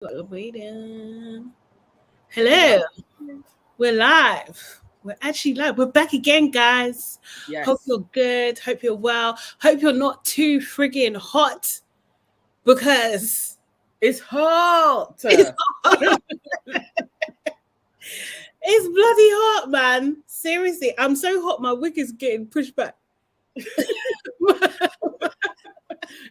Got waiting. Hello, we're live. We're actually live. We're back again, guys. Hope Yes. you're good. Hope you're well. Hope you're not too friggin' hot because It's hot. it's hot. It's bloody hot, man. Seriously, I'm so hot. My wig is getting pushed back.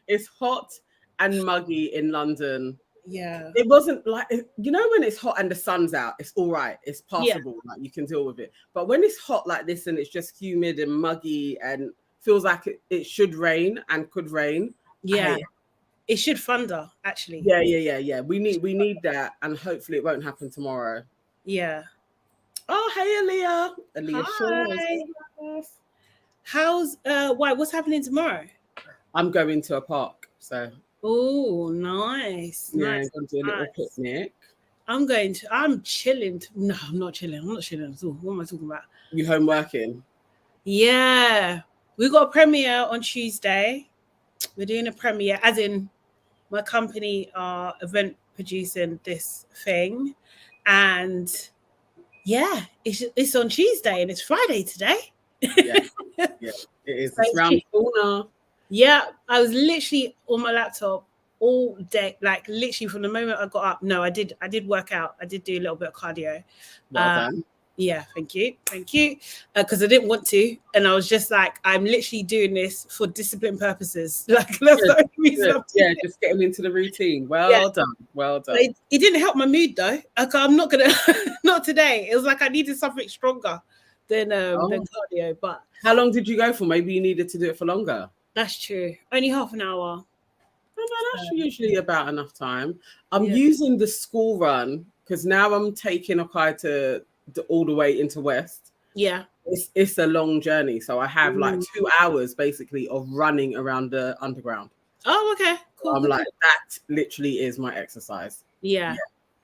It's hot and muggy in London. Yeah, It wasn't like, when it's hot and the sun's out, it's all right. It's yeah, passable. Like you can deal with it. But when it's hot like this and it's just humid and muggy and feels like it should rain and could rain, I yeah. hate it. It should thunder, actually. Yeah. We need that, and hopefully it won't happen tomorrow. Yeah. Oh, hey, Aaliyah. Aaliyah Shaw is Hi. with us. How's why? What's happening tomorrow? I'm going to a park, so Oh, nice, yeah, I'm nice, going to do a little nice. picnic. I'm chilling. No, I'm not chilling. I'm not chilling at all. What am I talking about? You home working? Yeah, we got a premiere on Tuesday. We're doing a premiere, as in my company are event producing this thing, and yeah, it's on Tuesday and it's Friday today. Yeah, yeah, it is. So It's round the corner. yeah, I was literally on my laptop all day, like literally from the moment I got up. No, I did work out. I did do a little bit of cardio. Well Um, done. yeah, thank you, because I didn't want to, and I was just like, I'm literally doing this for discipline purposes. Like that's Good, the only reason good. I'm doing Yeah, it. just getting into the routine. Yeah, Well done. Well but done. it didn't help my mood though. Like, I'm not gonna, not today. It was like I needed something stronger than Oh, cardio, but how long did you go for? Maybe you needed to do it for longer. that's true. Only half an hour. Oh, no, that's usually about enough time. I'm Yeah, using the school run because now I'm taking Akai all the way into West. yeah. It's a long journey, so I have like Mm. 2 hours basically of running around the underground. Oh, okay. Cool, I'm cool, like, cool. that literally is my exercise. Yeah.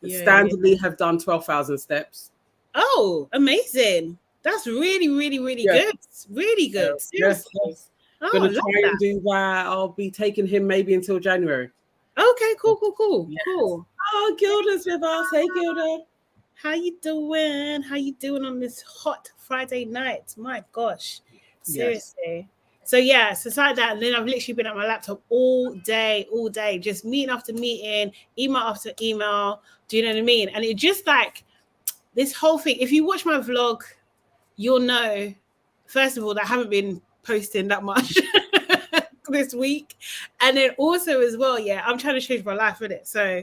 Yeah. Yeah. Standardly have done 12,000 steps. Oh, amazing. That's really, really, really Yeah. good. Really good. Yes, Seriously. yes. Oh, I Gonna love try and that. do that. I'll be taking him maybe until January. Okay, cool, cool, cool, Yes. cool. Oh, Gilda's with us. Hey, Gilda. How you doing? How you doing on this hot Friday night? My gosh. Yes. Seriously. So yeah, so it's like that. And then I've literally been at my laptop all day, just meeting after meeting, email after email. Do you know what I mean? And it just like this whole thing. If you watch my vlog, you'll know, first of all, that I haven't been posting that much this week. And then also as well, yeah, I'm trying to change my life with it. So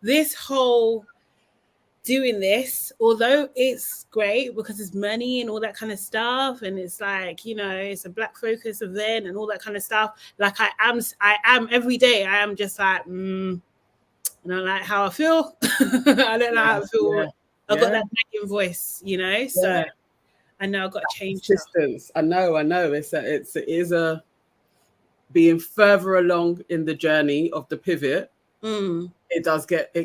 this whole doing this, although it's great because it's money and all that kind of stuff, and it's like, it's a black focus event and all that kind of stuff. Like I am every day, I am just like, I don't like how I feel. I don't know how I feel. Yeah. I got Yeah. that nagging voice, so Yeah. I know I've got to change that. Persistence. I know. It is a being further along in the journey of the pivot. Mm. It does get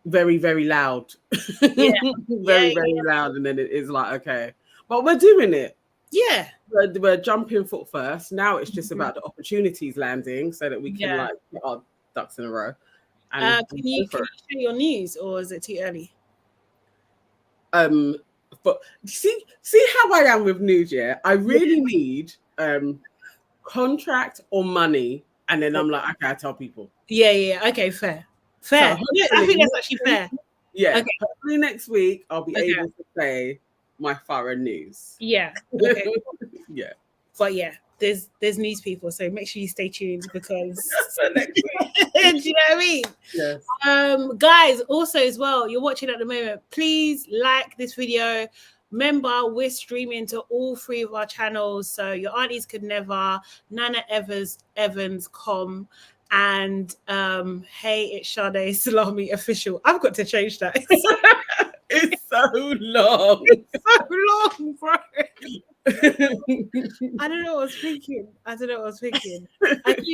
very, very loud. Yeah, Very, yeah, very loud. And then it is like, okay. But we're doing it. yeah, We're jumping foot first. Now it's just mhm, about the opportunities landing so that we can yeah. like get our ducks in a row and Can you go for it. share your news, or is it too early? Um, but see how I am with news, yeah? I really need contract or money, and then I'm like, okay, I tell people. Yeah. Okay, fair, So fair. Yeah, I hopefully think that's next actually week, fair. yeah, Okay, hopefully next week I'll be okay, able to say my thorough news. yeah, okay. Yeah. But yeah, there's news people, so make sure you stay tuned because So next week. do you know what I mean? Yes. Guys, also as well, you're watching at the moment, please like this video. Remember, we're streaming to all three of our channels, so your aunties could never, Nana Evans com, and hey, it's Sade Salami official. I've got to change that. It's so long. It's so long, bro. I don't know what I was thinking. I knew I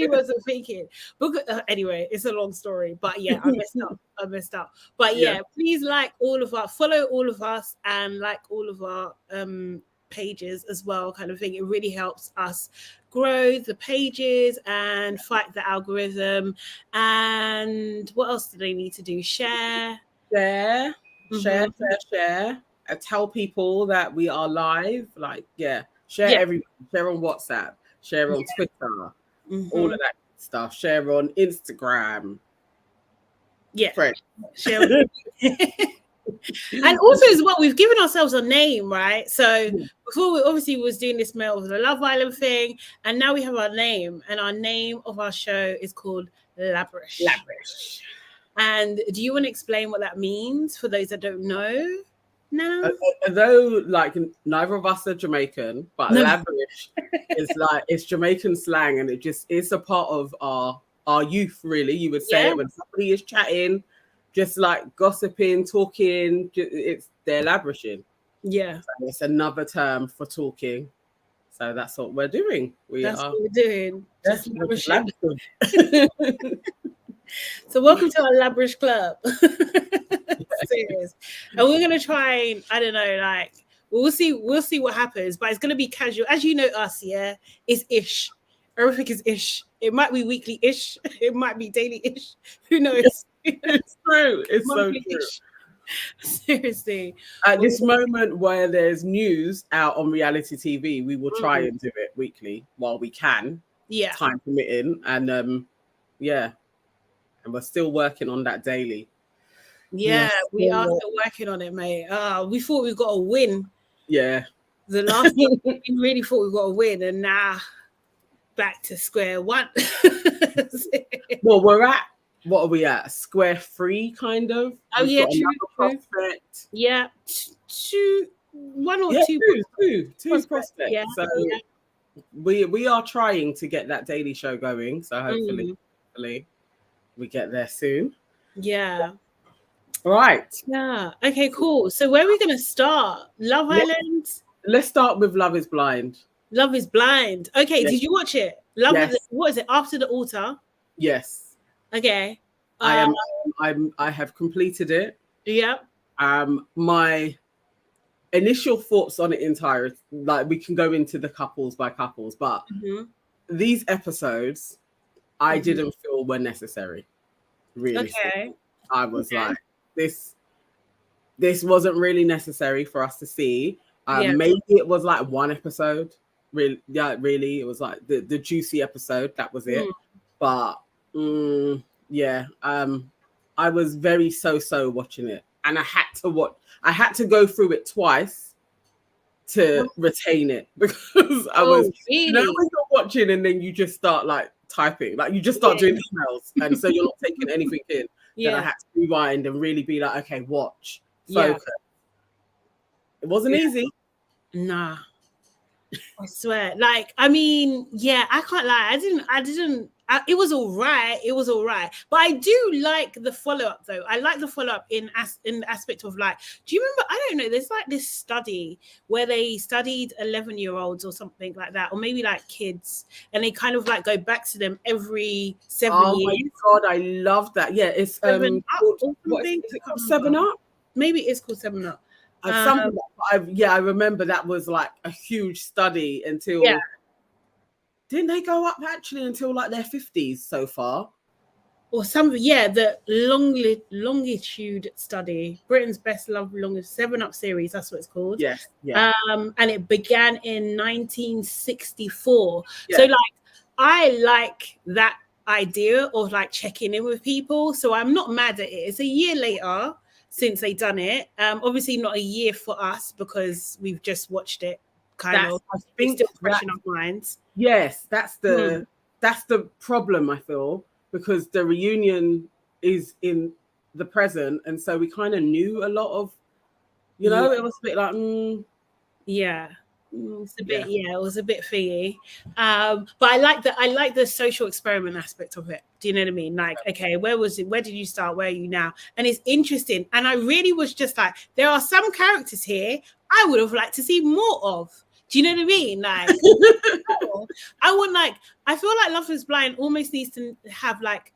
wasn't thinking. But anyway, it's a long story. But yeah, I messed up. But Yeah. yeah, please follow all of us, and like all of our pages as well, kind of thing. It really helps us grow the pages and fight the algorithm. And what else do they need to do? Share. Share. Mhm. Tell people that we are live. Like, share Yeah. everything. Share on WhatsApp. Share on Twitter. All of that stuff. Share on Instagram. Yeah. Friend. Share. And also as well, we've given ourselves a name, right? So before we obviously was doing this mail of the Love Island thing, and now we have our name, and our name of our show is called Labrish. Labrish. And do you want to explain what that means for those that don't know? No. Although like neither of us are Jamaican, but No. lavish is like it's Jamaican slang, and it's a part of our youth. Really, you would say it when somebody is chatting, just like gossiping, talking. They're labrishing. Yeah, so it's another term for talking. So that's what we're doing. That's what we're doing. Just labrishing. So welcome to our Labrish club. Serious. And we're gonna try, I don't know, like we'll see what happens, but it's gonna be casual. As you know us, yeah, it's ish. Everything is ish. It might be weekly ish, it might be daily ish. Who knows? It's true. It's so true. Seriously. At this moment where there's news out on reality TV, we will try and do it weekly while we can. Yeah. Time permitting. And and we're still working on that daily. Yeah, we are still working on it, mate. We thought we got a win. Yeah. The last one, we really thought we got a win, and now back to square one. Well, what are we at? Square 3, kind of. Oh, yeah, true. Yeah, one or two. Two prospects. Yeah. So we are trying to get that daily show going. So hopefully we get there soon. Yeah. Right. Yeah. Okay, cool. So where are we going to start? Love Island? Let's start with Love is Blind. Love is Blind. Okay, did you watch it? What is it? After the Altar? Yes. Okay. I have completed it. Yeah. My initial thoughts on it entirely, like we can go into the couples by couples, but these episodes I didn't feel were necessary. Really. Okay. I was like, this wasn't really necessary for us to see. Maybe it was like one episode. Really, it was like the juicy episode. That was it. But I was very so watching it, and I had to go through it twice to retain it, because I was really? when you're watching and then you just start like typing, like you just start doing emails, and so you're not taking anything in. Then I had to rewind and really be like, okay, watch, focus. It wasn't easy. Nah, I swear. Like, I mean, I can't lie. I didn't. It was all right. But I do like the follow up, though. I like the follow up in the aspect of like, do you remember? I don't know. There's like this study where they studied 11-year-olds or something like that, or maybe like kids, and they kind of like go back to them every 7 years. Oh my God, I love that. Yeah, it's Up or something. Is it called 7 Up? Maybe it's called 7 Up. I remember that was like a huge study until. Didn't they go up actually until like their 50s so far? Or something, the longitude study, Britain's best love longest 7 Up series, that's what it's called. Yes. Yeah. And it began in 1964. So like I like that idea of like checking in with people. So I'm not mad at it. It's a year later since they done it. Obviously not a year for us because we've just watched it. I think still fresh in our minds. Yes, that's the problem, I feel, because the reunion is in the present, and so we kind of knew a lot of, it was a bit like, it's a bit, it was a bit thingy. But I like the social experiment aspect of it. Do you know what I mean? Like, okay, where was it? Where did you start? Where are you now? And it's interesting. And I really was just like, there are some characters here I would have liked to see more of. Do you know what I mean? Like, I feel like Love is Blind almost needs to have like,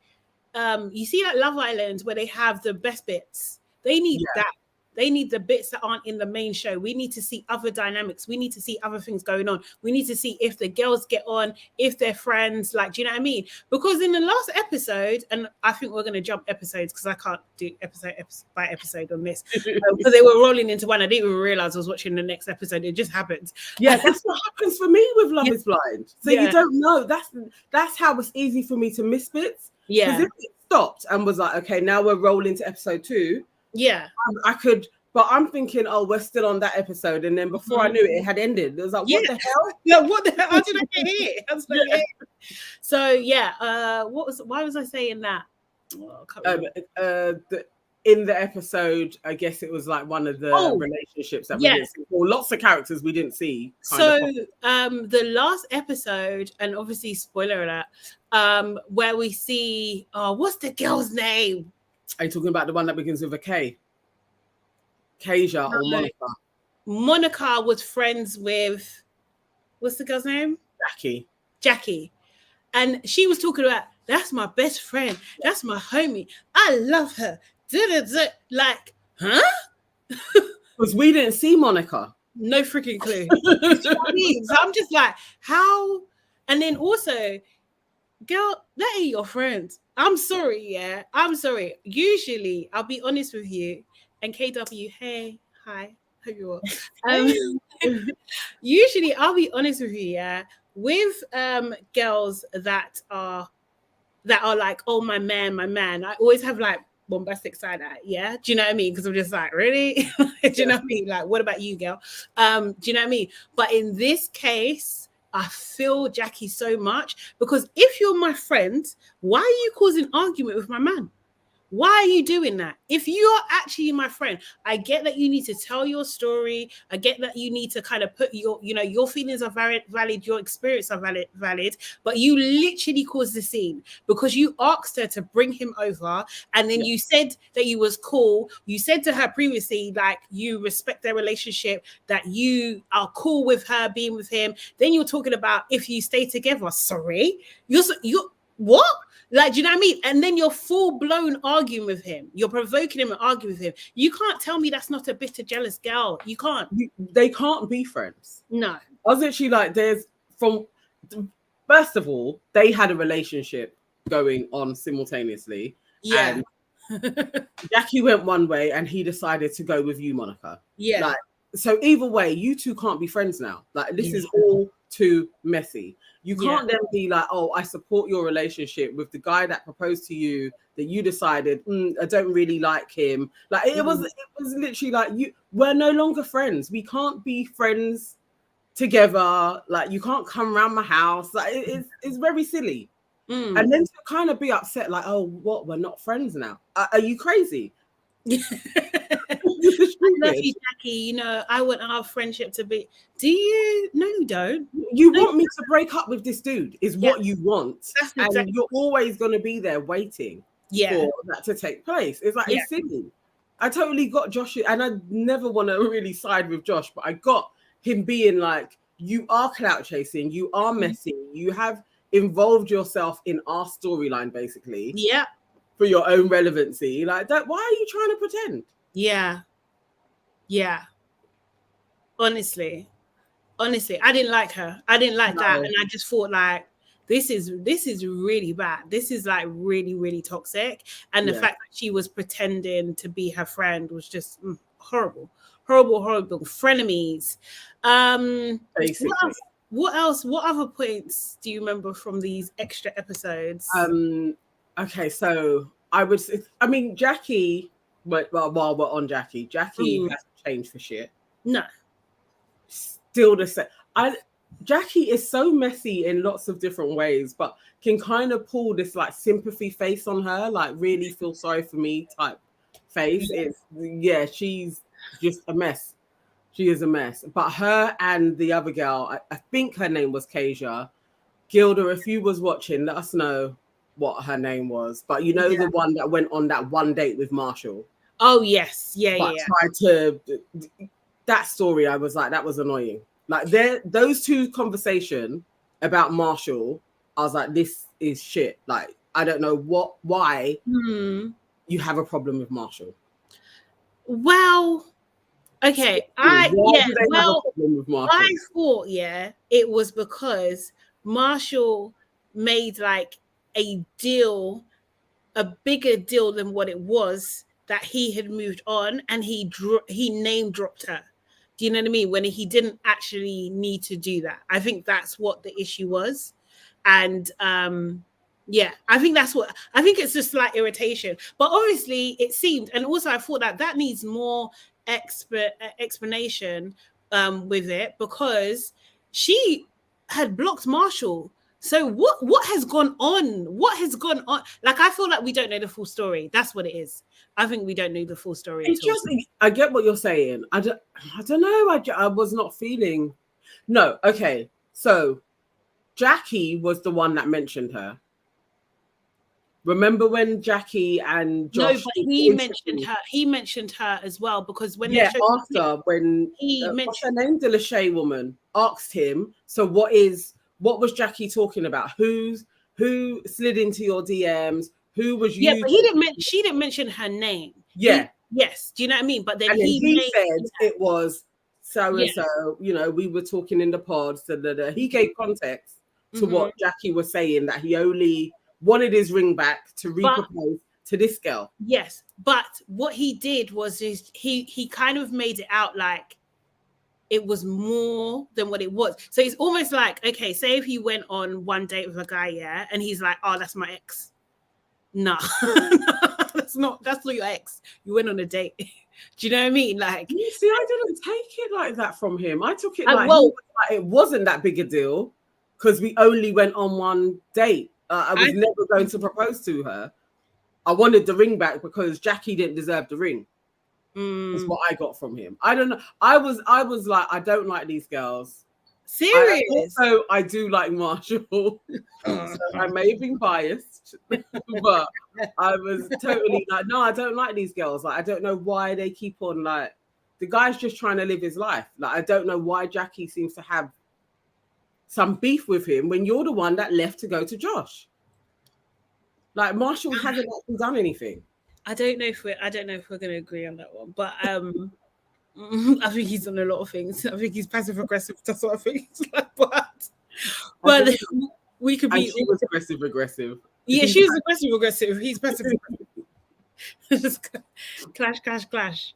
you see like Love Island where they have the best bits. They need that. They need the bits that aren't in the main show. We need to see other dynamics. We need to see other things going on. We need to see if the girls get on, if they're friends. Like, do you know what I mean? Because in the last episode, and I think we're going to jump episodes because I can't do episode by episode on this, because they were rolling into one. I didn't even realize I was watching the next episode. It just happened. Yeah, that's what happens for me with Love is Blind. So you don't know. That's how it's easy for me to miss bits. Yeah. Because if it stopped and was like, okay, now we're rolling to episode 2. Yeah. I could, but I'm thinking, oh, we're still on that episode. And then before I knew it, it had ended. It was like, what the hell? Yeah, what the hell? How did I get here? I was like, So yeah, why was I saying that? Oh, I can't in the episode, I guess it was like one of the relationships that we didn't see. Or lots of characters we didn't see. The last episode, and obviously spoiler alert, where we see, what's the girl's name? Are you talking about the one that begins with a K? Kasia or Monica? Monica was friends with, what's the girl's name? Jackie. And she was talking about, that's my best friend. That's my homie. I love her. Like, huh? Because we didn't see Monica. No freaking clue. So I'm just like, how? And then also, girl, that ain't your friend. I'm sorry, yeah. I'm sorry. Usually, I'll be honest with you. And KW, hey, hi, hope you're well. Usually, I'll be honest with you, yeah. With girls that are like, oh, my man, I always have like bombastic side eye, yeah. Do you know what I mean? Because I'm just like, really? Do you know what I mean? Like, what about you, girl? Do you know what I mean? But in this case, I feel Jackie so much, because if you're my friend, why are you causing argument with my man? Why are you doing that? If you're actually my friend, I get that you need to tell your story. I get that you need to kind of put your feelings are valid, your experience are valid, but you literally caused the scene because you asked her to bring him over, and then you said that you was cool. You said to her previously, like, you respect their relationship, that you are cool with her being with him. Then you're talking about if you stay together. Sorry, you're what? Like, do you know what I mean? And then you're full-blown arguing with him. You're provoking him and arguing with him. You can't tell me that's not a bitter, jealous girl. You can't. They can't be friends. No. I was literally like, first of all, they had a relationship going on simultaneously. Yeah. And Jackie went one way and he decided to go with you, Monica. Yeah. Like, so either way, you two can't be friends now. Like, this is all too messy. You can't then be like, oh, I support your relationship with the guy that proposed to you, that you decided, I don't really like him. Like, it was literally like, we're no longer friends. We can't be friends together. Like, you can't come around my house. Like, it's very silly. And then to kind of be upset, like, oh, what? We're not friends now. Are you crazy? I love you, Jackie. You know, I want our friendship to be. Do you? No, you don't. You want me to break up with this dude? Is what you want, and you're always going to be there waiting for that to take place. It's like it's silly. I totally got Josh, and I never want to really side with Josh, but I got him being like, you are clout chasing, you are messy, you have involved yourself in our storyline, basically. Yeah. For your own relevancy. Like that, why are you trying to pretend? Yeah. Honestly, I didn't like her. I didn't like that. And I just thought, like, this is really bad. This is like really, really toxic. And the fact that she was pretending to be her friend was just horrible. Frenemies. Basically. What else? What other points do you remember from these extra episodes? Okay, so Jackie, while we're on Jackie hasn't changed for shit. No. Still the same. Jackie is so messy in lots of different ways, but can kind of pull this like sympathy face on her, like really feel sorry for me type face. She's just a mess. She is a mess. But her and the other girl, I think her name was Kasia. Gilda, if you was watching, let us know what her name was. But you know the one that went on that one date with Marshall. Oh yes, tried to. That story, I was like, that was annoying. Like those two conversation about Marshall, I was like, this is shit. Like, I don't know why you have a problem with Marshall. Well, Okay, Why do they have a well, problem with Marshall? I thought it was because Marshall made like a deal, a bigger deal than what it was, that he had moved on, and he name dropped her. Do you know what I mean? When he didn't actually need to do that. I think that's what the issue was. And yeah, I think it's a slight irritation. But obviously it seemed, and also I thought that needs more explanation with it, because she had blocked Marshall. So what has gone on? What has gone on? Like, I feel like we don't know the full story. That's what it is. I think we don't know the full story at all. I get what you're saying. I don't know. I was not feeling. No, okay. So Jackie was the one that mentioned her. Remember when Jackie and Josh? No, but he mentioned her as well, because when they showed after when what's her name, the Lachey woman asked him, so what was Jackie talking about? Who slid into your DMs? Who was you? Yeah, but she didn't mention her name. Yeah. Yes. Do you know what I mean? But then he said it was so and so, we were talking in the pod. So he gave context to what Jackie was saying, that he only wanted his ring back to repropose to this girl. Yes. But what he did was he kind of made it out like it was more than what it was. So it's almost like, okay, say if he went on one date with a guy, and he's like, oh, that's my ex. No, that's not your ex. You went on a date. Do you know what I mean? Like, you see, I didn't take it like that from him. I took it like it wasn't that big a deal, because we only went on one date. I was never going to propose to her. I wanted the ring back because Jackie didn't deserve the ring. Is what I got from him. I don't know. I was like, I don't like these girls. Serious. So I do like Marshall. So I may have been biased, but I was totally like, no, I don't like these girls. Like, I don't know why they keep on, like, the guy's just trying to live his life. Like, I don't know why Jackie seems to have some beef with him when you're the one that left to go to Josh. Like, Marshall hasn't actually done anything. I don't know if we're going to agree on that one, but I think he's done a lot of things. I think he's passive aggressive. That's what I think. But we could be. And she was aggressive aggressive. Yeah, she was aggressive aggressive. He's passive aggressive. Just clash.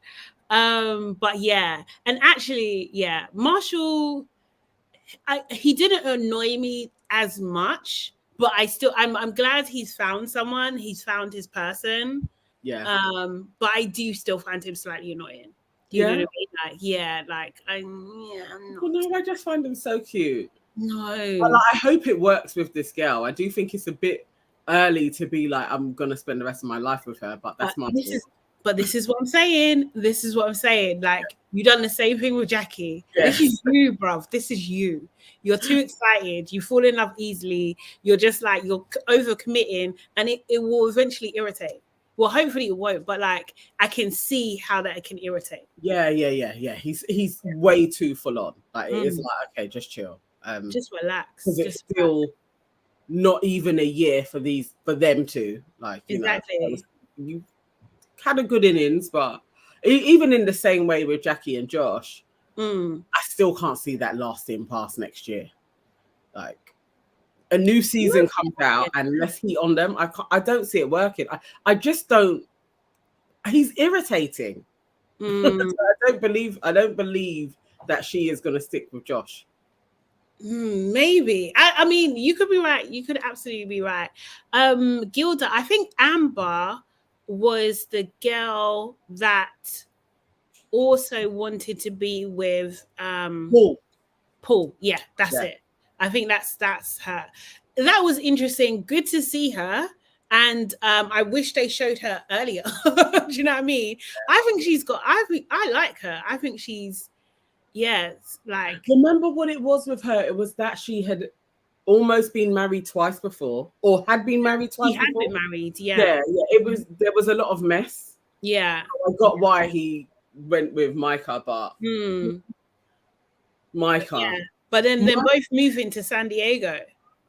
But yeah, and actually, yeah, Marshall, he didn't annoy me as much, but I'm glad he's found someone. He's found his person. Yeah. But I do still find him slightly annoying. Do you know what I mean? I just find him so cute. No. But, I hope it works with this girl. I do think it's a bit early to be like, I'm gonna spend the rest of my life with her, but that's this is what I'm saying. Like, you done the same thing with Jackie. Yes. This is you, bruv. This is you. You're too excited. You fall in love easily. You're just like, you're overcommitting, and it will eventually irritate. Well, hopefully it won't, but like, I can see how that can irritate. Yeah. He's way too full on. Like, it is like, okay, just chill. Just relax. Because it's still not even a year for them to, like, exactly. You had a good innings, but even in the same way with Jackie and Josh, I still can't see that lasting past next year. Like, a new season comes out, and unless he on them, I don't see it working. I just don't. He's irritating. So I don't believe that she is going to stick with Josh. Maybe. I mean, you could be right. You could absolutely be right. Gilda, I think Amber was the girl that also wanted to be with Paul. Yeah, that's it. I think that's her. That was interesting. Good to see her. And I wish they showed her earlier. Do you know what I mean? I like her. I think she's, like. Remember what it was with her? It was that she had almost been married twice before, or had been married twice before. He had been married, yeah. There was a lot of mess. Yeah. I got why he went with Micah, but Micah. Yeah. But then they're both moving to San Diego.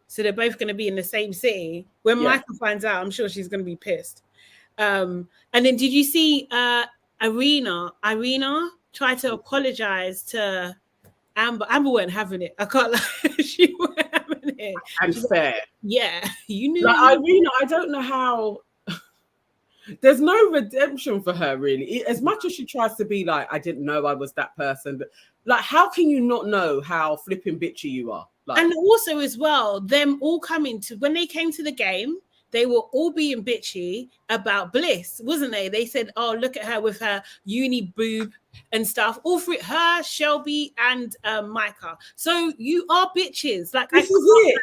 So they're both going to be in the same city. When Micah finds out, I'm sure she's going to be pissed. And then did you see Irina? tried to apologize to Amber. Amber weren't having it. I can't lie. She weren't having it. And fair. Yeah, you knew. Like, I don't know how. There's no redemption for her, really. As much as she tries to be like, I didn't know I was that person. But, like, how can you not know how flipping bitchy you are? Like, and also as well, them all coming to when they came to the game, they were all being bitchy about Bliss, wasn't they? They said, "Oh, look at her with her uni boob and stuff." All three, her, Shelby, and Micah. So you are bitches. Like this is it.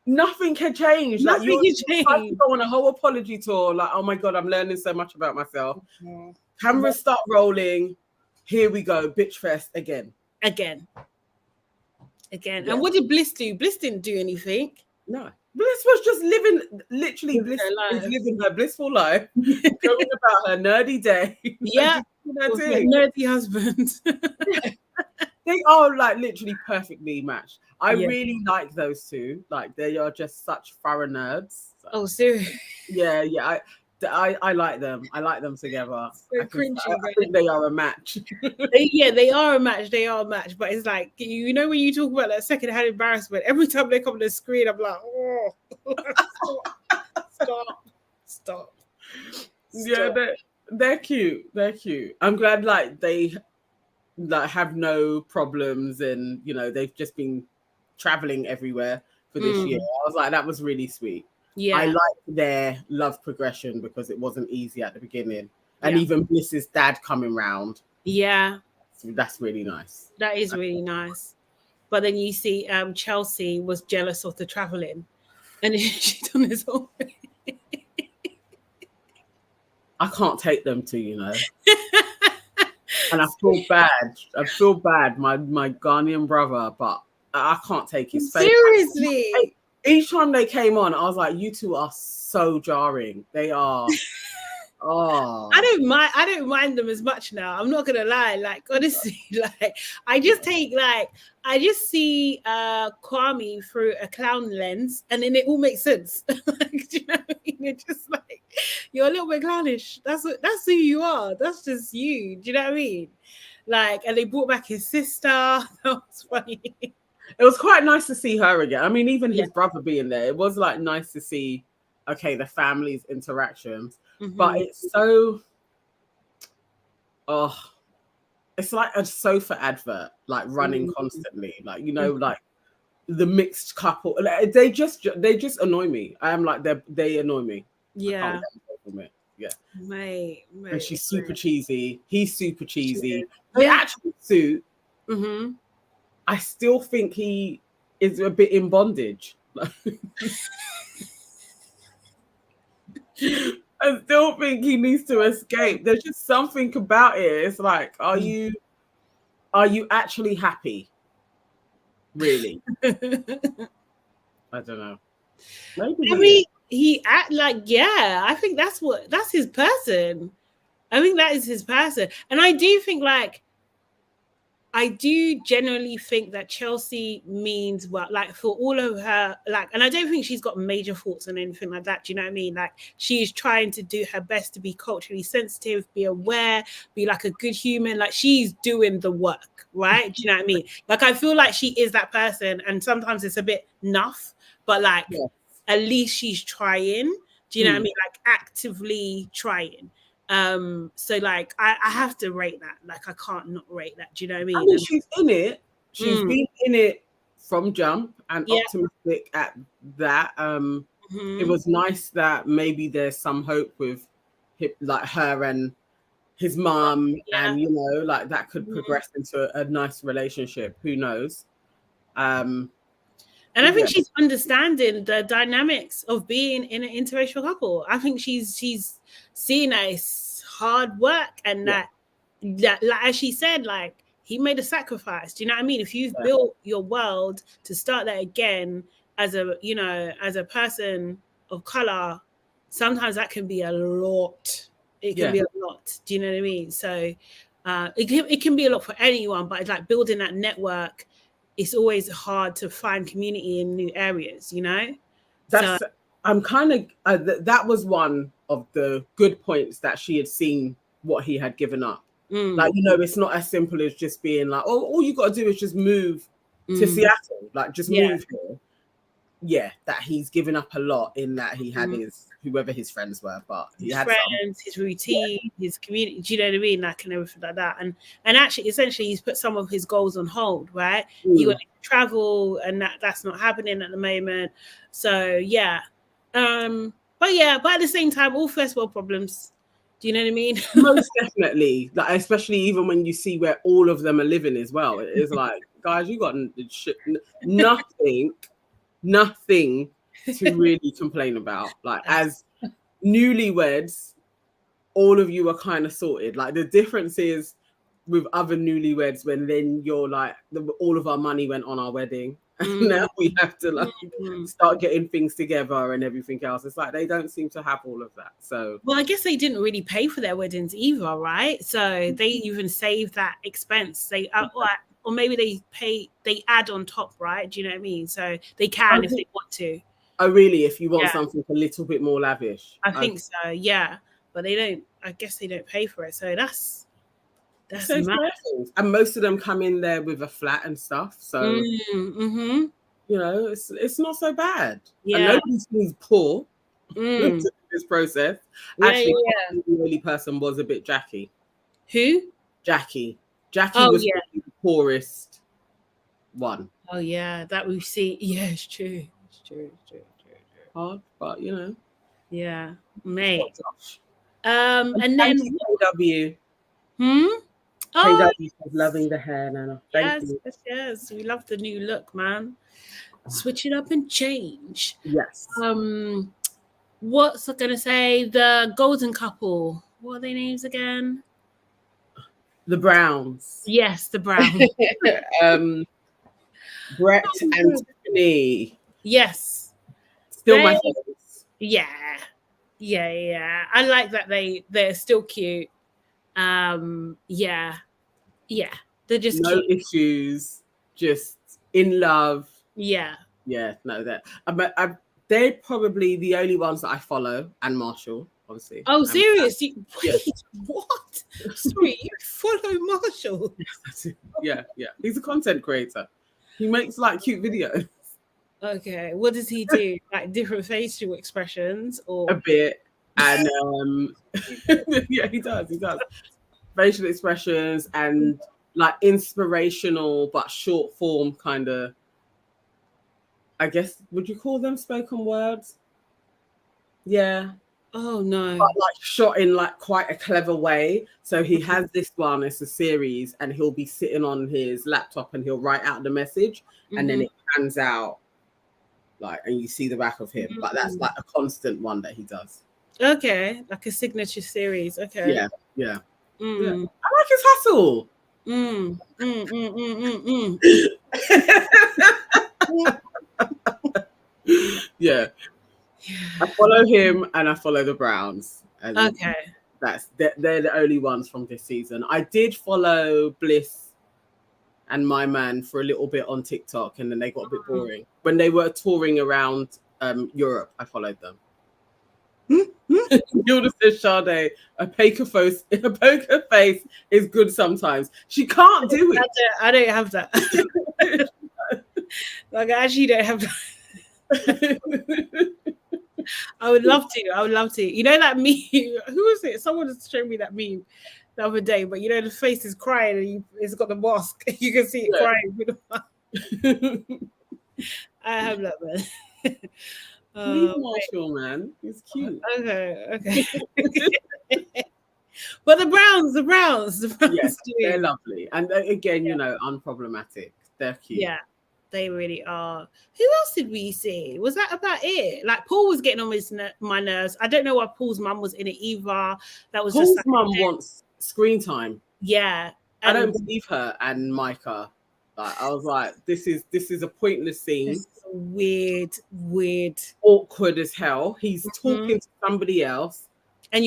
Nothing can change. Nothing like you're can trying change. to go on a whole apology tour. Like, oh my god, I'm learning so much about myself. Cameras start rolling. Here we go, bitch fest again. Yeah. And what did Bliss do? Bliss didn't do anything. No. Bliss was just living, Bliss is living her blissful life, going about her nerdy day. Yeah, with her nerdy husband. They are like literally perfectly matched. I really like those two. Like, they are just such thorough nerds. Oh, seriously? Yeah. I like them. I like them together. So I think they are a match. They are a match. They are a match. But it's like, you know, when you talk about that secondhand embarrassment, every time they come on the screen, I'm like, oh, stop. Yeah, they're cute. They're cute. I'm glad like they have no problems, and you know, they've just been traveling everywhere for this year. I was like, that was really sweet. Yeah, I like their love progression because it wasn't easy at the beginning, and even Bliss's dad coming round. Yeah, so that's really nice. That is really nice. But then you see, Chelsea was jealous of the traveling, and she done this whole thing. I can't take them to, you know. And I feel bad. My Ghanaian brother, but I can't take his face. Seriously. Each time they came on, I was like, you two are so jarring. They are. Oh. I don't mind them as much now. I'm not gonna lie. Like, honestly, like I just see Kwame through a clown lens, and then it all makes sense. Like, do you know what I mean? You're just like, you're a little bit clownish. That's who you are. That's just you. Do you know what I mean? Like, and they brought back his sister. That was funny. It was quite nice to see her again. I mean, even his brother being there, it was like nice to see, okay, the family's interactions. But it's so, it's like a sofa advert, like running constantly. Like, you know, like the mixed couple. Like, they just annoy me. I am like, they annoy me. Yeah. Yeah. Mate. And she's super cheesy. He's super cheesy. They actually suit. I still think he is a bit in bondage. I still think he needs to escape. There's just something about it. It's like, are you actually happy? Really? I don't know. Maybe he act like, I think that's his person. I think that is his person. And I do think, like, I do generally think that Chelsea means well, like, for all of her, like, and I don't think she's got major faults and anything like that. Do you know what I mean? Like, she's trying to do her best to be culturally sensitive, be aware, be like a good human. Like, she's doing the work, right? Do you know what I mean? Like, I feel like she is that person, and sometimes it's a bit nuff, but like, at least she's trying. Do you know what I mean? Like, actively trying. So like I have to rate that. Like, I can't not rate that. Do you know what I mean? I mean, she's in it. She's been in it from jump and optimistic at that. It was nice that maybe there's some hope with like her and his mom, and you know, like that could progress into a nice relationship. Who knows? And I think she's understanding the dynamics of being in an interracial couple. I think she's seeing that it's hard work, and that like, as she said, like, he made a sacrifice. Do you know what I mean? If you've built your world to start that again as a, you know, as a person of color, sometimes that can be a lot. It can be a lot. Do you know what I mean? So it can be a lot for anyone, but it's like building that network. It's always hard to find community in new areas, you know? I'm kind of, that was one of the good points, that she had seen what he had given up. Like, it's not as simple as just being like, oh, all you got to do is just move to Seattle, like just move here. Yeah, that he's given up a lot in that he had whoever his friends were, but he had friends, his routine, his community. Do you know what I mean? Like, and everything like that. And actually, essentially, he's put some of his goals on hold. Right? He wanted to travel, and that's not happening at the moment. So yeah, but at the same time, all first world problems. Do you know what I mean? Most definitely, like, especially even when you see where all of them are living as well. It is like, guys, you got nothing to really complain about. Like, as newlyweds, all of you are kind of sorted. Like, the difference is with other newlyweds when then you're like, all of our money went on our wedding. And now we have to like start getting things together and everything else. It's like they don't seem to have all of that. So, well, I guess they didn't really pay for their weddings either, right? So they even saved that expense. They or maybe they add on top, right? Do you know what I mean? So they can if they want to. Oh, really? If you want something a little bit more lavish, I think so. Yeah, but they don't. I guess they don't pay for it. So that's mad. And most of them come in there with a flat and stuff. So it's not so bad. Yeah, and nobody seems poor in this process. Actually, the only person was a bit Jackie. Who? Jackie was the poorest one. Oh yeah, that we see. Yeah, it's true. It's true. Hard, but yeah, mate. And then KW. Oh, loving the hair, Nana. Thank you. Yes, we love the new look, man. Switch it up and change. Yes. What's I gonna say? The golden couple. What are their names again? The Browns. Yes, the Browns. Brett and Tiffany. Yes. Still my favorites. Yeah. I like that they're still cute. Yeah. They're just no cute. Issues, just in love. Yeah. No, they're probably the only ones that I follow, and Marshall, obviously. Oh, seriously? Wait, what? Sorry, you follow Marshall? Yeah. He's a content creator. He makes like cute videos. Okay, what does he do? Like different facial expressions, or a bit? And yeah, he does. Facial expressions and like inspirational but short form kind of. I guess, would you call them spoken words? Yeah. Oh no. But like shot in like quite a clever way. So he has this one, it's a series, and he'll be sitting on his laptop and he'll write out the message and then it pans out like, and you see the back of him. But that's like a constant one that he does. Okay, like a signature series. Okay. Yeah. I like his hustle. Yeah. I follow him and I follow the Browns. And okay. They're the only ones from this season. I did follow Bliss and My Man for a little bit on TikTok, and then they got a bit boring. When they were touring around Europe, I followed them. Gilda says, Sade, a poker face is good sometimes. She can't do it. I don't have that. Like, I actually don't have that. I would love to. You know that meme? Who was it? Someone just showed me that meme the other day. But you know, the face is crying and it's got the mask. You can see it crying with the mask. I have that, man. Leave Marshall, man. He's cute. Okay. But the Browns, yes, they're lovely. And again, unproblematic. They're cute. Yeah, they really are. Who else did we see? Was that about it? Like, Paul was getting on my nerves. I don't know why Paul's mum was in it either. That was Paul's just mum wants screen time. Yeah. I don't believe her and Micah. Like, I was like, this is a pointless scene. Weird. Awkward as hell. He's talking to somebody else. And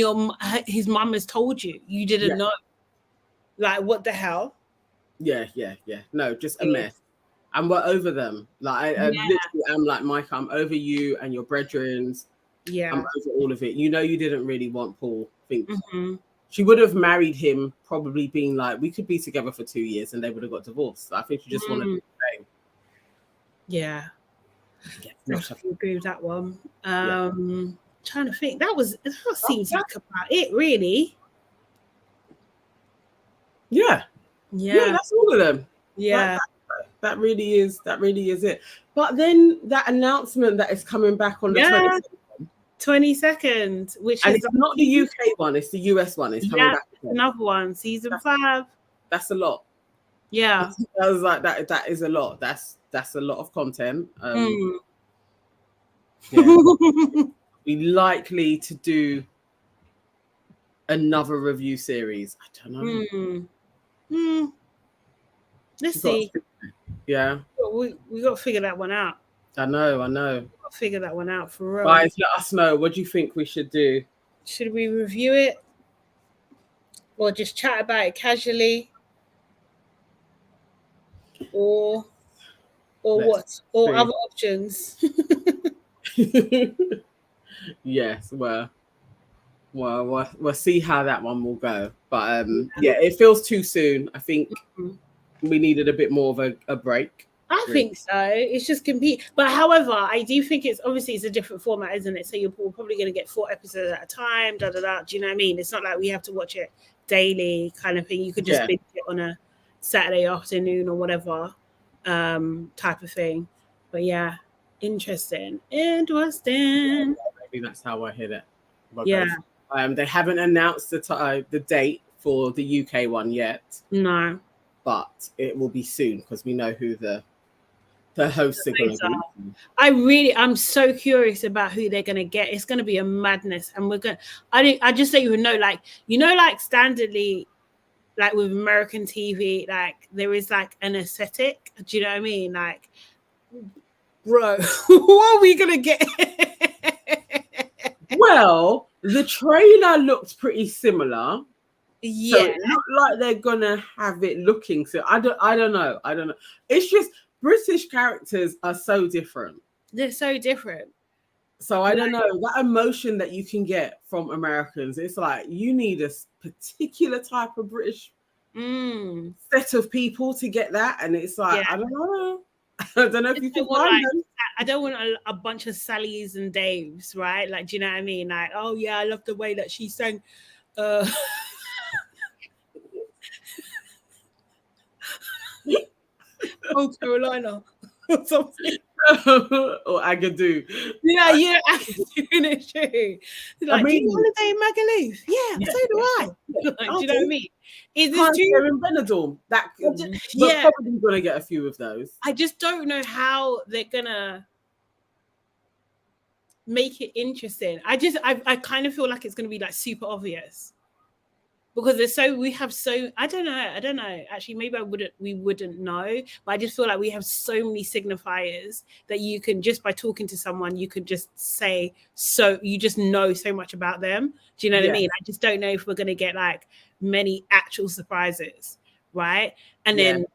his mum has told you. You didn't know. Like, what the hell? Yeah. No, just a mess. And we're over them. Like, I literally am like, Micah, I'm over you and your brethrens. Yeah. I'm over all of it. You didn't really want Paul. I think she would have married him, probably being like, we could be together for 2 years, and they would have got divorced. I think she just wanted to bang. Yeah. Definitely agree with that one. Trying to think. That seems like about it, really. Yeah, that's all of them. Yeah, that really is it. But then that announcement that is coming back on the 22nd, which and is it's not the UK one, it's the US one. It's coming back. Another one, season 5. That's a lot. Yeah, I was like, that is a lot. That's a lot of content. We likely to do another review series. I don't know. Let's see. Yeah, we got to figure that one out. I know. We got to figure that one out for real. Guys, let us know. What do you think we should do? Should we review it, or just chat about it casually, or what, or other options? Yes, well, we'll see how that one will go. But it feels too soon. I think we needed a bit more of a break. I think so. It's just compete. But however, I do think it's a different format, isn't it? So you're probably going to get 4 episodes at a time. Do you know what I mean? It's not like we have to watch it daily kind of thing. You could just binge it on a Saturday afternoon or whatever type of thing. But yeah, interesting. Maybe that's how I hit it. Yeah. They haven't announced the date for the UK one yet. No. But it will be soon because we know who the hosts are going to be. I'm so curious about who they're going to get. It's going to be a madness, and I just don't even know. Like, like standardly, like with American TV, like there is like an aesthetic. Do you know what I mean? Like, bro, what are we going to get? Well, the trailer looks pretty similar. Yeah, so it looked like they're gonna have it looking. So I don't know. It's just British characters are so different. They're so different. So I don't know that emotion that you can get from Americans. It's like you need a particular type of British set of people to get that, and it's like I don't know. I don't know if you can find them. I don't want a bunch of Sallys and Daves, right? Like, do you know what I mean? Like, oh yeah, I love the way that she sang. Oh, Carolina or something. Or Agadoo. Yeah, Agadoo in it too. Like, do you want to date Magaluf? Yeah, so do I. Like, do you know what I mean? Is this true? In Benidorm, we're probably gonna get a few of those. I just don't know how they're gonna make it interesting. I kind of feel like it's gonna be like super obvious. Because I don't know. Actually, maybe we wouldn't know. But I just feel like we have so many signifiers that you can just by talking to someone, you could just say you just know so much about them. Do you know what I mean? I just don't know if we're gonna get like many actual surprises, right? And then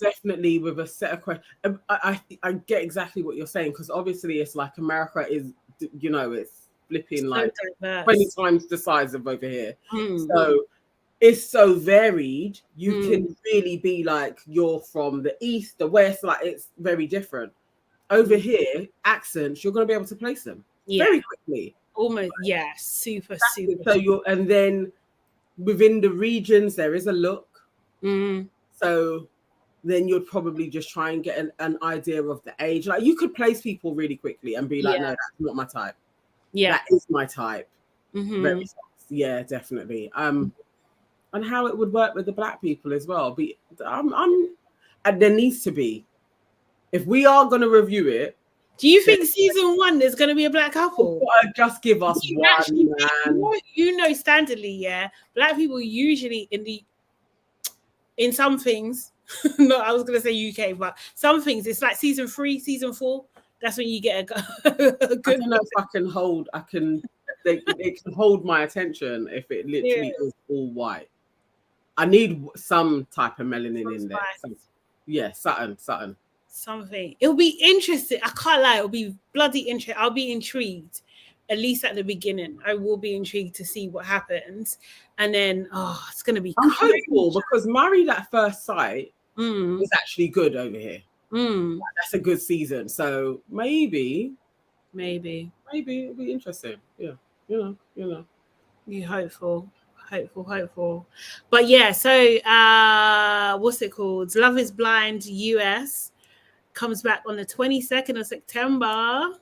definitely with a set of questions. I get exactly what you're saying because obviously it's like America is, it's flipping like 20 times the size of over here. So it's so varied. You can really be like you're from the east, the west, like it's very different. Over here, accents, you're going to be able to place them very quickly. Almost, super. So and then within the regions, there is a look. So then you'd probably just try and get an idea of the age. Like you could place people really quickly and be like, no, that's not my type. Yeah, that is my type. Yeah, definitely. And how it would work with the Black people as well. And there needs to be. If we are going to review it, do you think season 1 there's going to be a Black couple? Just give us one, man. Standardly, Black people usually in some things. No, I was going to say UK, but some things it's like season 3, season 4. That's when you get a good. I don't know if I can hold. It can hold my attention if it literally is all white. I need some type of melanin in there. Something. Something. It'll be interesting. I can't lie. It'll be bloody interesting. I'll be intrigued, at least at the beginning. I will be intrigued to see what happens. And then, it's going to be I'm crazy. hopeful because Married at First Sight is actually good over here. That's a good season. So maybe it'll be interesting. Yeah, you know. You're hopeful. But yeah, so what's it called? Love is Blind US comes back on the 22nd of September.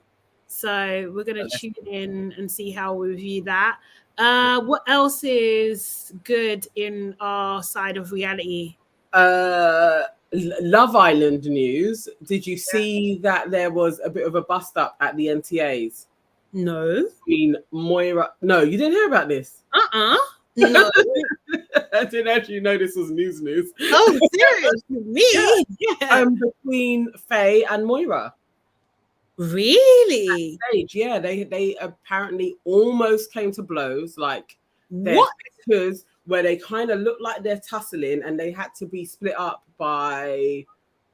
So we're gonna tune in and see how we review that. What else is good in our side of reality? Love Island news. Did you see that there was a bit of a bust up at the NTAs? No. Between Moira. No, you didn't hear about this. No. I didn't actually know this was news. Oh, serious? Me? Yeah. Between Faye and Moira. Really? Stage, yeah. They apparently almost came to blows. Like what? Pictures where they kind of look like they're tussling, and they had to be split up by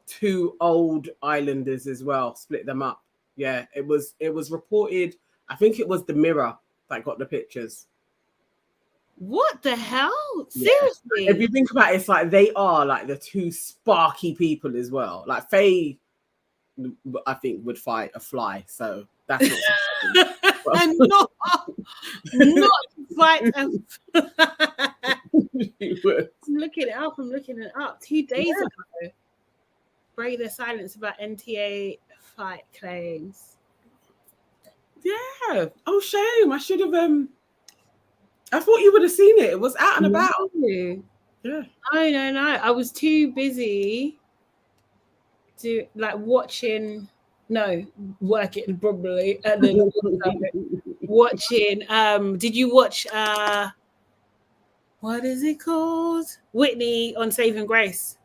two old islanders as well. Split them up. Yeah, it was reported. I think it was the Mirror that got the pictures. What the hell? Seriously? Yeah. If you think about it, it's like they are like the two sparky people as well. Like Faye, I think, would fight a fly. So that's not and not fight a I'm looking it up. 2 days ago. Break their silence about NTA fight claims. Yeah. Oh, shame. I should have I thought you would have seen it. It was out and about. Yeah. No. I was too busy working probably, and then watching. Did you watch? What is it called? Whitney on Saving Grace.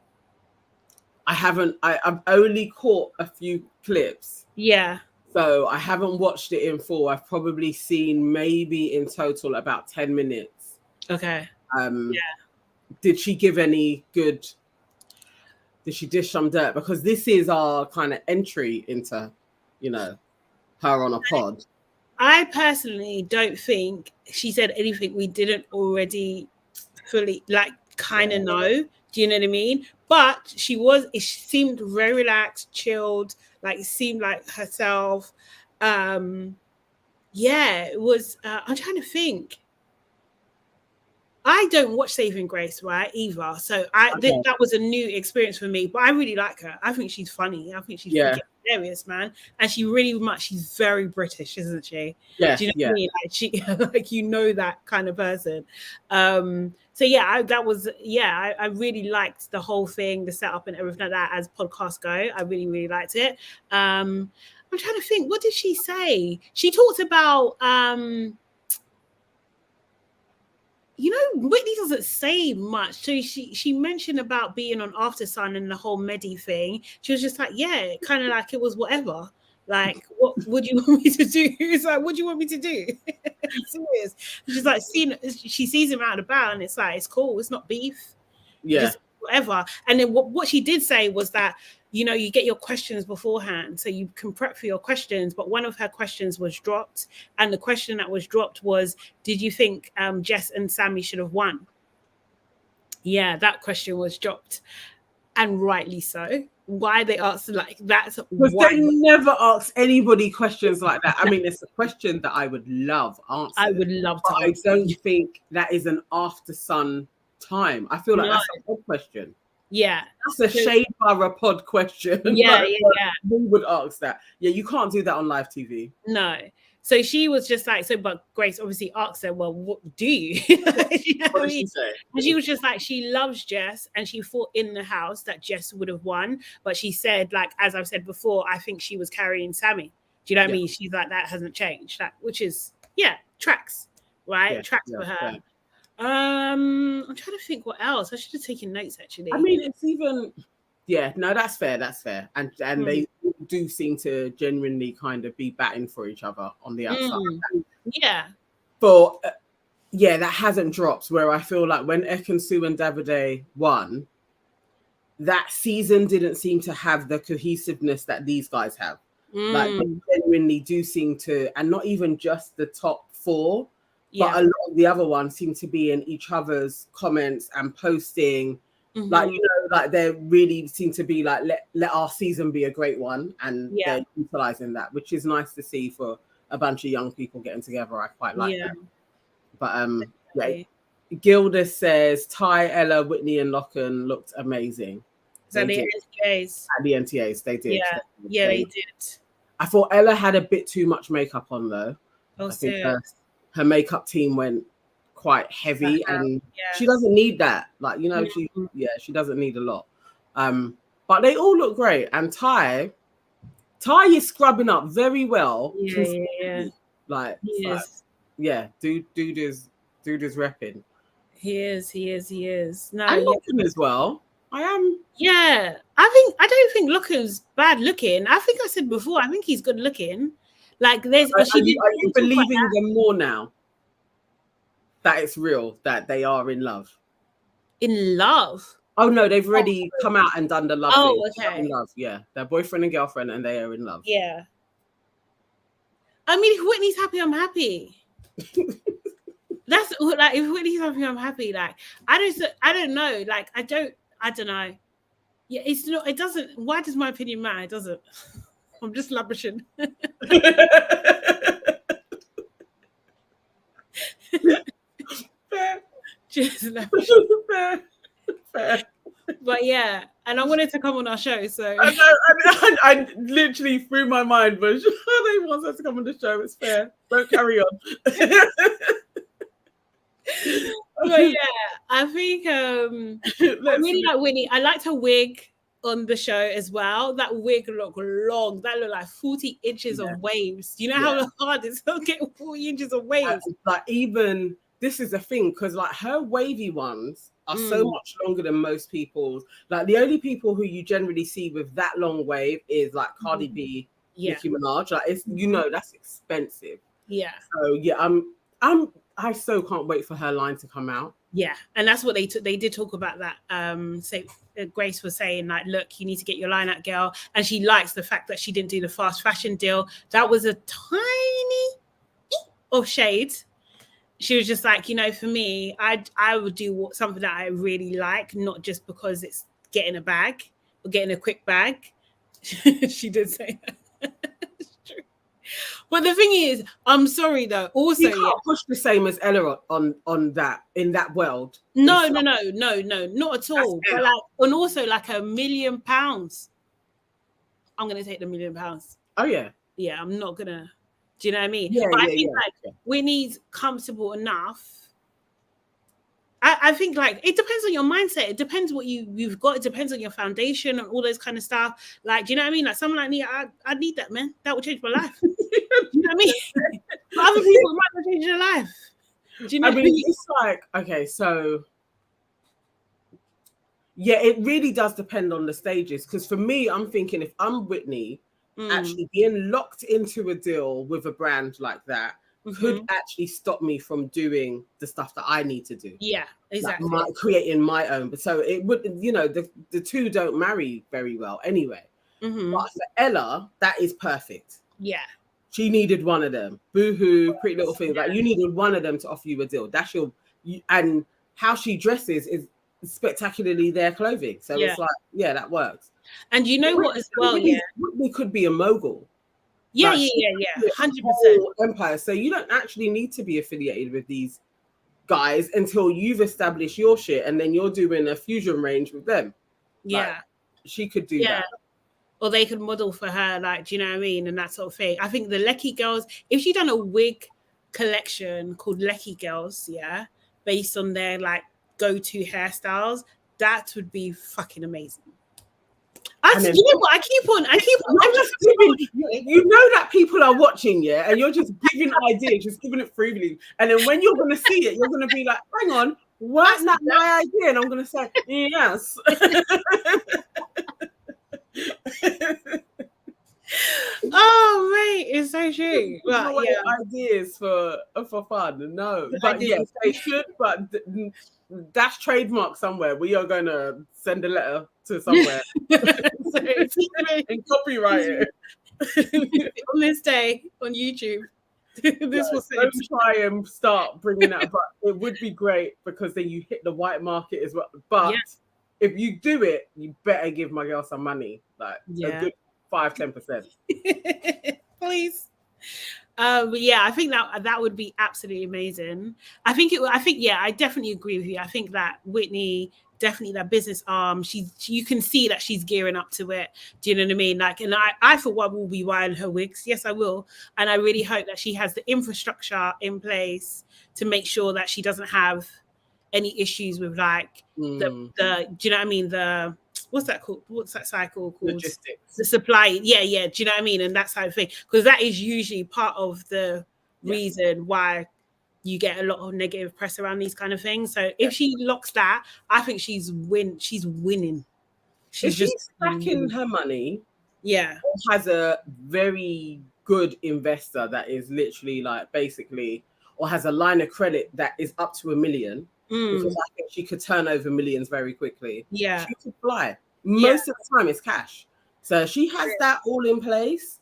I haven't. I've only caught a few clips. Yeah. So I haven't watched it in full. I've probably seen maybe in total about 10 minutes. Okay. Did she give any good? Did she dish some dirt? Because this is our kind of entry into, her on a pod. I personally don't think she said anything we didn't already fully kind of know. Do you know what I mean? But she seemed very relaxed, chilled, seemed like herself. It was, I'm trying to think. I don't watch Saving Grace, right, either. So that was a new experience for me. But I really like her. I think she's funny. I think she's hilarious, man. And she's very British, isn't she? Yeah. Do you know what I mean? She, that kind of person. I really liked the whole thing, the setup and everything like that. As podcasts go, I really, really liked it. I'm trying to think. What did she say? She talked about. Whitney doesn't say much. So she mentioned about being on After Sun and the whole Medi thing. She was just like, yeah, kind of like it was whatever. Like, what would you want me to do? It's like, what do you want me to do? Serious. She's like, she sees him out and about, and it's like, it's cool. It's not beef. Yeah. Just whatever. And then what she did say was that, you get your questions beforehand, so you can prep for your questions. But one of her questions was dropped, and the question that was dropped was, did you think Jess and Sammy should have won? Yeah, that question was dropped, and rightly so. Why they asked like that? Because they never ask anybody questions like that. I mean, it's a question that I would love answered. I would love to. I don't think that is an After Sun time. I feel like that's a good question. Yeah, that's a Shade Borough pod question. Yeah. Who would ask that? Yeah, you can't do that on live TV. No. So she was just like, but Grace obviously asked her, well, what do you? What did she say? And she was just like, she loves Jess, and she thought in the house that Jess would have won. But she said, as I've said before, I think she was carrying Sammy. Do you know what I mean? She's like, that hasn't changed. Which is, tracks, right? Yeah, tracks for her. Yeah. I'm trying to think what else. I should have taken notes actually. I mean, it's even that's fair. And they do seem to genuinely kind of be batting for each other on the outside. Yeah. But that hasn't dropped, where I feel like when Ekansu and Davide won, that season didn't seem to have the cohesiveness that these guys have. Like they genuinely do seem to, and not even just the top 4, but a lot of the other ones seem to be in each other's comments and posting. Like, like they really seem to be like, let our season be a great one, and they're utilizing that, which is nice to see for a bunch of young people getting together. I quite like that. But Gilda says Ty, Ella, Whitney, and Locken looked amazing. At the NTAs. At the NTAs, they did. They did. I thought Ella had a bit too much makeup on though. I think her makeup team went quite heavy, and she doesn't need that. Like, she doesn't need a lot. But they all look great, and Ty is scrubbing up very well. Like, dude is repping. He is. No, and Locken as well. I am. Yeah, I don't think Locken's bad looking. I think I said before, I think he's good looking. Like, there's. Are you believing them more now? That it's real, that they are in love. In love? Oh no, they've already come out and done the love thing. Okay. In love, yeah. They're boyfriend and girlfriend, and they are in love. Yeah. I mean, if Whitney's happy, I'm happy. That's like, if Whitney's happy, I'm happy. Like, I don't know. Like, I don't know. Yeah, it's not. It doesn't. Why does my opinion matter? It doesn't. I'm just labrishing. Just labrishing. Fair. But yeah, and I wanted to come on our show, so I literally threw my mind, but they want us to come on the show. It's fair. Don't carry on. But yeah, I think I really like Whitney. I liked her wig on the show as well. That wig looked long. That looked like 40 inches of waves. You know how hard it's to get 40 inches of waves? Like, even this is the thing, because like her wavy ones are so much longer than most people's. Like, the only people who you generally see with that long wave is like Cardi B, Nicki Minaj. Like, it's, that's expensive. Yeah. So I so can't wait for her line to come out. Yeah, and that's what they did talk about that. Grace was saying, like, look, you need to get your line out, girl. And she likes the fact that she didn't do the fast fashion deal. That was a tiny of shade. She was just like, for me, I would do something that I really like, not just because it's getting a bag or getting a quick bag. She did say that. It's true. But the thing is, I'm sorry though. Also, you can't push the same as Ella on that in that world. No, not at all. But like, and also like £1 million. I'm gonna take the £1 million. Oh yeah. Yeah, I'm not gonna. Do you know what I mean? Yeah, but I think Whitney's comfortable enough. I think like it depends on your mindset. It depends what you've got. It depends on your foundation and all those kind of stuff. Like, do you know what I mean? Like, someone like me, I need that, man. That will change my life. Do you know what I mean? But other people, it might not change their life. Do you know what I mean? It's like, okay, so yeah, it really does depend on the stages. Because for me, I'm thinking if I'm Whitney, actually being locked into a deal with a brand like that could actually stop me from doing the stuff that I need to do. Yeah, exactly. Like creating my own. But so it would, the two don't marry very well anyway. But for Ella, that is perfect. Yeah. She needed one of them. Boohoo, Pretty Little Things. Like, you needed one of them to offer you a deal. That's and how she dresses is spectacularly their clothing. So it's like, yeah, that works. And you know what as well, Whitney could be a mogul. Yeah, like, 100%. Empire. So you don't actually need to be affiliated with these guys until you've established your shit, and then you're doing a fusion range with them. Yeah. Like, she could do that. Or they could model for her, like, do you know what I mean? And that sort of thing. I think the Lecky Girls, if she done a wig collection called Lecky Girls, based on their like go-to hairstyles, that would be fucking amazing. You know what? I keep on. I'm just giving. You know that people are watching, and you're just giving ideas, just giving it freely. And then when you're going to see it, you're going to be like, "Hang on, what's not my idea?" And I'm going to say, "Yes." Oh, mate, it's so true. But ideas for fun, no. But yes, they should. But that's trademark somewhere. We are going to send a letter to somewhere and copyright it. On this day on YouTube. This was don't try and start bringing that, but it would be great because then you hit the white market as well. But if you do it, you better give my girl some money, like a good 5-10%. Please. But yeah, I think that would be absolutely amazing. I think I definitely agree with you. I think that Whitney, definitely that business arm, you can see that she's gearing up to it. Do you know what I mean? Like, and I for one will be buying her wigs. Yes, I will. And I really hope that she has the infrastructure in place to make sure that she doesn't have any issues with like the do you know what I mean? The what's that called? What's that cycle called? Logistics. The supply. Yeah. Do you know what I mean? And that side of thing. Because that is usually part of the reason why you get a lot of negative press around these kind of things. So if she locks that, I think she's winning. She's If she's stacking her money, or has a very good investor that is literally like basically, or has a line of credit that is up to $1 million, because I think she could turn over millions very quickly. Yeah, she could fly. Most of the time, it's cash. So she has that all in place.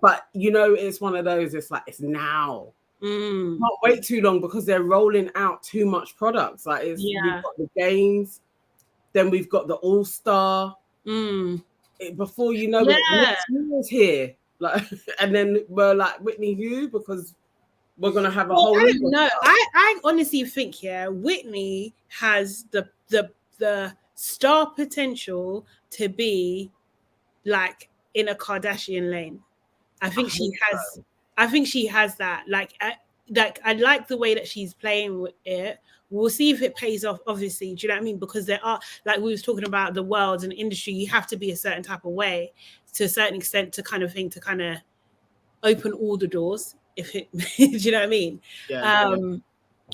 But you know, it's one of those. It's like it's now. Not wait too long because they're rolling out too much products. Like we've got the games, then we've got the All-Star. Before you know it, next year's here. Like, and then we're like Whitney who, because we're gonna have a whole. No, I honestly think Whitney has the star potential to be like in a Kardashian lane. I think she has. I think she has that. Like I like the way that she's playing with it. We'll see if it pays off, obviously. Do you know what I mean? Because there are, like we was talking about the world and the industry, you have to be a certain type of way to a certain extent to kind of open all the doors. If it, do you know what I mean?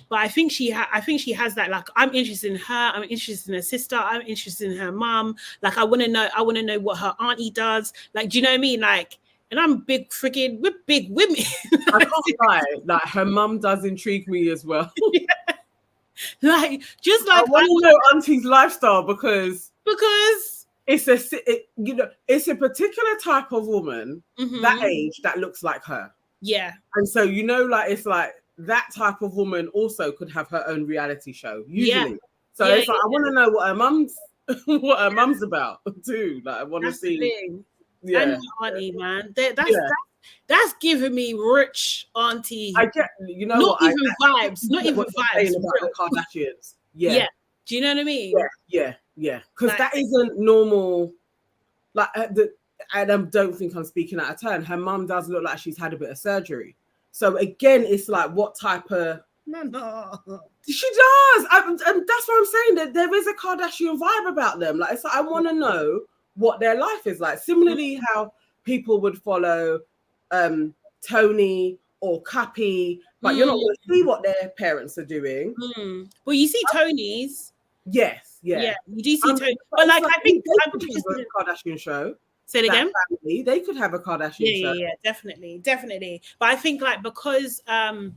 But I think she has that. Like, I'm interested in her. I'm interested in her sister. I'm interested in her mom. Like, I want to know what her auntie does. Like, do you know what I mean? Like, and we're big women. I can't lie. Like, her mum does intrigue me as well. Like, just like I want to know auntie's lifestyle because it's it's a particular type of woman that age that looks like her. Yeah. And so, you know, like, it's like that type of woman also could have her own reality show, usually. So it's like, I want to know what her mum's about too. Like, I want to see. Yeah. And her auntie, man. That's giving me rich auntie. I get, you know, not even vibes. Not even vibes. About the Kardashians. Yeah. Do you know what I mean? Yeah. Because that isn't normal. Like, I don't think I'm speaking out of turn. Her mum does look like she's had a bit of surgery. So again, it's like, what type of... No. She does. And that's what I'm saying. That there is a Kardashian vibe about them. Like, it's like, I want to know what their life is like. Similarly, how people would follow Tony or Cappy, but you're not going to see what their parents are doing. Well, you see Tony's. Yes. Yeah, you do see Tony. But like, I think I'm interested in a Kardashian show. Say it again. Family, they could have a Kardashian show. Yeah, definitely. But I think like because I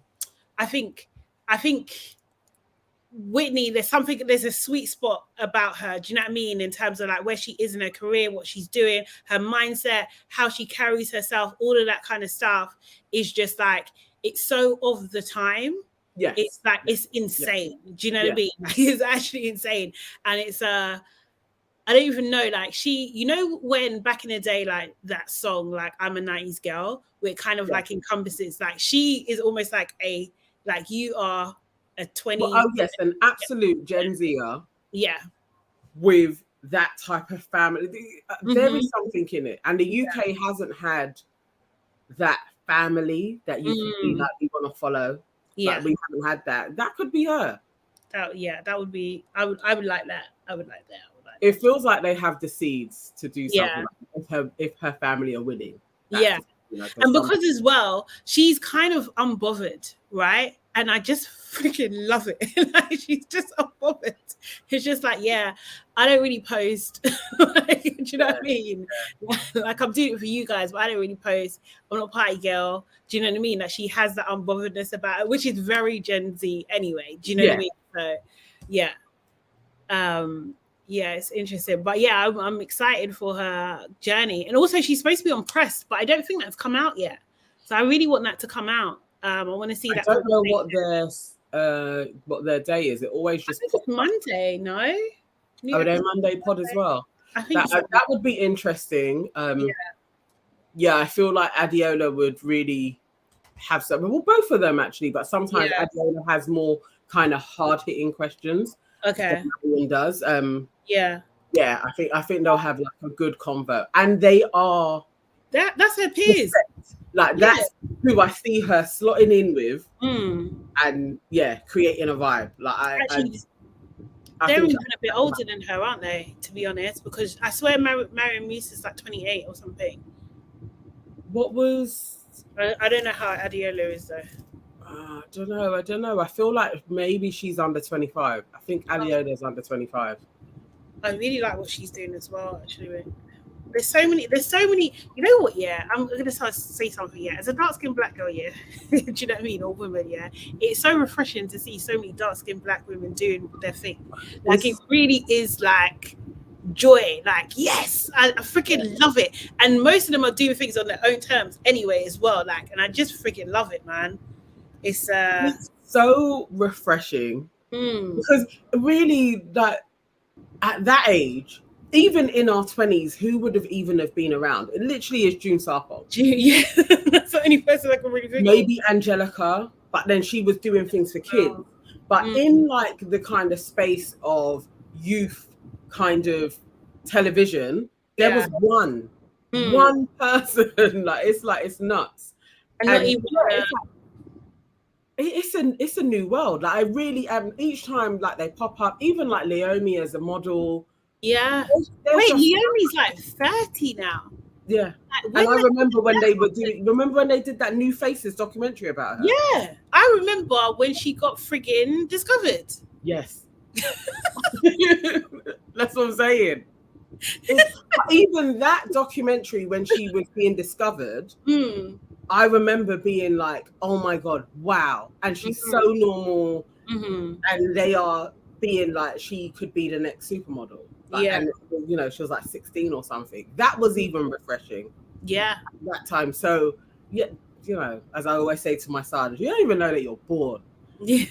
think Whitney, there's a sweet spot about her. Do you know what I mean? In terms of like where she is in her career, what she's doing, her mindset, how she carries herself, all of that kind of stuff is just like, it's so of the time. Yeah, it's like it's insane. Do you know what I mean? Like, it's actually insane, and it's I don't even know, like you know, when back in the day, like that song, like I'm a 90s girl, where it kind of like encompasses, like she is almost like you are a 20. Well, oh yes, an absolute Gen Zer. Yeah. With that type of family. There is something in it. And the UK hasn't had that family that you can be like, we want to follow. Yeah. Like, we haven't had that. That could be her. That would be, I would like that. It feels like they have the seeds to do something like if her family are winning. And because as well, she's kind of unbothered, right? And I just freaking love it. Like, she's just unbothered. It's just like, I don't really post. Like, do you know what I mean? Like, I'm doing it for you guys, but I don't really post. I'm not a party girl. Do you know what I mean? Like, she has that unbotheredness about it, which is very Gen Z anyway. Do you know what I mean? So, Yeah, it's interesting. But yeah, I'm excited for her journey. And also she's supposed to be on Press, but I don't think that's come out yet. So I really want that to come out. I want to see that. I don't know what their day is. It always just pops Monday, no? Oh, they're Monday pod as well. I think that would be interesting. Yeah, I feel like Adiola would really have something. Well, both of them actually, but sometimes Adiola has more kind of hard-hitting questions. Okay. Than does. Yeah. Yeah, I think they'll have like a good convo, and they are that's her peers. Like that's who I see her slotting in with, and creating a vibe. Like they're even a bit older than her, aren't they? To be honest, because I swear Mariam Musa is like 28 or something. What was? I don't know how Adiola is though. I don't know. I feel like maybe she's under 25. I think Adiola is under 25. I really like what she's doing as well, actually. There's so many. You know what? Yeah, I'm gonna say something. Yeah, as a dark skinned black girl, yeah, do you know what I mean? Or women, yeah, it's so refreshing to see so many dark skinned black women doing their thing. Like it really is like joy. Like yes, I freaking love it. And most of them are doing things on their own terms anyway, as well. Like, and I just freaking love it, man. It's so refreshing because really that. At that age, even in our 20s, who would have even been around? It literally is June Sarko. Yeah, that's the only person I can really think Maybe of. Angelica, but then she was doing things for kids. But in like the kind of space of youth kind of television, there was one person. Like it's nuts. And not even it's a new world. Like I really each time like they pop up, even like Leomi as a model. Yeah. Wait, Leomi's like 30 now. Yeah. Like, and I remember when they were doing did that New Faces documentary about her. Yeah. I remember when she got friggin' discovered. Yes. That's what I'm saying. Even that documentary when she was being discovered. I remember being like, oh my God, wow. And she's so normal. And they are being like, she could be the next supermodel. Like, and, you know, she was like 16 or something. That was even refreshing. Yeah. At that time. So, yeah, you know, as I always say to my son, you don't even know that you're born. Yeah.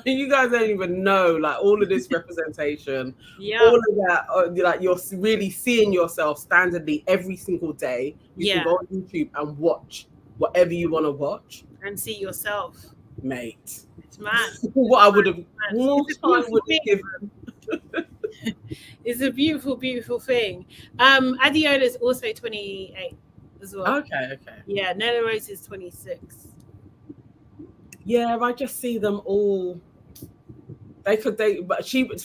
You guys don't even know, like, all of this representation, all of that, like, you're really seeing yourself standardly every single day. You can go on YouTube and watch whatever you want to watch. And see yourself. Mate. It's mad. What I would have given. It's a beautiful, beautiful thing. Adiola is also 28 as well. Okay. Yeah, Nella Rose is 26. Yeah, I just see them all. But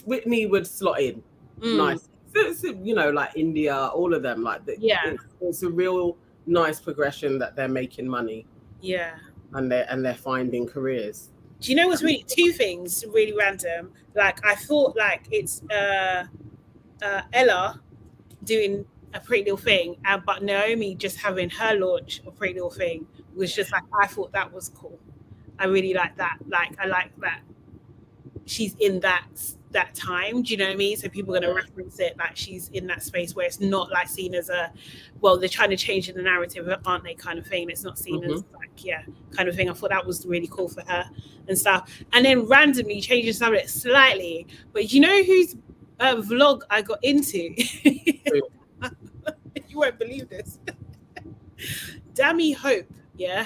Whitney would slot in nice. You know, like India, all of them. Like it's a real nice progression that they're making money. Yeah, and they're finding careers. Do you know what's really two things really random? Like I thought, like it's Ella doing a Pretty Little Thing, but Naomi just having her launch of Pretty Little Thing was just like I thought that was cool. I really like that. Like I like that she's in that time. Do you know what I mean? So people are going to reference it like she's in that space where it's not like seen as a, well, they're trying to change the narrative, aren't they? Kind of thing. It's not seen as like kind of thing. I thought that was really cool for her and stuff. And then randomly changing subject slightly, but you know whose vlog I got into? You won't believe this. Dammy Hope. Yeah.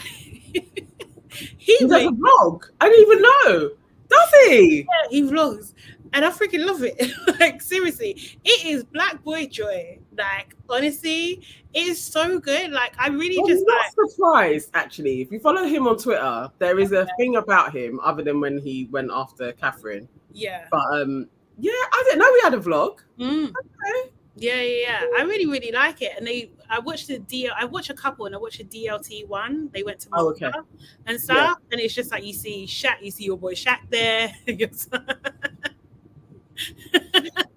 He does a vlog. I didn't even know. Does he? Yeah, he vlogs. And I freaking love it. Like, seriously. It is Black Boy Joy. Like, honestly, it is so good. Like, I really I'm not surprised, actually. If you follow him on Twitter, there is a thing about him other than when he went after Catherine. Yeah. But, yeah, I didn't know we had a vlog. Okay. Yeah. I really, really like it. And I watched a couple and I watched a DLT one. They went to Malta and stuff. Yeah. And it's just like you see your boy Shaq there.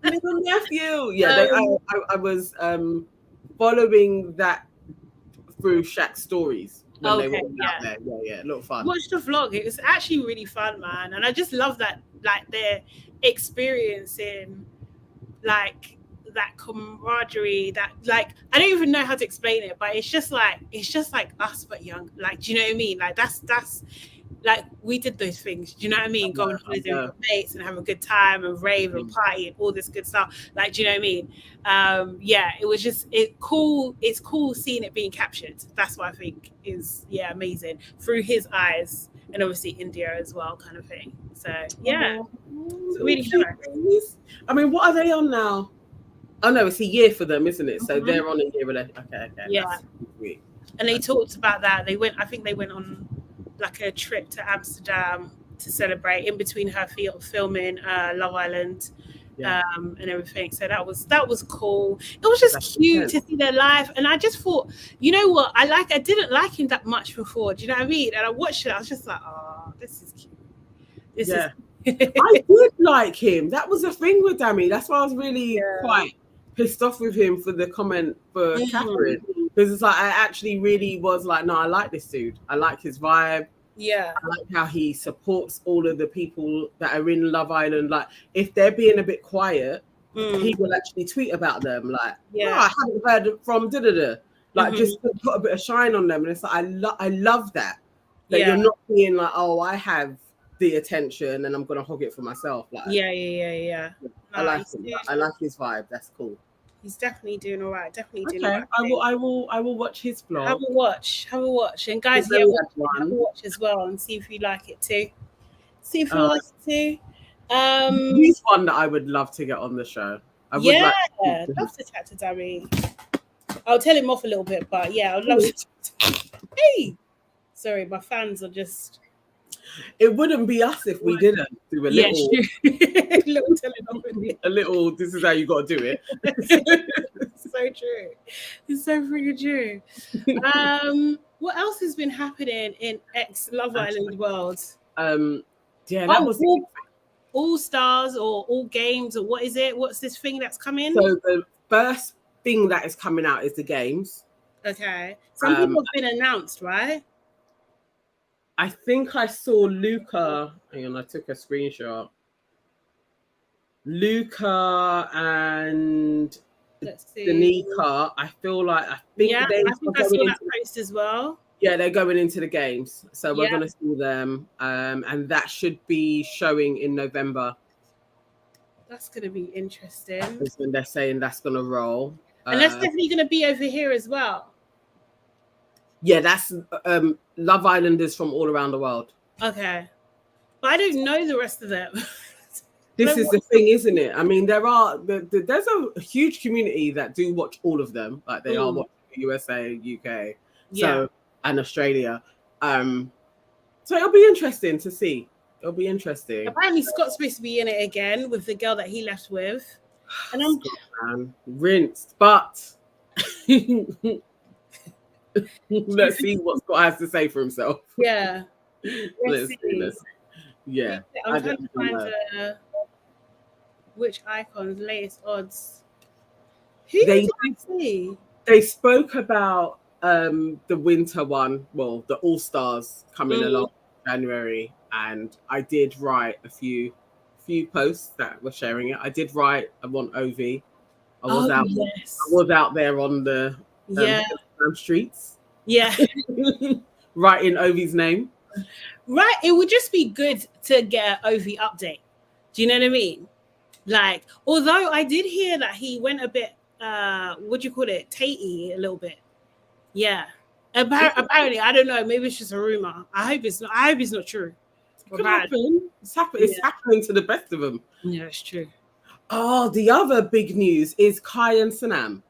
Little nephew. Yeah, I was following that through Shaq's stories when they were out there. Yeah, a lot of fun. Watch the vlog. It was actually really fun, man. And I just love that, like, they're experiencing like that camaraderie, that like I don't even know how to explain it, but it's just like us but young. Like, do you know what I mean? Like that's like we did those things. Do you know what I mean? Go on holiday with your mates and have a good time and rave and party and all this good stuff. Like, do you know what I mean? Yeah, it was just cool. It's cool seeing it being captured. That's what I think is amazing through his eyes, and obviously India as well, kind of thing. So yeah, it's really nice. I mean, what are they on now? Oh no, it's a year for them, isn't it? So they're on a year. Okay. Yeah. And they talked about that. I think they went on like a trip to Amsterdam to celebrate in between her filming Love Island and everything. So that was cool. It was just cute to see their life. And I just thought, you know what? I didn't like him that much before. Do you know what I mean? And I watched it. I was just like, oh, this is cute. This is. I did like him. That was the thing with Dami. That's why I was really quite pissed off with him for the comment for Catherine. Because it's like I actually really was like, no, I like this dude. I like his vibe. Yeah. I like how he supports all of the people that are in Love Island. Like, if they're being a bit quiet, he will actually tweet about them. Like, I haven't heard from da-da-da. Like, just to put a bit of shine on them. And it's like, I love that. That you're not being like, oh, I have the attention and I'm going to hog it for myself. Like, yeah. I like him. I like his vibe. That's cool. He's definitely doing all right. Doing all right. I will watch his vlog. Have a watch. And guys, have a watch as well and see if you like it too. He's one that I would love to get on the show. I would love to chat to Dami. I'll tell him off a little bit, but I would love to. Hey, sorry, my fans are just. It wouldn't be us if we didn't do a little, a little. This is how you got to do it. So true. It's so freaking true. What else has been happening in Love Island world? That was all stars or all games or what is it? What's this thing that's coming? So the first thing that is coming out is the games. Okay. Some people have been announced, right? I think I saw Luca. Hang on, I took a screenshot. Luca and Danica. I think I saw that post as well. Yeah, they're going into the games, so we're going to see them, and that should be showing in November. That's going to be interesting. That's when they're saying that's going to roll, and that's definitely going to be over here as well. Yeah, that's Love Islanders from all around the world. Okay. But I don't know the rest of them. This is the thing, isn't it? I mean, there's a huge community that do watch all of them. Like they are watching USA, UK, and Australia. So it'll be interesting to see. It'll be interesting. Apparently Scott's supposed to be in it again with the girl that he left with. And I'm rinsed, but let's see what Scott has to say for himself. Yeah. Let's see. Yeah. I'm trying to find which icons, latest odds. Who did I see? They spoke about the winter one, well, the All Stars coming along in January, and I did write a few posts that were sharing it. I did write I want Ovi. I was out there on the streets. Yeah. Writing Ovi's name. Right. It would just be good to get an Ovi update. Do you know what I mean? Like, although I did hear that he went a bit, what do you call it? Tatey a little bit. Yeah. Apparently, I don't know. Maybe it's just a rumor. I hope it's not true. It could happen. It's happening to the best of them. Yeah, it's true. Oh, the other big news is Kai and Sanam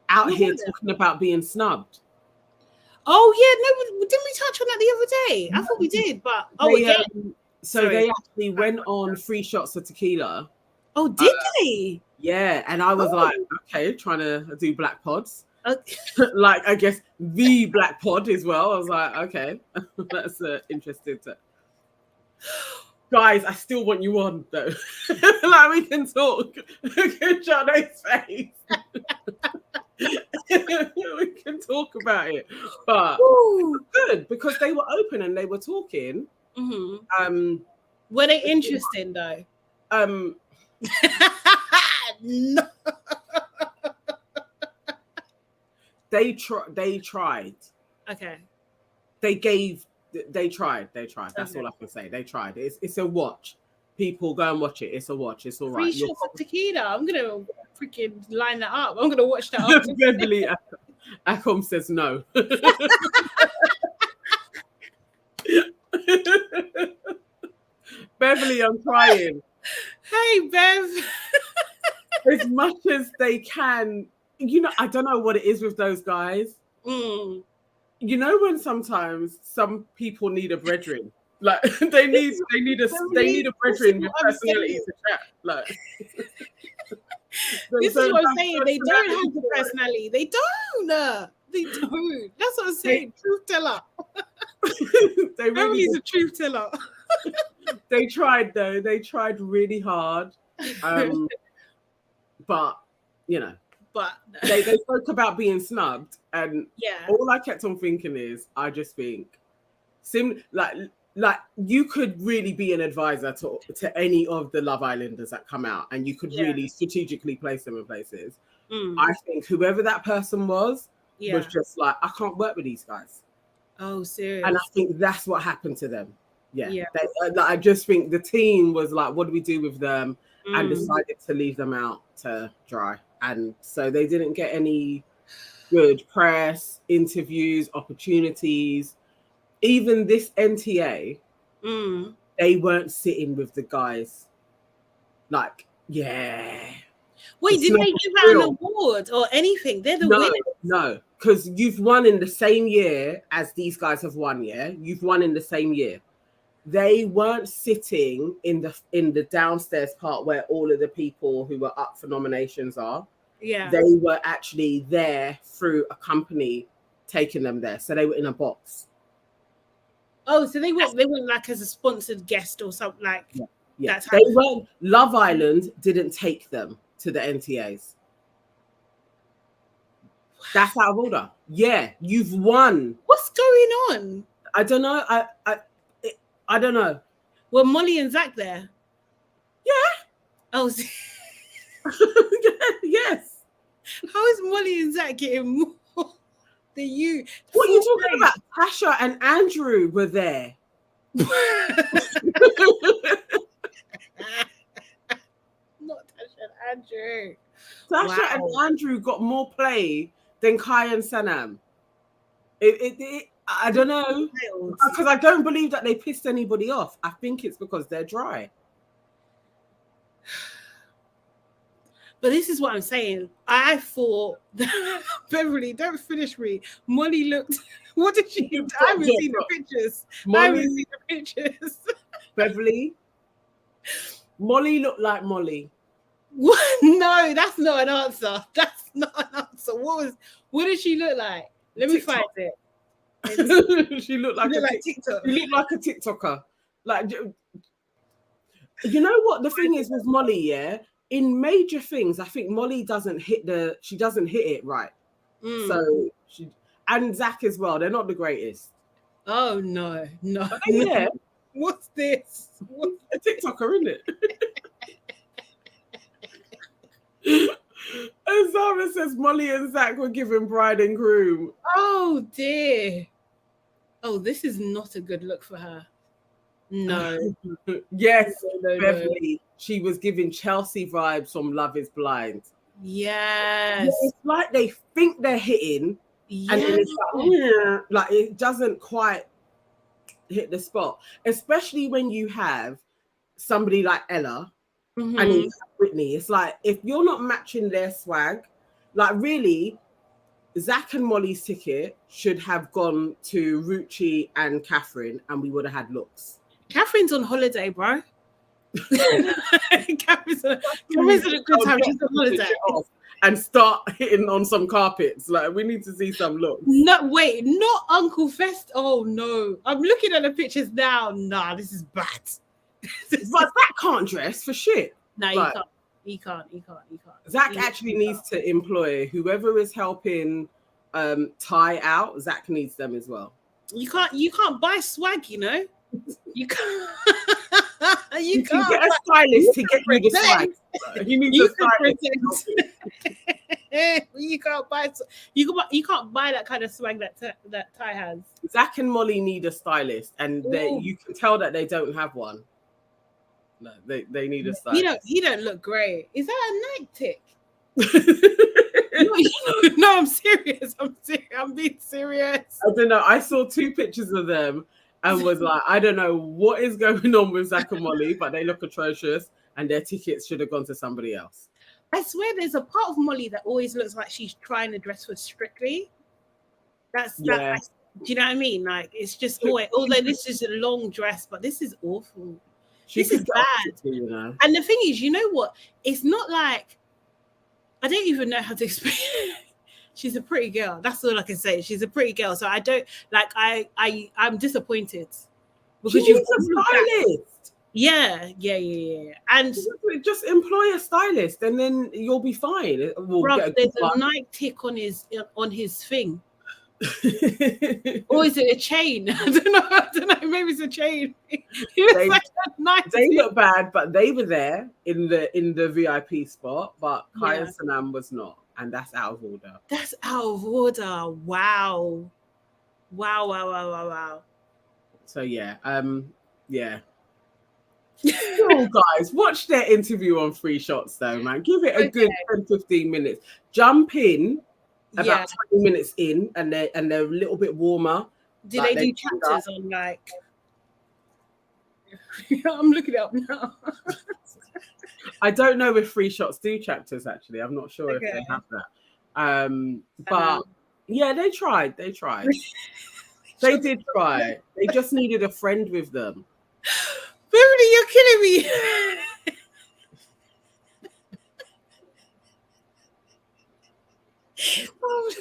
out here talking about being snubbed. Oh yeah, no, didn't we touch on that the other day? I thought we did, but they actually went on 3 shots of tequila. Oh, did they? Yeah, and I was like, okay, trying to do black pods. Like, I guess the black pod as well. I was like, okay, that's interesting. Guys, I still want you on though. Like, we can talk. Look at Johnny's face. We can talk about it, but good because they were open and they were talking. Mm-hmm. Were they interesting though? No. They tried. Okay. They tried. That's all I can say. They tried. It's a watch. People go and watch it. It's a watch. It's all right. 3 shots of tequila. I'm gonna freaking line that up. I'm gonna watch that up. Beverly Acom says no. Beverly, I'm crying. Hey, Bev. As much as they can, I don't know what it is with those guys. Mm. You know when sometimes some people need a brethren, like they need a brethren with personality to chat. Like this is what I'm saying. They don't have the personality. They don't. They don't. That's what I'm saying. Truth teller. Beverly's a truth teller. They tried though. They tried really hard. But they spoke about being snubbed, and all I kept on thinking is, I just think, like you could really be an advisor to any of the Love Islanders that come out, and you could really strategically place them in places. I think whoever that person was just like, I can't work with these guys. Oh, serious. And I think that's what happened to them. I just think the team was like, what do we do with them? And decided to leave them out to dry. And so they didn't get any good press, interviews, opportunities. Even this NTA, they weren't sitting with the guys. Like, Wait, did they give out an award or anything? They're the winners. No, because you've won in the same year as these guys have won, You've won in the same year. They weren't sitting in the downstairs part where all of the people who were up for nominations are. Yeah. They were actually there through a company taking them there. So they were in a box. Oh, so they weren't like as a sponsored guest or something like that. They weren't. Love Island didn't take them to the NTAs. That's out of order. Yeah, you've won. What's going on? I don't know. I don't know. Were Molly and Zach there? Yeah. Oh, yes. How is Molly and Zach getting more than you? What are you talking about? Tasha and Andrew were there. Not Tasha and Andrew. Tasha and Andrew got more play than Kai and Sanam. I don't know, because I don't believe that they pissed anybody off. I think it's because they're dry. But this is what I'm saying. I thought Beverly, don't finish me. Molly looked. What did she do? I haven't seen the pictures. Beverly. Molly looked like Molly. What? No, that's not an answer. That's not an answer. What did she look like? Let me find it. She looked like TikTok. She looked like a TikToker. Like, you know what the thing is with Molly, in major things, I think Molly doesn't hit it right. So and Zach as well. They're not the greatest. Oh no. Yeah. What's this? What's a TikToker, isn't it? And Zara says Molly and Zach were giving bride and groom. Oh dear. Oh, this is not a good look for her. No. Yes, no. Beverly. She was giving Chelsea vibes from Love is Blind. Yes. It's like they think they're hitting, and then it's like it doesn't quite hit the spot. Especially when you have somebody like Ella and you have Whitney. It's like, if you're not matching their swag, like really, Zach and Molly's ticket should have gone to Ruchi and Catherine, and we would have had looks. Catherine's on holiday, bro. Catherine's on a good time. She's on holiday. And start hitting on some carpets. Like, we need to see some looks. No, wait, not Uncle Fest. Oh no, I'm looking at the pictures now. Nah, this is bad. But Zach can't dress for shit. No, he can't. Zach actually needs to employ whoever is helping Ty out. Zach needs them as well. You can't buy swag, you know. You You can can't get a buy- stylist to get you the pretend. swag. He needs You a can stylist. pretend. You can't buy. You can't buy that kind of swag that Ty has. Zach and Molly need a stylist, and you can tell that they don't have one. No, they need a stylist. He don't look great. Is that a night tick? No, I'm serious. I'm being serious. I don't know. I saw 2 pictures of them and was like, I don't know what is going on with Zach and Molly, but they look atrocious, and their tickets should have gone to somebody else. I swear, there's a part of Molly that always looks like she's trying to dress for Strictly. Do you know what I mean? Like, it's just always, although this is a long dress, but this is awful. This is bad. You know? And the thing is, you know what? It's not like, I don't even know how to explain it. She's a pretty girl. That's all I can say. She's a pretty girl. So I don't like. I'm disappointed because you've a stylist. Yeah. And just employ a stylist, and then you'll be fine. There's a night tick on his thing. Or is it a chain? I don't know. Maybe it's a chain. They look bad, but they were there in the VIP spot. But Kai and Sanam was not, and that's out of order. That's out of order. Wow. So yeah. Oh, guys, watch their interview on Free Shots though, man. Give it a good 10-15 minutes. Jump in. About 20 minutes in, and they're a little bit warmer. Do they do chapters on like? I'm looking it up now. I don't know if Free Shots do chapters. Actually, I'm not sure if they have that. But yeah, they tried. They did try. They just needed a friend with them. Beverly, you're killing me. Oh,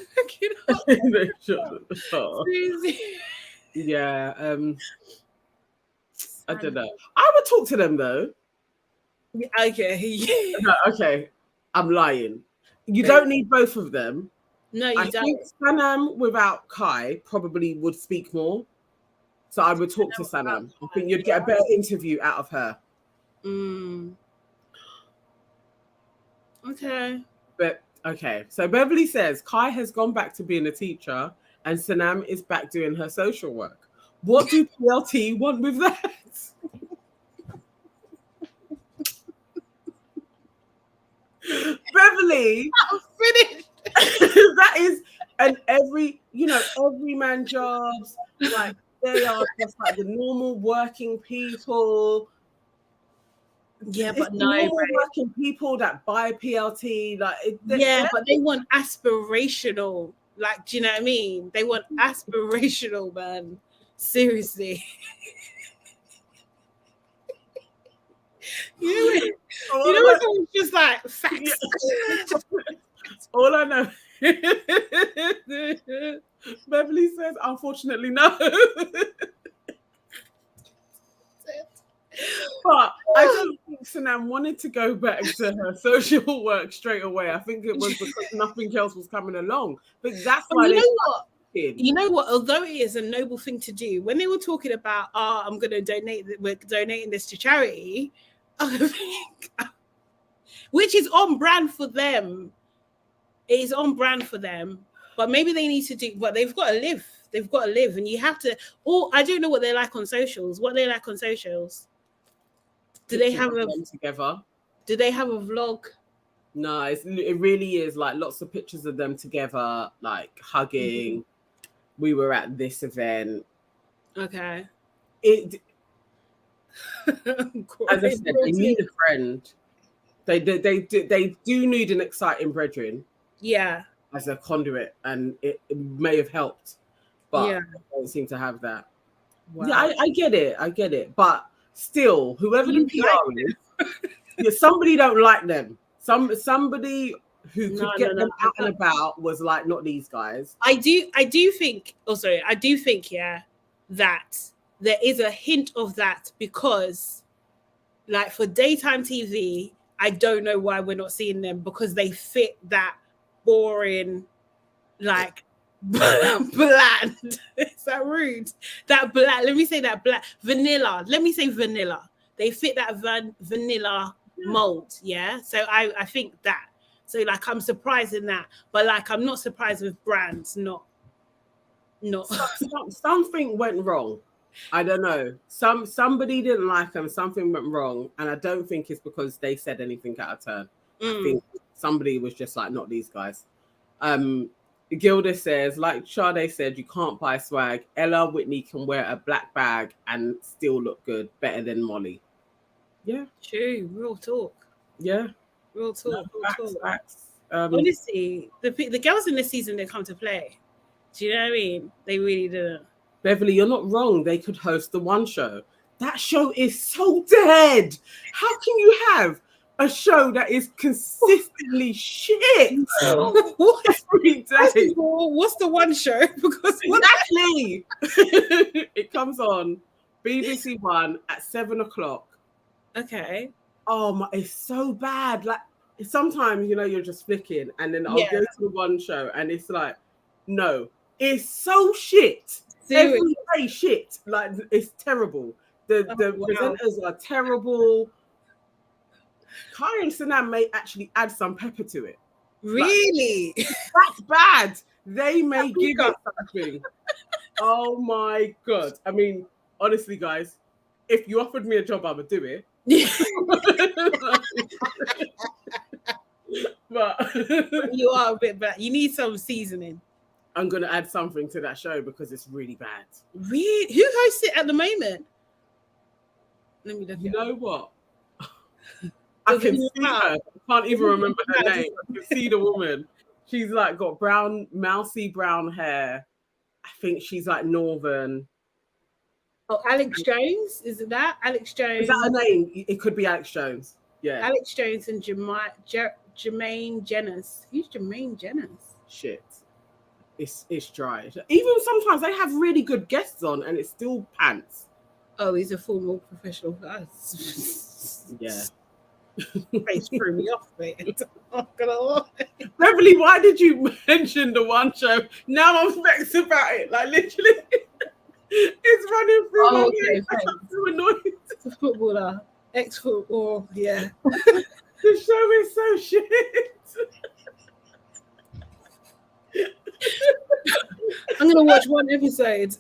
yeah. I don't know. I would talk to them though. Okay. No, okay. I'm lying. You don't need both of them. No, you don't. I think Sanam without Kai probably would speak more. So I would talk to Sanam. I think you'd get a better interview out of her. Okay. But okay, so Beverly says Kai has gone back to being a teacher and Sanam is back doing her social work. What do PLT want with that? Beverly, I'm finished. That is, and every man jobs, like they are just like the normal working people. Yeah, but working people that buy PLT, like but they want aspirational. Like, do you know what I mean? They want aspirational, man. Seriously. You know what? It's just like facts. All I know. Beverly says, unfortunately, no. But I don't think Sanam wanted to go back to her social work straight away. I think it was because nothing else was coming along. But that's why you know what? Although it is a noble thing to do, when they were talking about, I'm going to donate, we're donating this to charity, which is on brand for them. It is on brand for them. But maybe they need to do, but they've got to live. They've got to live. And you have to, I don't know what they're like on socials. What they like on socials. Do they have together? Do they have a vlog? No, it really is like lots of pictures of them together, like hugging. Mm-hmm. We were at this event. Okay. As I said, they need a friend. They do need an exciting brethren. Yeah. As a conduit, and it may have helped, but they don't seem to have that. Wow. Yeah, I get it, but still, whoever the PR is, somebody don't like them. Somebody who could get them out and about was like, not these guys. I do think that there is a hint of that, because like for daytime TV, I don't know why we're not seeing them, because they fit that boring, like bland. Is that rude? That black. Let me say that black vanilla. Let me say vanilla. they fit that vanilla mold. Yeah. So I think that. So like I'm surprised in that, but like I'm not surprised with brands not. Something went wrong. I don't know. Somebody didn't like them. Something went wrong, and I don't think it's because they said anything out of turn. I think somebody was just like, not these guys. Gilda says, like Sade said, you can't buy swag. Ella Whitney can wear a black bag and still look good, better than Molly. Yeah, true. Real talk. Yeah, real talk. No, real talk. Facts. Honestly, the girls in this season didn't come to play. Do you know what I mean? They really didn't. Beverly, you're not wrong. They could host the one show. That show is so dead. How can you have a show that is consistently shit every day? What's the one show? Because exactly. It comes on BBC One at 7:00. Okay. Oh my, it's so bad. Like sometimes, you know, you're just flicking and then I'll go to the one show and it's like, no, it's so shit. Seriously? Every day shit. Like it's terrible. The presenters are terrible. Kai and Sanam may actually add some pepper to it. Really? Like, that's bad. They may give it something. Oh my God. I mean, honestly, guys, if you offered me a job, I would do it. But you are a bit bad. You need some seasoning. I'm going to add something to that show because it's really bad. Really? Who hosts it at the moment? Let me look. You know what? I can see her. I can't even remember her name. I can see the woman. She's like got mousy brown hair. I think she's like Northern. Oh, Alex Jones? Is it that? Alex Jones. Is that her name? It could be Alex Jones. Yeah. Alex Jones and Jermaine Jennings. Who's Jermaine Jennings? Shit. It's dry. Even sometimes they have really good guests on and it's still pants. Oh, he's a formal professional. Yeah. Face threw me off, mate. I'm not gonna lie. Beverly, why did you mention the one show? Now I'm vexed about it. Like literally, it's running through my head. I'm so annoyed. It's a footballer, ex-football. Yeah. The show is so shit. I'm gonna watch one episode.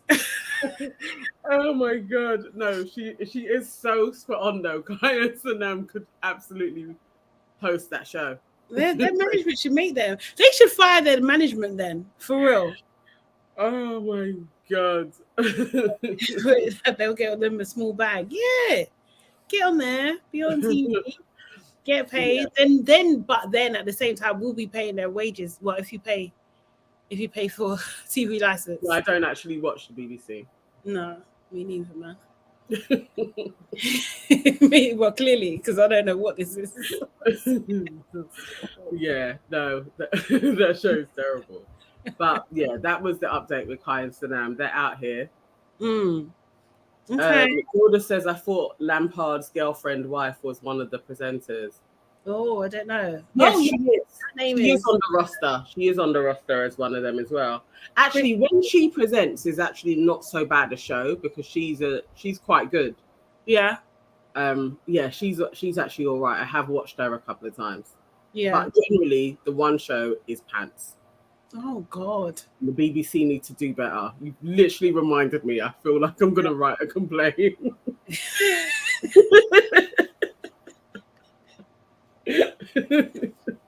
Oh my God. No, she is so spot on though. Kai and Sanam could absolutely host that show. Their management should make them. They should fire their management then, for real. Oh my God. They'll get them a small bag. Yeah. Get on there, be on TV, get paid. Yeah. But then at the same time, we'll be paying their wages. Well, if you pay for TV license. Well, I don't actually watch the BBC. No, me neither, man. Well, clearly, because I don't know what this is. Yeah, no, that show's terrible. But yeah, that was the update with Kai and Sanam. They're out here. Okay. Gilda says, I thought Lampard's girlfriend wife was one of the presenters. Oh, I don't know. Yes, she is. She is on the roster. She is on the roster as one of them as well. Actually, when she presents, is actually not so bad a show because she's quite good. Yeah. Yeah, she's actually all right. I have watched her a couple of times. Yeah. But generally, the one show is pants. Oh God. The BBC need to do better. You literally reminded me. I feel like I'm gonna write a complaint.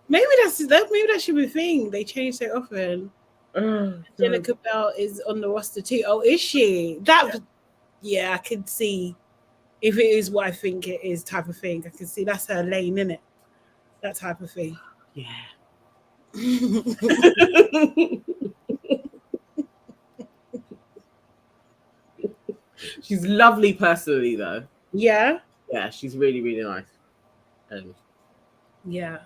Maybe that should be a thing. They change so often. Angelica Bell is on the roster too. Oh, is she? Yeah, I can see if it is what I think it is type of thing. I can see that's her lane, isn't it? That type of thing. Yeah. She's lovely personally though. Yeah. Yeah, she's really, really nice. Yeah.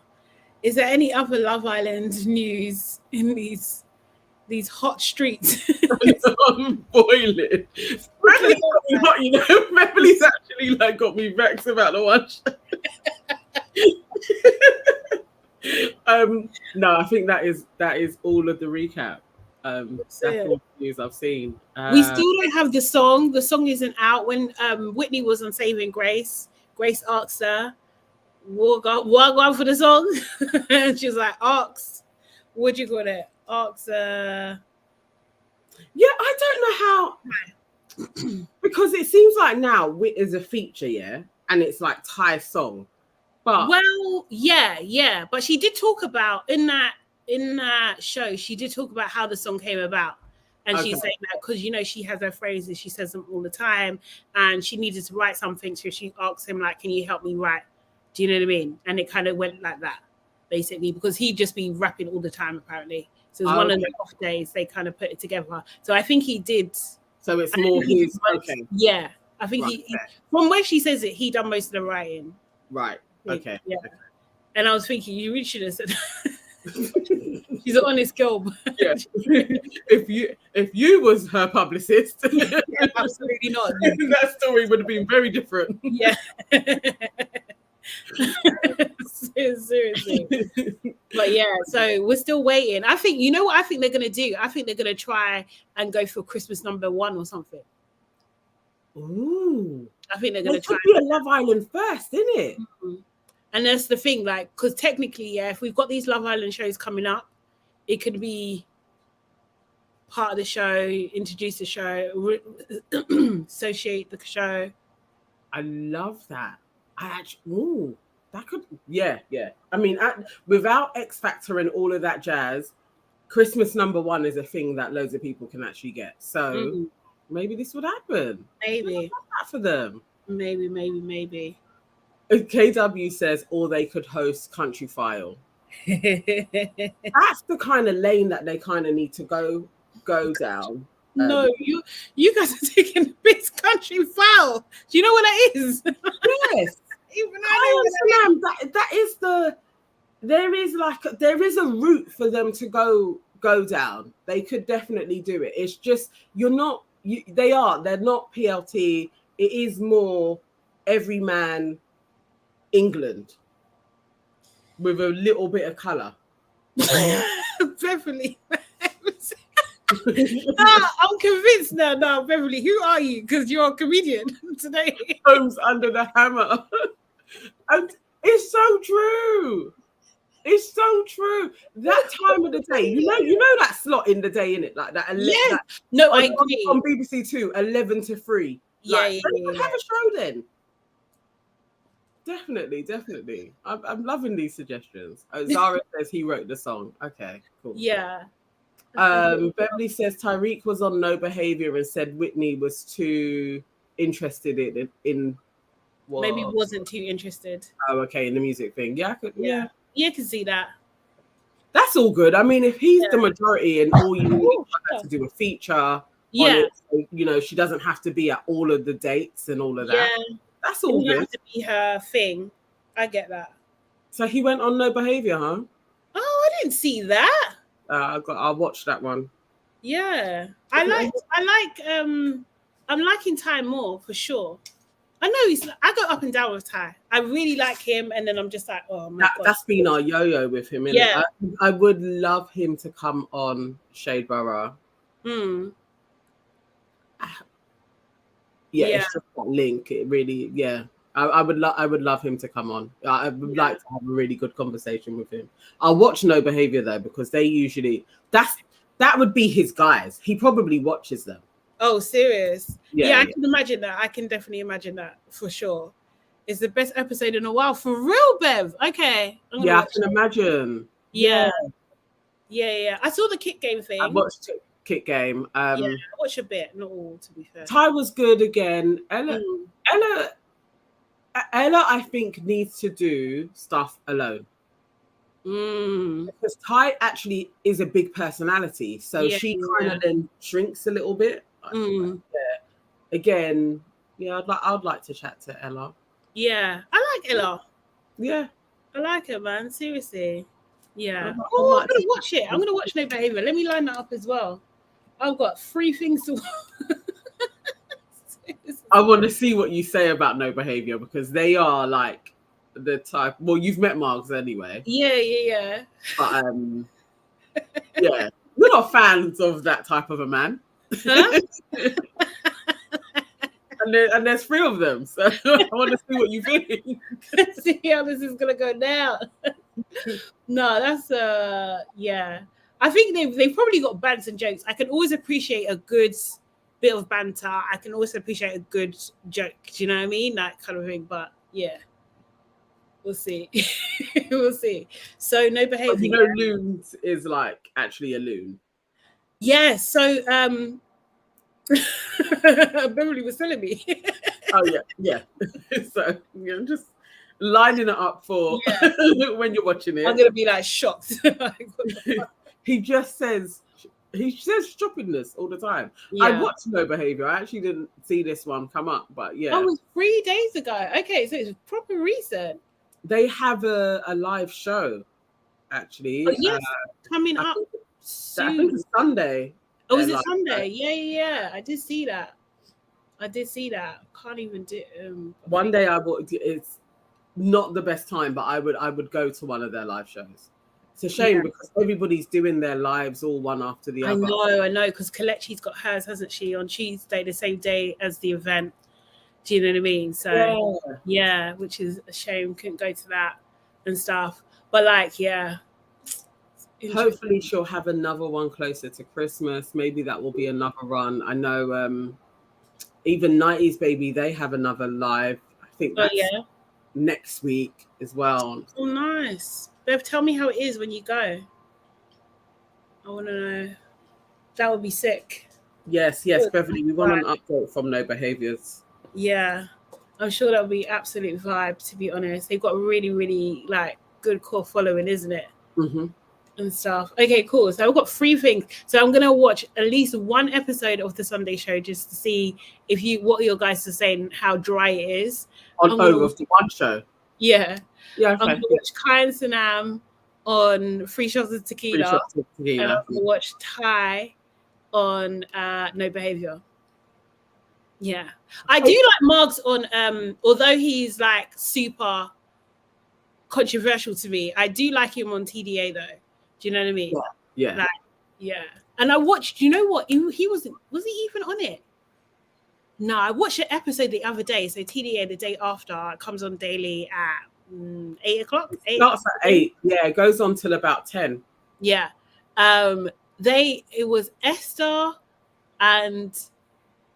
Is there any other Love Island news in these hot streets? I'm boiling. Beverly's got me hot, you know. Beverly's actually like got me vexed about the watch. No, I think that is all of the recap. That's all the news I've seen. We still don't have the song. The song isn't out. When Whitney was on Saving Grace, Grace asked her, what go for the song? And she was like, Ox, what do you call it? Ox, yeah, I don't know how, because it seems like now Wit is a feature, yeah, and it's like Thai song. But well, yeah. But she did talk about in that show, she did talk about how the song came about. And she's saying that because, you know, she has her phrases, she says them all the time, and she needed to write something. So she asked him, like, can you help me write? Do you know what I mean? And it kind of went like that, basically, because he'd just be rapping all the time, apparently. So it was one of the off days, they kind of put it together. So I think he did. So it's more his, okay. Yeah. I think he, from where she says it, he done most of the writing. Right. Okay. Yeah. Okay. And I was thinking, you really should have said she's an honest girl. Yeah. if you was her publicist, yeah, absolutely not. That story would have been very different. Yeah. Seriously. But yeah, so we're still waiting. I think, you know what I think they're gonna do? I think they're gonna try and go for Christmas #1 or something. Ooh. I think they're gonna try. It could be a Love Island first, isn't it? Mm-hmm. And that's the thing, like, because technically, yeah, if we've got these Love Island shows coming up, it could be part of the show, introduce the show, associate the show. I love that. That could, yeah. I mean, without X Factor and all of that jazz, Christmas #1 is a thing that loads of people can actually get. So maybe this would happen. Maybe that for them. Maybe. KW says, or they could host Country File. That's the kind of lane that they kind of need to go down. No, you guys are taking the big Country File. Do you know what that is? Yes. Even I understand that is there is a route for them to go down. They could definitely do it. It's just they're not PLT. It is more everyman England with a little bit of colour. Beverly. I'm convinced now. No, Beverly, who are you? Because you're a comedian today. Homes under the hammer. And it's so true. It's so true. That time of the day, you know that slot in the day, in it, like that. Yeah. No, I agree. On BBC Two, 11 to 3. Yeah, like, yeah. Have a show then. Definitely. I'm loving these suggestions. Zara says he wrote the song. Okay, cool. Yeah. Beverly says Tyreek was on No Behavior and said Whitney was too interested in what? Maybe wasn't too interested. Oh, okay, in the music thing. Yeah, I could. Yeah, you can see that. That's all good. I mean, if he's the majority and all you need to do a feature, it, so, she doesn't have to be at all of the dates and all of that. Yeah, that's all good. Have to be her thing. I get that. So he went on No Behavior, huh? Oh, I didn't see that. I'll watch that one. Yeah, I'm liking Ty more for sure. I know I go up and down with Ty. I really like him, and then I'm just like, oh my God. That's been our yo-yo with him, isn't it? I would love him to come on Shade Borough. Yeah, it's just that link. It really, I would love him to come on. I would like to have a really good conversation with him. I'll watch No Behavior though, because they usually that would be his guys. He probably watches them. Oh, serious? Yeah, I can imagine that. I can definitely imagine that for sure. It's the best episode in a while. For real, Bev. Okay. I can imagine. Yeah. I saw the Kick Game thing. I watched Kick Game. I watched a bit, not all, to be fair. Ty was good again. Ella, I think, needs to do stuff alone. Because Ty actually is a big personality, so she kind of then shrinks a little bit. Again, I'd like to chat to Ella. Yeah, I like Ella. Yeah, I like her, man. Seriously. Yeah. I'm gonna watch it. I'm gonna watch No Behavior. Let me line that up as well. I've got 3 things to watch. I want to see what you say about No Behavior, because they are like the type. Well, you've met Margs anyway. Yeah. But we're not fans of that type of a man. Huh? and there's 3 of them. So I want to see what you think. See how this is gonna go down. No, that's yeah. I think they've probably got bands and jokes. I can always appreciate a good bit of banter. I can also appreciate a good joke. Do you know what I mean? That kind of thing. But yeah, we'll see. We'll see. So no behavior. But you know, loons is like actually a loon. Yeah. So Beverly was telling me. Oh yeah. So just lining it up for when you're watching it. I'm gonna be like shocked. He says shoppingness all the time. Yeah. I watched No Behavior. I actually didn't see this one come up, but yeah. Oh, it was 3 days ago. Okay, so it's proper recent. They have a live show, actually. Oh, yes, coming up soon. I think it's Sunday. Oh, is it Sunday? Yeah. I did see that. Can't even do. One day I would. It's not the best time, but I would go to one of their live shows. It's a shame because everybody's doing their lives all one after the other. I know, because Kelechi's got hers, hasn't she, on Tuesday, the same day as the event. Do you know what I mean? So yeah, which is a shame. Couldn't go to that and stuff. But like, yeah. Hopefully she'll have another one closer to Christmas. Maybe that will be another run. I know even 90s Baby, they have another live. I think that's next week as well. Oh, nice. Bev, tell me how it is when you go. I want to know. That would be sick. Yes, Beverly, we want an update from No Behaviors. Yeah. I'm sure that would be absolute vibe, to be honest. They've got a really, really like good core following, isn't it? Mm-hmm. And stuff. Okay, cool. So I've got 3 things. So I'm gonna watch at least one episode of the Sunday show just to see what your guys are saying, how dry it is. Of the one show. Yeah. Yeah. Okay. I'm gonna watch Kai and Sanam on 3 Shots of Tequila. And I'm gonna watch Ty on No Behavior. Yeah. I do like Margs on although he's like super controversial to me, I do like him on TDA though. Do you know what I mean? Yeah. Like, yeah. And I watched, you know what? He was he even on it? No, I watched an episode the other day. So TDA the day after, it comes on daily at 8 o'clock. It starts at 8. Yeah, it goes on till about 10. Yeah. It was Esther and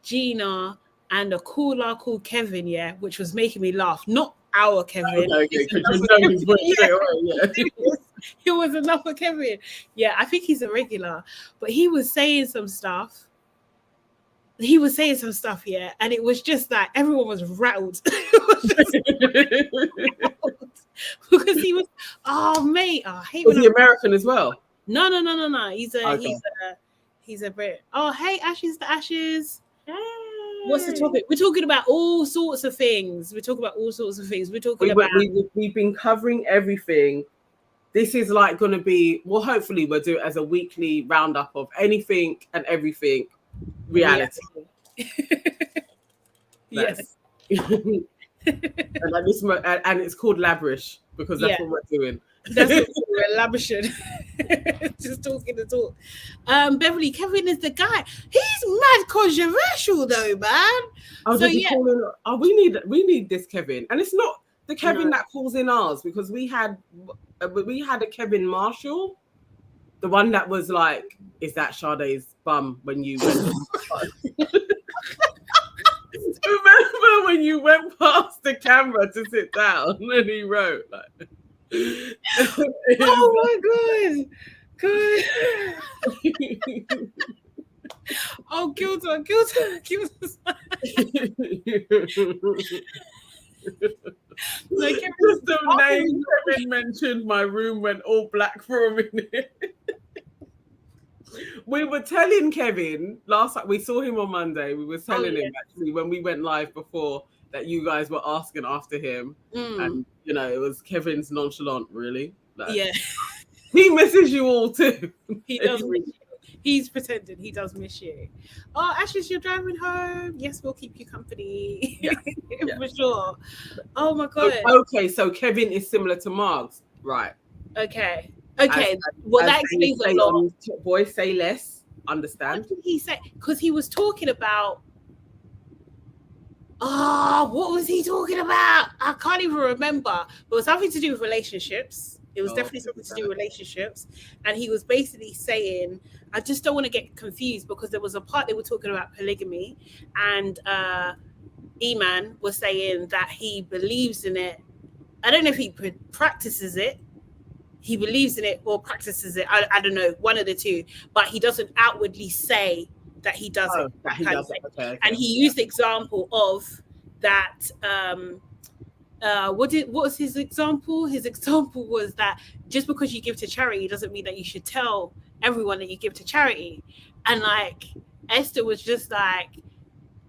Gina and a cooler called Kevin, which was making me laugh. Not our Kevin. Okay, because you know his voice straight away, It was another Kevin. Yeah, I think he's a regular. But he was saying some stuff. And it was just that everyone was rattled. Because he was, mate, I hate. Was he American as well? No. He's a Brit. Oh, hey, Ashes to Ashes. Hey. What's the topic? We're talking about all sorts of things. We've been covering everything. This is like going to be, well, hopefully we'll do it as a weekly roundup of anything and everything reality. Yes. And it's called Labrish because that's what we're doing. That's what we're lavishing. Just talking the talk. Beverly, Kevin is the guy. He's mad controversial though, man. We need this Kevin, and it's not the Kevin that calls in ours, because we had a Kevin Marshall, the one that was like, "Is that Sade's bum?" When you went. Remember when you went past the camera to sit down and he wrote like. Oh my god! Good. Oh, guilt. Like just the name Kevin mentioned, my room went all black for a minute. We were telling Kevin last time we saw him on Monday. We were telling him actually when we went live before that you guys were asking after him, and it was Kevin's nonchalant, really. Like, he misses you all too. He does. He's pretending he does miss you. Oh, Ashley, you're driving home. Yes, we'll keep you company. For sure. Oh my god. Okay, so Kevin is similar to Margs, right? Okay. Well, that explains a lot. Boy, say less. Understand? What did he say? Because he was talking about. what was he talking about? I can't even remember. But it was something to do with relationships. It was definitely something to do with relationships. And he was basically saying, I just don't want to get confused, because there was a part they were talking about polygamy, and E-Man was saying that he believes in it. I don't know if he practices it. He believes in it or practices it. I don't know, one of the two. But he doesn't outwardly say that he does it. That he does it. Okay. And he used the example of that. What was his example? His example was that just because you give to charity doesn't mean that you should tell everyone that you give to charity. And like Esther was just like,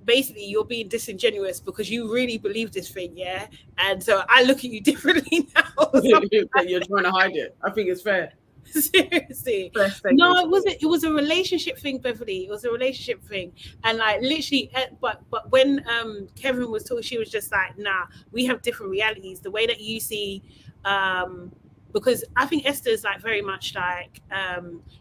basically, you're being disingenuous because you really believe this thing, yeah? And so I look at you differently now. You're trying to hide it. I think it's fair. Seriously. No, it wasn't. It was a relationship thing, Beverly. It was a relationship thing. And like literally, but when Kevin was talking, she was just like, nah, we have different realities. The way that you see, because I think Esther's like very much like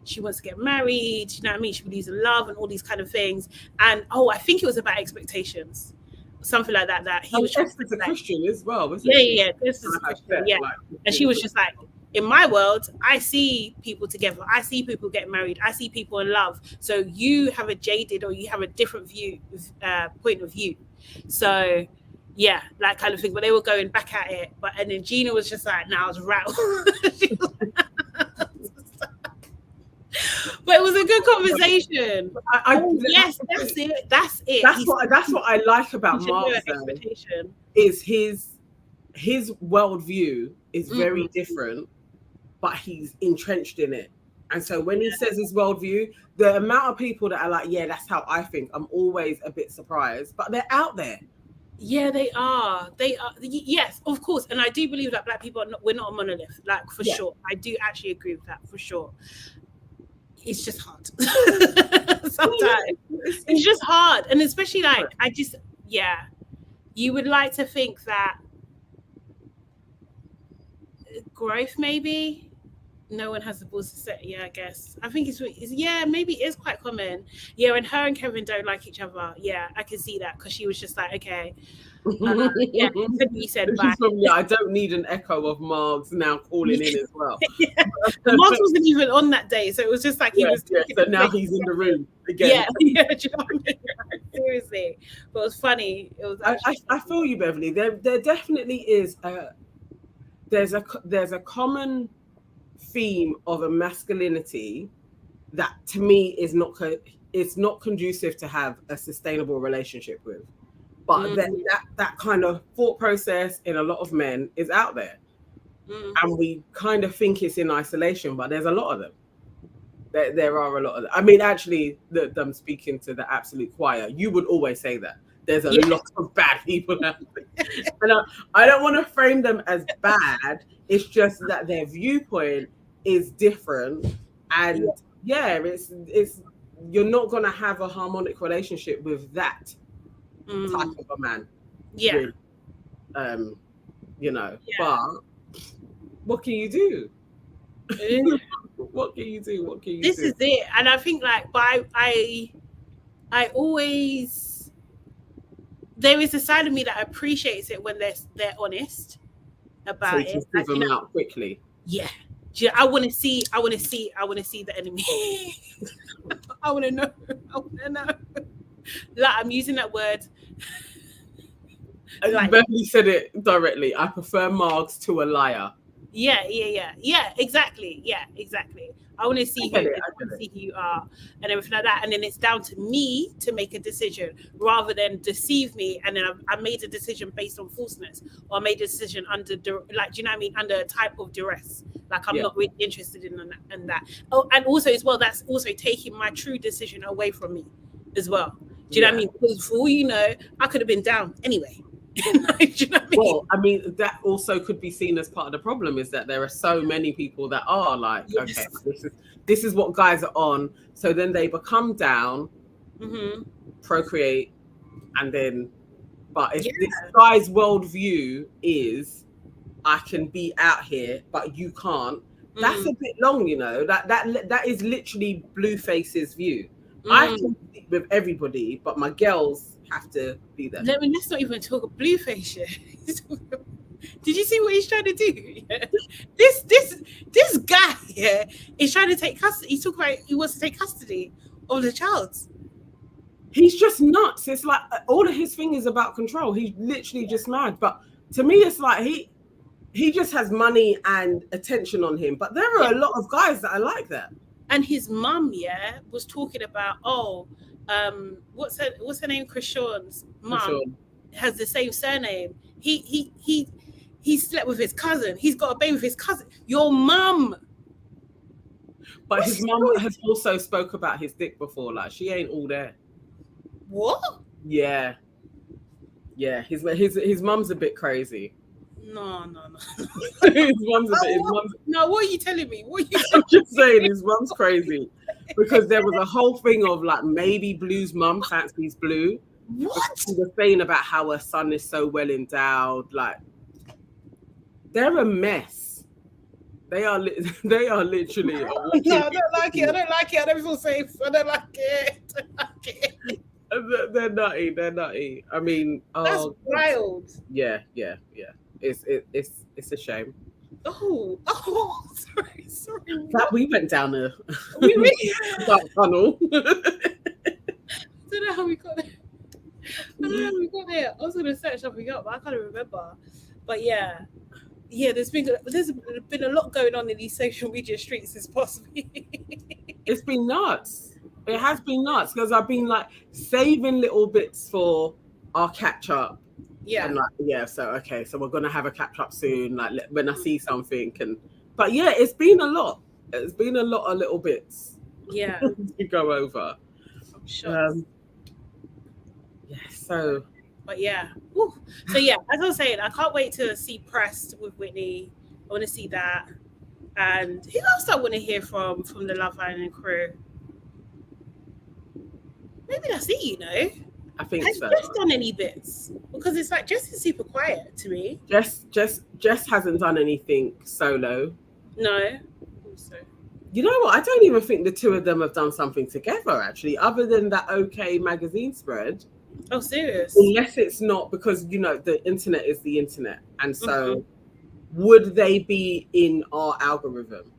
she wants to get married, you know what I mean? She believes in love and all these kind of things. And I think it was about expectations. Something like that. That he was Esther's a Christian as well, wasn't she? Yeah. Esther's a Christian, yeah. And she was just like, in my world, I see people together. I see people get married. I see people in love. So you have a jaded, or you have a different point of view. So yeah, that kind of thing. But they were going back at it. And then Gina was just like, "Nah, I was rattled." But it was a good conversation. Yes, that's it. That's it. That's what I like about Mark's is his worldview is very different, but he's entrenched in it. And so when he says his worldview, the amount of people that are like, yeah, that's how I think, I'm always a bit surprised, but they're out there. Yeah, they are. They are. Yes, of course. And I do believe that Black people we're not a monolith, like for sure. I do actually agree with that for sure. It's just hard. Sometimes it's just hard. And especially like, you would like to think that growth, maybe no one has the balls to say. Yeah, I guess I think it's maybe it is quite common. Yeah, and her and Kevin don't like each other. Yeah, I can see that, because she was just like, okay, he said bye. I don't need an echo of Margs now calling in as well. Margs wasn't even on that day, so it was just like he was. Yeah, so now he's in the room again. Yeah, do you know what I mean? Seriously, but it was funny. It was. I feel you, Beverly. There definitely is there's a common theme of a masculinity that to me is not conducive to have a sustainable relationship with, but that kind of thought process in a lot of men is out there, and we kind of think it's in isolation, but there's a lot of them. There are a lot of them. I mean, actually, them speaking to the absolute choir, you would always say that there's a lot of bad people out there. And I don't want to frame them as bad. It's just that their viewpoint is different, and it's you're not going to have a harmonic relationship with that type of a man. Yeah. Really. But what can you do? What can you do? This is it. And I think like I always, there is a side of me that appreciates it when they're honest about it. Give them out quickly. Yeah. I want to see the enemy. I want to know. Like, I'm using that word. Like, Beverly said it directly. I prefer Margs to a liar. Yeah, exactly. Yeah, exactly. I want to see who you are and everything like that. And then it's down to me to make a decision rather than deceive me. And then I made a decision based on falseness, or I made a decision under, like, do you know what I mean? Under a type of duress. Like, I'm not really interested in that. Oh, and also as well, that's also taking my true decision away from me as well. Do you know what I mean? Because for all you know, I could have been down anyway. Do you know what I mean? Well, I mean, that also could be seen as part of the problem, is that there are so many people that are like, okay, this is what guys are on. So then they become down, procreate, and then, but if this guy's worldview is, I can be out here, but you can't, that's a bit long, you know. That is literally Blueface's view. I can speak with everybody, but my girls have to be there. Let's not even talk of Blueface. Did you see what he's trying to do? This guy is trying to take custody. He talked about he wants to take custody of the child. He's just nuts. It's like all of his thing is about control. He's literally just mad. But to me, it's like he just has money and attention on him. But there are a lot of guys that are like that. And his mum, was talking about, what's her name? Krishawn's mum has the same surname. He slept with his cousin. He's got a baby with his cousin. Your mum. But his mum has also spoke about his dick before. Like, she ain't all there. What? Yeah. Yeah. His mum's a bit crazy. No. His mum's a bit. No, what are you telling me? I'm just saying, his mum's crazy. Because there was a whole thing of like maybe Blue's mum fancies Blue. What? She was saying about how her son is so well endowed. Like, they're a mess. They are literally. No, I don't like it. I don't feel safe. I don't like it. They're nutty. I mean, that's wild. Yeah. It's a shame. Oh, sorry. That we went down a dark tunnel. I don't know how we got there. I was gonna search something up, but I can't remember. But yeah, there's been a lot going on in these social media streets this past week. It's been nuts. It has been nuts because I've been like saving little bits for our catch up. Yeah. And so we're gonna have a catch up soon. Like when I see something, but it's been a lot. It's been a lot of little bits. Yeah. to go over. I'm sure. So. But yeah. Woo. So yeah, as I was saying, I can't wait to see Pressed with Whitney. I want to see that. And who else I want to hear from the Love Island crew? Maybe that's it, you know. I think has so. Jess done any bits? Because it's like Jess is super quiet to me. Jess hasn't done anything solo. No. Also. You know what? I don't even think the two of them have done something together, actually, other than that OK magazine spread. Oh, serious? Unless it's not, because, you know, the internet is the internet. And so would they be in our algorithm?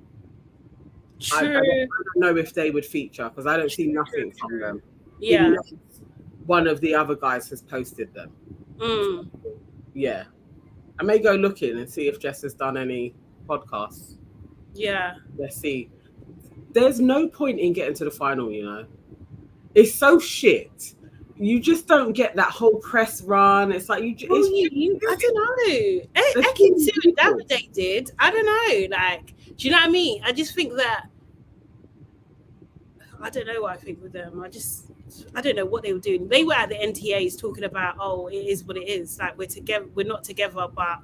True. I don't know if they would feature, because I don't see nothing from them. Yeah. Unless one of the other guys has posted them. Yeah. I may go looking and see if Jess has done any podcasts. Yeah. Let's see. There's no point in getting to the final, you know. It's so shit. You just don't get that whole press run. It's like I don't know. Ekin-Su and Davide did. I don't know. Like, do you know what I mean? I just think that I don't know what I think with them. I don't know what they were doing. They were at the NTAs talking about, it is what it is. Like, we're together, we're not together, but.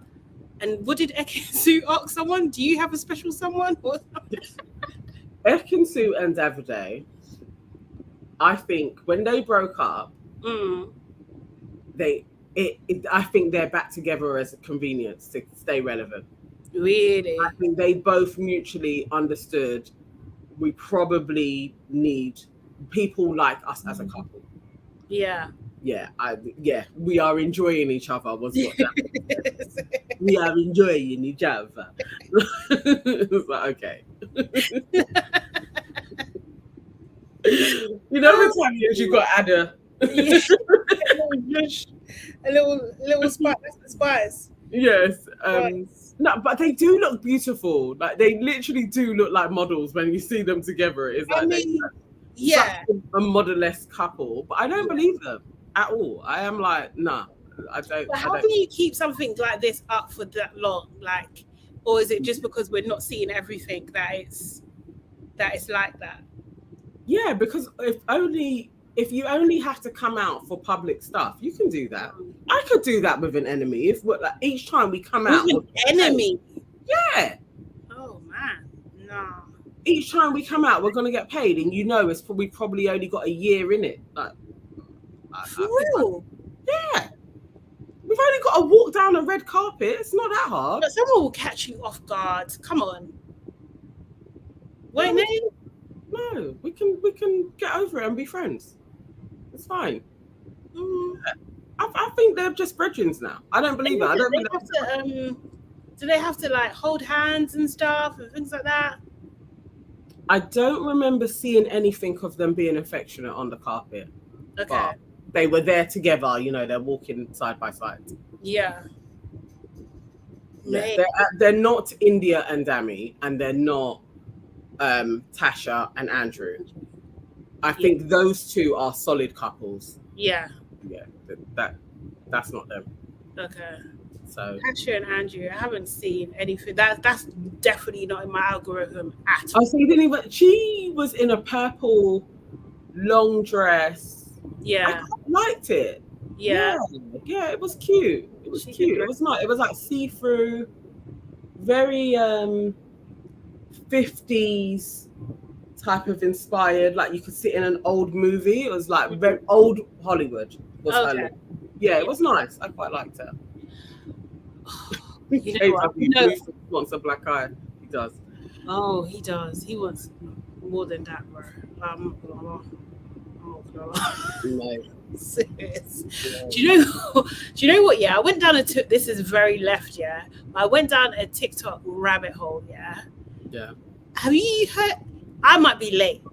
And what did Ekin-Su ask someone? Do you have a special someone? Ekin-Su and Davide, I think when they broke up, I think they're back together as a convenience to stay relevant. Really? I think they both mutually understood we probably need people like us as a couple. Yeah. We are enjoying each other was what that was. We are enjoying each other. It's like, okay. You know the time you got to add a little spice. Yes. No, but they do look beautiful. Like, they literally do look like models when you see them together. It's like such a model-esque couple, but I don't believe them at all. I am like, nah, I don't. But how can you keep something like this up for that long? Like, or is it just because we're not seeing everything that it's like that? Yeah, because if you only have to come out for public stuff, you can do that. I could do that with an enemy. If like each time we come out with an enemy, yeah. Oh man, no. Each time we come out, we're gonna get paid, and it's probably only got a year in it. Like, for real? Yeah. We've only got to walk down a red carpet. It's not that hard. But someone will catch you off guard. Come on. Wait, no, we can get over it and be friends. It's fine. I think they're just brethren now. I don't believe it. I don't believe do they have to like hold hands and stuff and things like that? I don't remember seeing anything of them being affectionate on the carpet. Okay. But they were there together, you know, they're walking side by side. Yeah. Yeah. They're not India and Dami, and they're not Tasha and Andrew. I think those two are solid couples. Yeah. Yeah. That's not them. Okay. So Tasha and Andrew, I haven't seen anything. That's definitely not in my algorithm at all. I see. Didn't even. She was in a purple long dress. Yeah, I liked it. Yeah, it was cute. It was cute. It was nice. It was like see-through, very 50s type of inspired. Like you could sit in an old movie. It was like very old Hollywood. Was her. Yeah, it was nice. I quite liked her. You know wants a black eye. He does. Oh, he does. He wants more than that, bro. I'm not gonna lie. No. Serious. Yeah. Do you know what? Yeah, I went down this is very left. Yeah, I went down a TikTok rabbit hole. Yeah. Yeah. Have you heard? I might be late,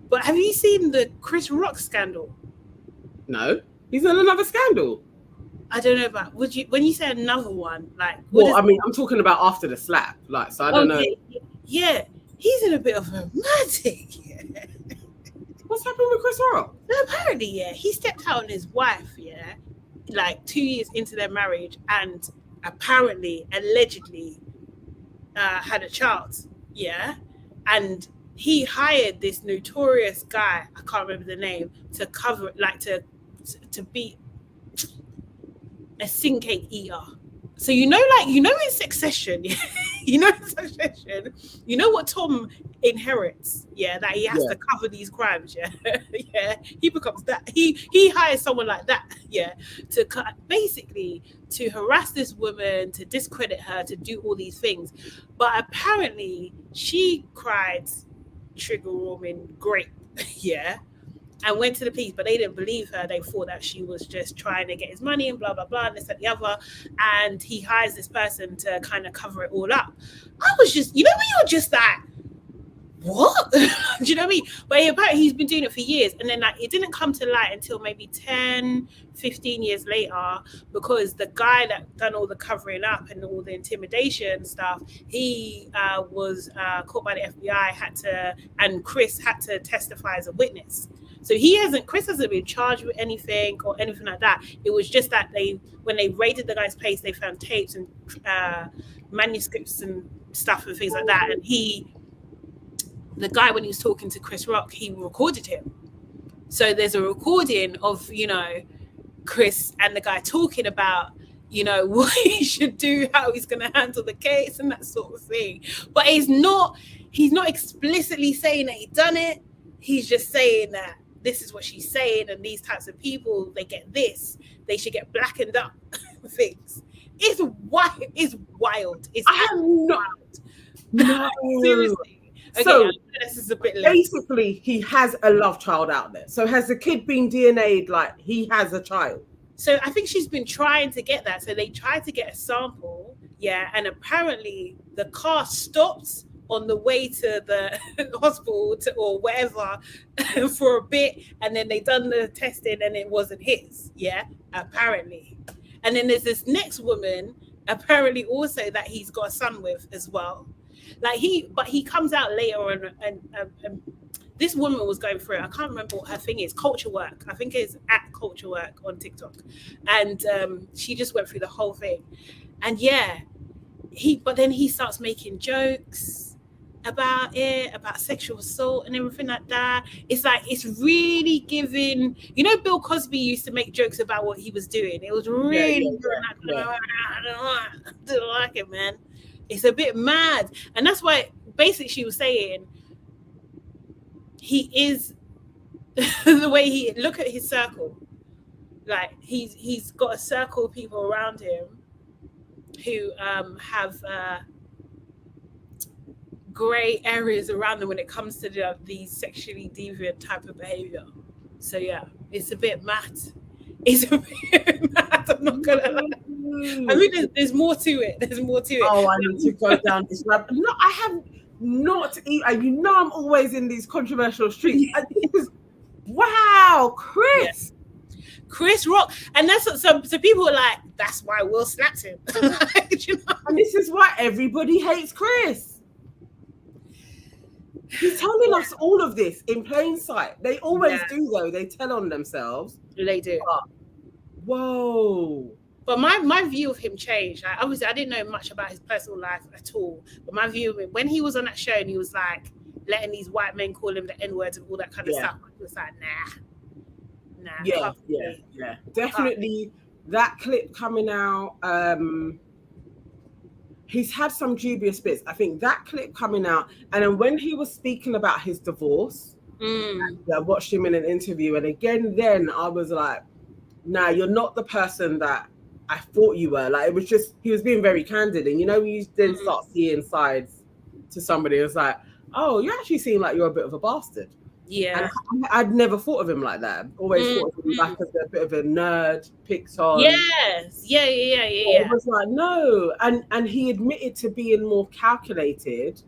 but have you seen the Chris Rock scandal? No, he's in another scandal. I don't know about. When you say another one, like? Well, I mean, I'm talking about after the slap. Like, so I don't know. Yeah, he's in a bit of a magic. What's happened with Chris Rock? No, apparently, yeah, he stepped out on his wife, yeah, like 2 years into their marriage, and apparently, allegedly, had a child, yeah, and he hired this notorious guy, I can't remember the name, to cover, like to be a sin cake eater. So in Succession, you know what Tom inherits, yeah, that he has to cover these crimes, yeah, yeah, he becomes that. He hires someone like that, yeah, to basically to harass this woman, to discredit her, to do all these things. But apparently, she cried trigger warning grape, yeah. And went to the police, but they didn't believe her. They thought that she was just trying to get his money and blah, blah, blah, and this, and the other. And he hires this person to kind of cover it all up. I was just, when you're just like, what? Do you know what I mean? But apparently he's been doing it for years. And then it didn't come to light until maybe 10, 15 years later, because the guy that done all the covering up and all the intimidation stuff, he was caught by the FBI, and Chris had to testify as a witness. So Chris hasn't been charged with anything or anything like that. It was just that when they raided the guy's place, they found tapes and manuscripts and stuff and things like that. And the guy, when he was talking to Chris Rock, he recorded him. So there's a recording of, Chris and the guy talking about, what he should do, how he's going to handle the case and that sort of thing. But he's not explicitly saying that he done it. He's just saying that this is what she's saying, and these types of people, they get this, they should get blackened up things. It's wild. It's wild. It's wild. No. Seriously. Okay, so this is a bit basically, he has a love child out there. So has the kid been DNA'd like he has a child? So I think she's been trying to get that. So they tried to get a sample, yeah, and apparently the car stopped on the way to the hospital or whatever for a bit, and then they done the testing and it wasn't his, yeah, apparently. And then there's this next woman, apparently also that he's got a son with as well. But he comes out later on, and this woman was going through it. I can't remember what her thing is. Culture Work. I think it's at Culture Work on TikTok. And she just went through the whole thing. And yeah, but then he starts making jokes about sexual assault and everything like that. It's like, it's really giving, Bill Cosby used to make jokes about what he was doing. It was really I don't like it, man. It's a bit mad. And that's why basically she was saying he is the way he look at his circle. Like he's got a circle of people around him who have gray areas around them when it comes to these sexually deviant type of behavior. So yeah, it's a bit mad. It's a bit mad, I'm not gonna lie. I mean, there's more to it. There's more to it. Oh, I need to go down this rabbit. No, I have not eaten. You know, I'm always in these controversial streets. Wow, Chris. Yeah. Chris Rock. And that's what so people are like, that's why Will slapped him. You know? And this is why everybody hates Chris. He's telling us all of this in plain sight. They always do, though. They tell on themselves. They do. Whoa. But my view of him changed. Like, obviously, I didn't know much about his personal life at all. But my view of him, when he was on that show and he was like letting these white men call him the N-word and all that kind of stuff, I was like, nah. Yeah. Definitely that clip coming out. He's had some dubious bits. I think that clip coming out, and then when he was speaking about his divorce, I watched him in an interview, and again, then I was like, nah, you're not the person that I thought you were. Like, it was just, he was being very candid. And you know, you then start seeing sides to somebody. It's like, oh, you actually seem like you're a bit of a bastard. Yeah. And I'd never thought of him like that. Always thought of him like as a bit of a nerd, picked on. Yes. Yeah. It was like, no. And he admitted to being more calculated,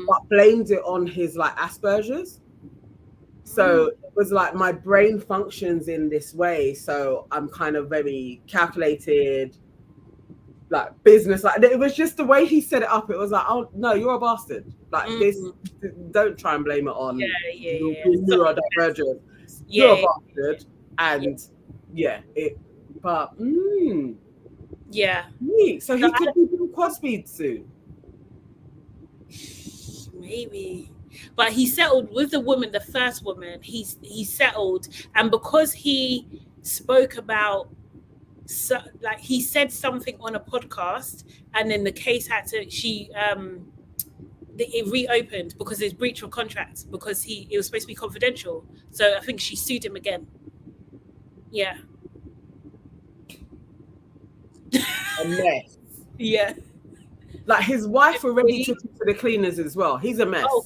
but blamed it on his like Asperger's. So it was like, my brain functions in this way, so I'm kind of very calculated, like business. Like, it was just the way he set it up. It was like, oh no, you're a bastard. Like this, don't try and blame it on neurodivergent. You're a bastard, and So he could be Bill Cosby soon. Maybe. But he settled with the woman, the first woman. He settled, and because he spoke about, like, he said something on a podcast, and then the case had to. It reopened because there's breach of contract because it was supposed to be confidential. So I think she sued him again. Yeah. A mess. Yeah. Like, his wife already took him to the cleaners as well. He's a mess. Oh.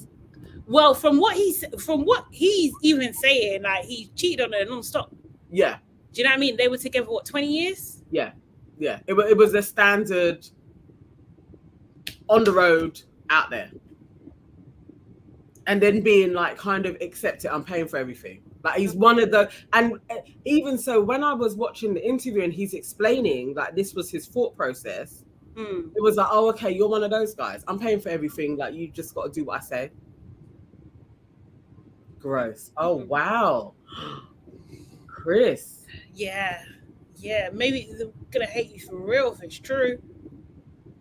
Well, from what he's even saying, like, he cheated on her non-stop. Yeah. Do you know what I mean? They were together, 20 years? Yeah. It was a standard on the road out there. And then being like, kind of, accept it, I'm paying for everything. Like, he's one of the, and even so, when I was watching the interview and he's explaining, like, this was his thought process, it was like, oh, okay, you're one of those guys. I'm paying for everything. Like, you just got to do what I say. Gross. Oh, wow. Chris. Yeah. Maybe they're going to hate you for real if it's true.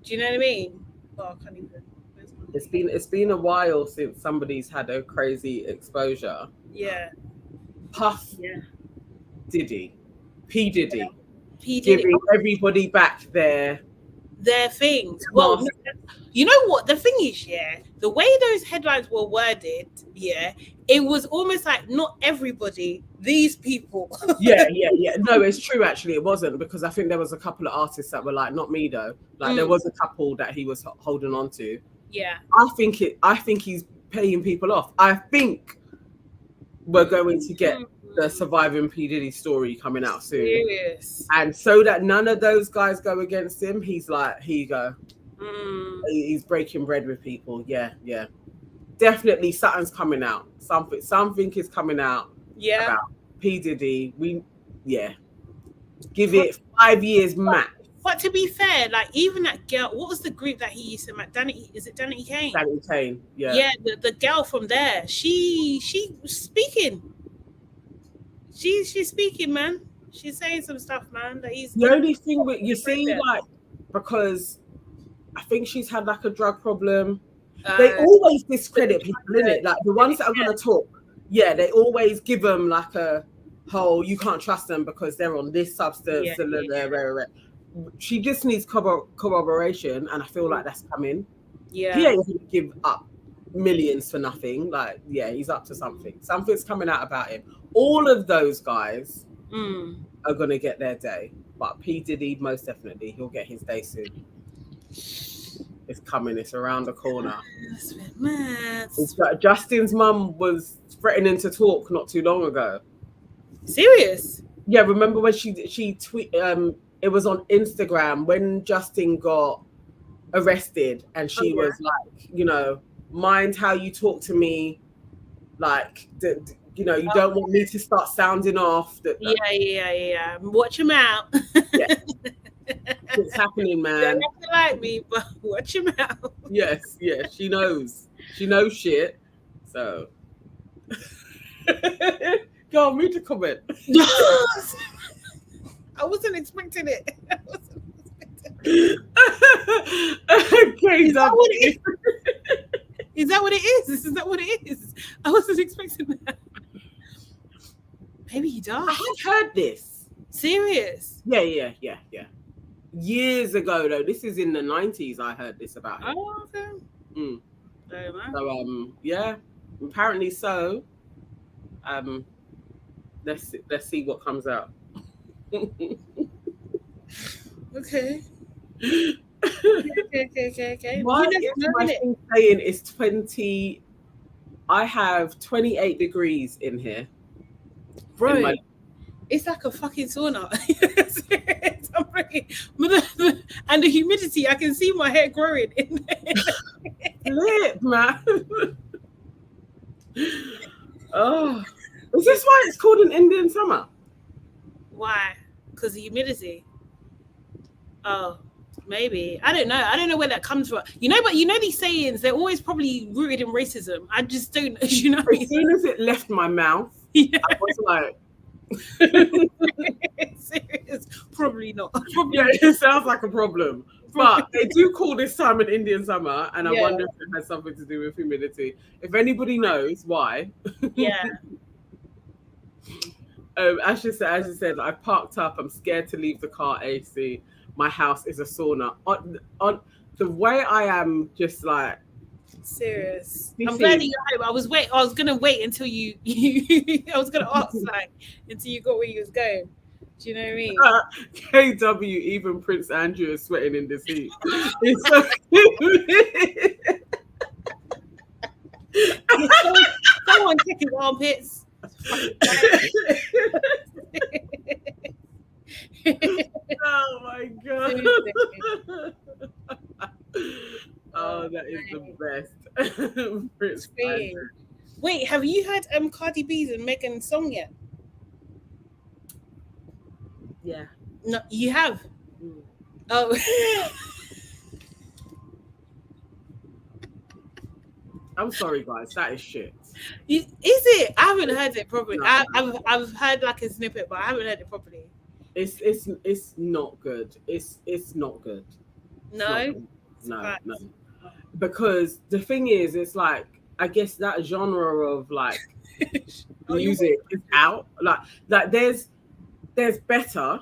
Do you know what I mean? Oh, I can't even. It's been a while since somebody's had a crazy exposure. Yeah. Puff. Yeah. Diddy. P. Diddy. Yeah. P. Diddy. Giving everybody back their things. Well, you know what? The thing is, the way those headlines were worded, it was almost like not everybody, these people. Yeah. No, it's true, actually. It wasn't, because I think there was a couple of artists that were like, not me though. Like, there was a couple that he was holding on to. Yeah. I think he's paying people off. I think we're going to get the surviving P. Diddy story coming out soon. Serious. And so that none of those guys go against him, he's like, here you go. He's breaking bread with people. Yeah. Definitely something's coming out. Something is coming out about P. Diddy. Give it 5 years max. But to be fair, like, even that girl, what was the group that he used to make? Is it Danny Kane? Danny Kane, yeah. Yeah, the girl from there, she was speaking. She's speaking, man. She's saying some stuff, man. That he's the only thing with you see, like, because I think she's had like a drug problem. They always discredit people, innit? Like, the ones that are going to talk, they always give them like a whole, you can't trust them because they're on this substance. She just needs corroboration, and I feel like that's coming. Yeah, he ain't gonna give up millions for nothing. Like, he's up to something. Something's coming out about him. All of those guys are gonna get their day, but P. Diddy, most definitely, he'll get his day soon. It's coming. It's around the corner. That's a bit mad. Justin's mum was threatening to talk not too long ago. Serious? Yeah, remember when she tweet? It was on Instagram when Justin got arrested, and she was like, you know, mind how you talk to me, like, you know, you don't want me to start sounding off. Yeah. Watch him out. Yeah, it's happening, man. You don't have to like me, but watch him out. Yes, she knows shit. So, go on, read the comment. I wasn't expecting it. Okay, is that what it is? Is that what it is? Is that what it is? I wasn't expecting that. Maybe he died. I have heard this. Serious? Yeah. Years ago, though. This is in the 90s. I heard this about him. Oh, okay. So, yeah, apparently so. Let's see what comes out. Okay. Okay. Why is my thing saying it's 20? I have 28 degrees in here. Bro, it's like a fucking sauna. And the humidity, I can see my hair growing in there. Lit, man. Oh, is this why it's called an Indian summer? Why? Because of humidity. Oh, maybe. I don't know. I don't know where that comes from. You know, but you know these sayings, they're always probably rooted in racism. I just don't, you know. As soon as it left my mouth, I was like, serious? Probably not. Yeah, it sounds like a problem. But they do call this time an Indian summer, and I wonder if it has something to do with humidity. If anybody knows why. Yeah. As you said, I parked up. I'm scared to leave the car AC. My house is a sauna. On the way I am, just like serious. I'm glad you're home. I was gonna wait until you I was gonna ask like until you got where you was going. Do you know what I mean? KW, even Prince Andrew is sweating in this heat. It's so someone check his armpits. Oh my god. Oh, that is the best. Prince Andrew. Wait, have you heard Cardi B's and Megan's song yet? Yeah. No, you have. Oh. I'm sorry, guys. That is shit. Is it? I haven't heard it properly. No. I've heard like a snippet, but I haven't heard it properly. It's not good. It's not good. No. No. Because the thing is, it's like, I guess that genre of like music is out. Like there's better.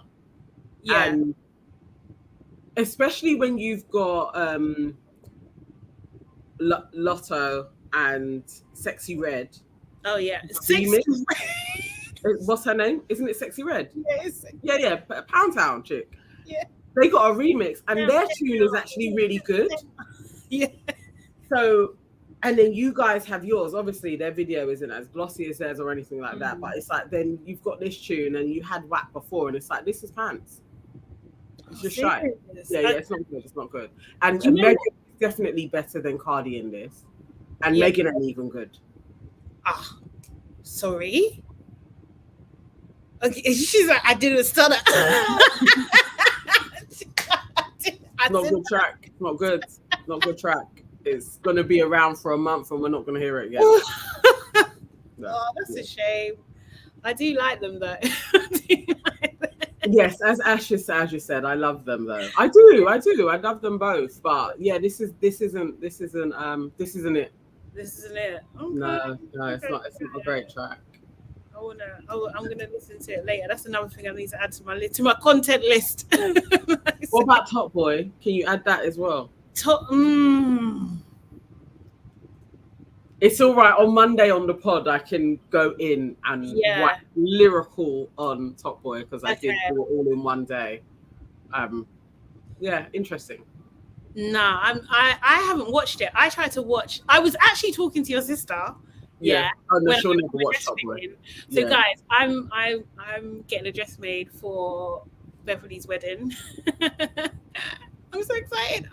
Yeah. And especially when you've got Lotto and Sexy Red. Oh yeah. Sexy Red. What's her name? Isn't it Sexy Red? Yeah. Pound Town chick. Yeah. They got a remix, and their tune is actually really good. Yeah. So, and then you guys have yours. Obviously, their video isn't as glossy as theirs or anything like that. But it's like, then you've got this tune, and you had WAP before, and it's like, this is pants. It's just shy. Yeah, it's not good. It's not good. And Megan is definitely better than Cardi in this, and Megan ain't even good. Ah, sorry. Okay, she's like, I didn't stutter. Not good track. Not good. Not good track. It's gonna be around for a month, and we're not gonna hear it again. Oh, that's a shame. I do like them though. Yes, as you said, I love them though. I do. I love them both. But yeah, this isn't it. This isn't it. Okay. No, it's not a great track. I'm gonna listen to it later. That's another thing I need to add to my content list. What about Top Boy? Can you add that as well? It's all right. On Monday on the pod, I can go in and write lyrical on Top Boy because I did do it all in one day. Yeah, interesting. No, I haven't watched it. I tried to watch. I was actually talking to your sister Yeah. Oh no, When she'll I'm never watch Top Boy. fitting. So Yeah. guys, I'm getting a dress made for Beverly's wedding. I'm so excited.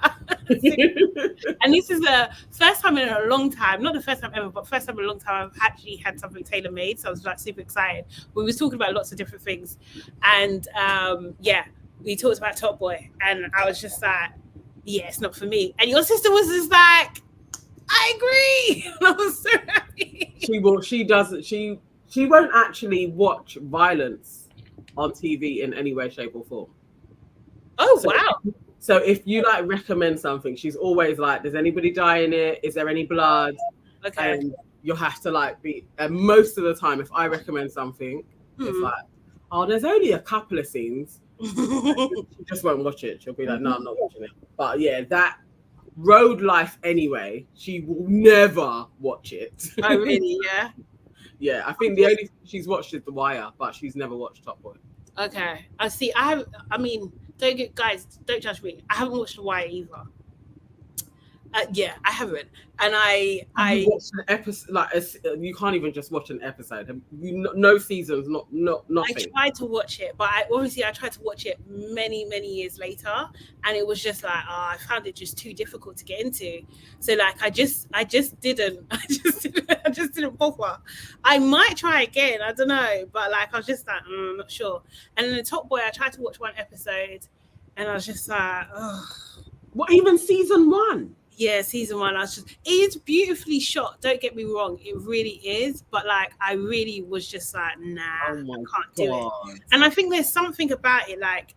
And this is the first time in a long time, not the first time ever, but first time in a long time I've actually had something tailor made. So I was like super excited. We was talking about lots of different things, and yeah, we talked about Top Boy, and I was just like, yeah, it's not for me. And your sister was just like, I agree. And I was so happy. She won't actually watch violence on TV in any way, shape, or form. Oh So, wow. so if you like recommend something, she's always like, "Does anybody die in it? Is there any blood?" Okay. And you'll have to like be. And most of the time, if I recommend something, it's like, "Oh, there's only a couple of scenes." She just won't watch it. She'll be like, "No, I'm not watching it." But yeah, that road life anyway, she will never watch it. Oh really? Yeah. Yeah, I think the only thing she's watched is The Wire, but she's never watched Top Boy. Okay. I see. I mean, guys, don't judge me. I haven't watched The Wire either. Yeah, I haven't, and I watched an episode like you can't even just watch an episode. No seasons, nothing. I tried to watch it, but I tried to watch it many years later, and it was just like, I found it just too difficult to get into. So like, I just didn't, I just didn't bother. I might try again, I don't know, but like, I was just like, I'm not sure. And then the Top Boy, I tried to watch one episode, and I was just like, oh. What, even season 1? Yeah, season 1. It's beautifully shot. Don't get me wrong, it really is. But like, I really was just like, nah, I can't do it. And I think there's something about it. Like,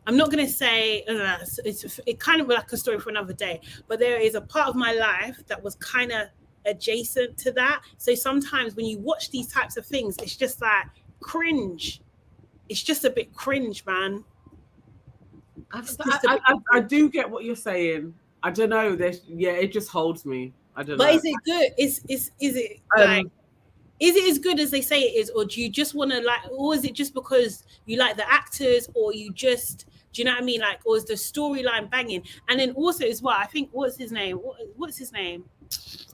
I'm not gonna say it's kind of like a story for another day. But there is a part of my life that was kind of adjacent to that. So sometimes when you watch these types of things, it's just like cringe. It's just a bit cringe, man. I do get what you're saying. I don't know. It just holds me. I don't know. But is it good? Is it like? Is it as good as they say it is, or do you just want to like, or is it just because you like the actors, or you just, do you know what I mean? Like, or is the storyline banging? And then also as well, I think what's his name?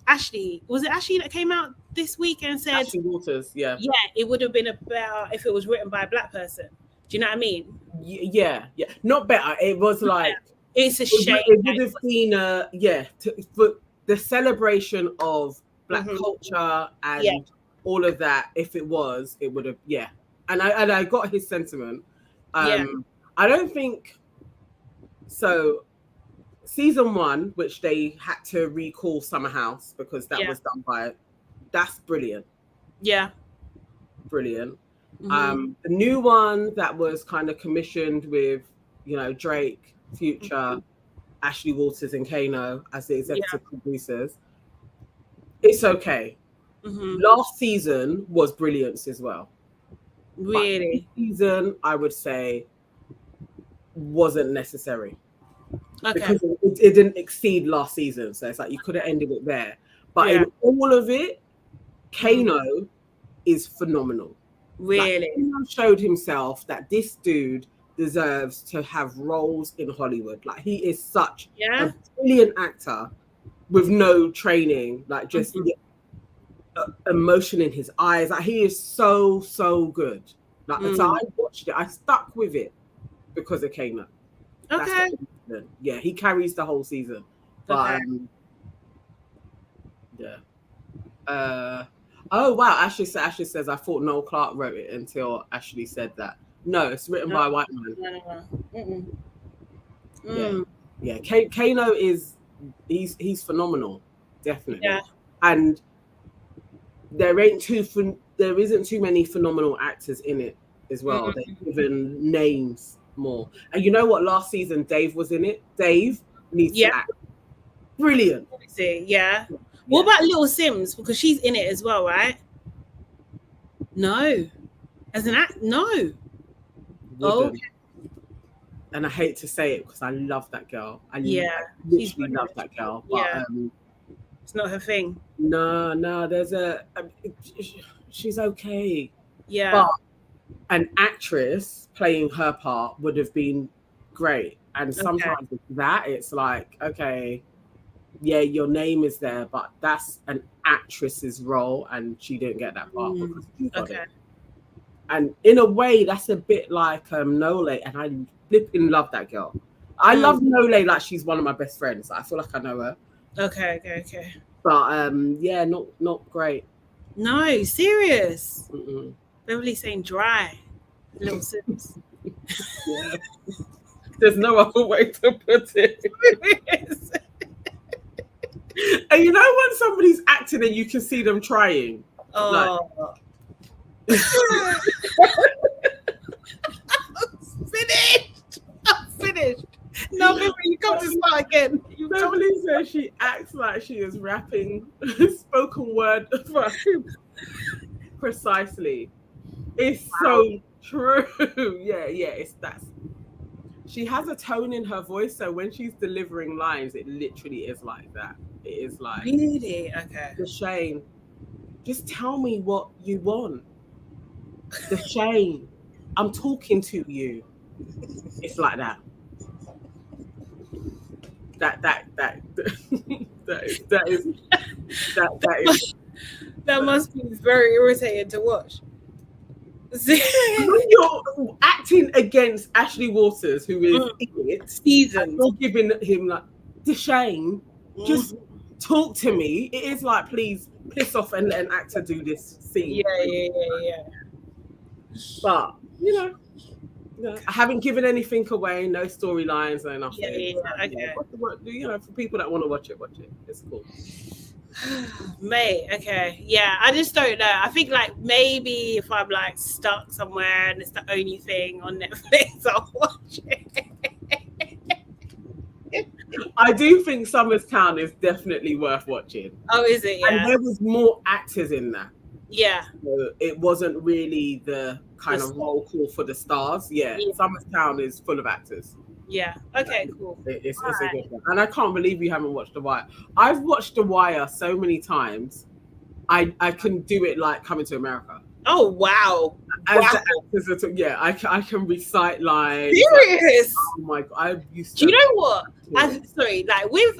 Ashley. Was it Ashley that came out this week and said Ashley Waters? Yeah. Yeah, it would have been better if it was written by a black person. Do you know what I mean? Yeah. Not better. It was like, it's a shame. It would have been for the celebration of black culture and all of that. If it would have, and I got his sentiment. I don't think so. Season 1, which they had to recall Summer House because that was done by, that's brilliant. Yeah, brilliant. The new one that was kind of commissioned with, Drake, Future, Ashley Waters, and Kano as the executive producers. It's okay. Last season was brilliance as well. Really? But this season, I would say, wasn't necessary. Okay. Because it didn't exceed last season. So it's like you could have ended it there. But in all of it, Kano is phenomenal. Really? Like, Kano showed himself that this dude deserves to have roles in Hollywood. Like, he is such a brilliant actor with no training, like just emotion in his eyes. Like, he is so good. Like, so I watched it. I stuck with it because of Kano. Okay. Yeah, he carries the whole season. But oh wow, Ashley says I thought Noel Clarke wrote it until Ashley said that. No, it's written by a white man. Yeah. Kano is he's phenomenal, definitely. Yeah. And there isn't too many phenomenal actors in it as well. They've given names more. And you know what? Last season, Dave was in it. Dave needs to act. Brilliant. Yeah. What about Little Sims? Because she's in it as well, right? No. As an act? No. Oh. And I hate to say it because I love that girl. I literally love that girl. But, it's not her thing. No. She's okay. Yeah. But an actress playing her part would have been great. And sometimes with that, it's like, okay, yeah, your name is there, but that's an actress's role, and she didn't get that part because you got it. And in a way, that's a bit like Nole, and I flipping love that girl. I love Nole like she's one of my best friends. I feel like I know her. Okay. But yeah, not great. No, serious. Beverly's saying dry. Little Sims. Yeah. There's no other way to put it. And you know when somebody's acting and you can see them trying? Oh. Like... I'm finished. No, Beverly, you come to start again. Beverly says she acts like she is rapping spoken word precisely. It's so true. Yeah, that's. She has a tone in her voice, so when she's delivering lines, it literally is like that. It is like, really? Okay. The Shane, just tell me what you want. The Shane, I'm talking to you. It's like that. That must be very irritating to watch. When you're acting against Ashley Waters, who is seasoned, you're giving him like the Shane, just talk to me. It is like, please piss off and let an actor do this scene. Yeah. But I haven't given anything away, no storylines or nothing. Okay. For people that want to watch it. It's cool. Mate, okay. Yeah, I just don't know. I think like maybe if I'm like stuck somewhere and it's the only thing on Netflix, I'll watch it. I do think Summer's Town is definitely worth watching. Oh, is it? Yeah. And there was more actors in that. Yeah. So it wasn't really the kind of roll call for the stars. Yeah. Summer's Town is full of actors. Yeah. Okay, cool. It's a good one. And I can't believe you haven't watched The Wire. I've watched The Wire so many times. I can do it like Coming to America. Oh, wow. I can recite lines. Serious? Oh my God. I used to. Do you know what? Like with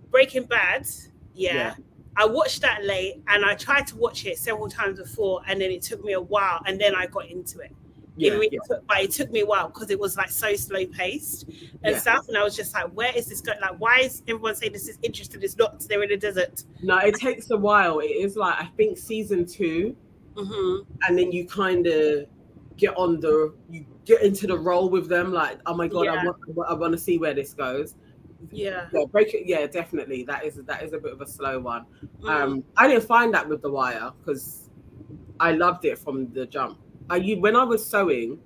Breaking Bad, yeah. I watched that late and I tried to watch it several times before, and then it took me a while, and then I got into it. But it took me a while because it was like so slow paced and stuff, and I was just like, where is this going? Like, why is everyone saying this is interesting? It's not. They're in a desert. No, it takes a while. It is like, I think season 2, and then you kind of get into the role with them. Like, oh my God, I want to see where this goes. Break it. Yeah, definitely. That is a bit of a slow one. I didn't find that with The Wire because I loved it from the jump. When I was sewing,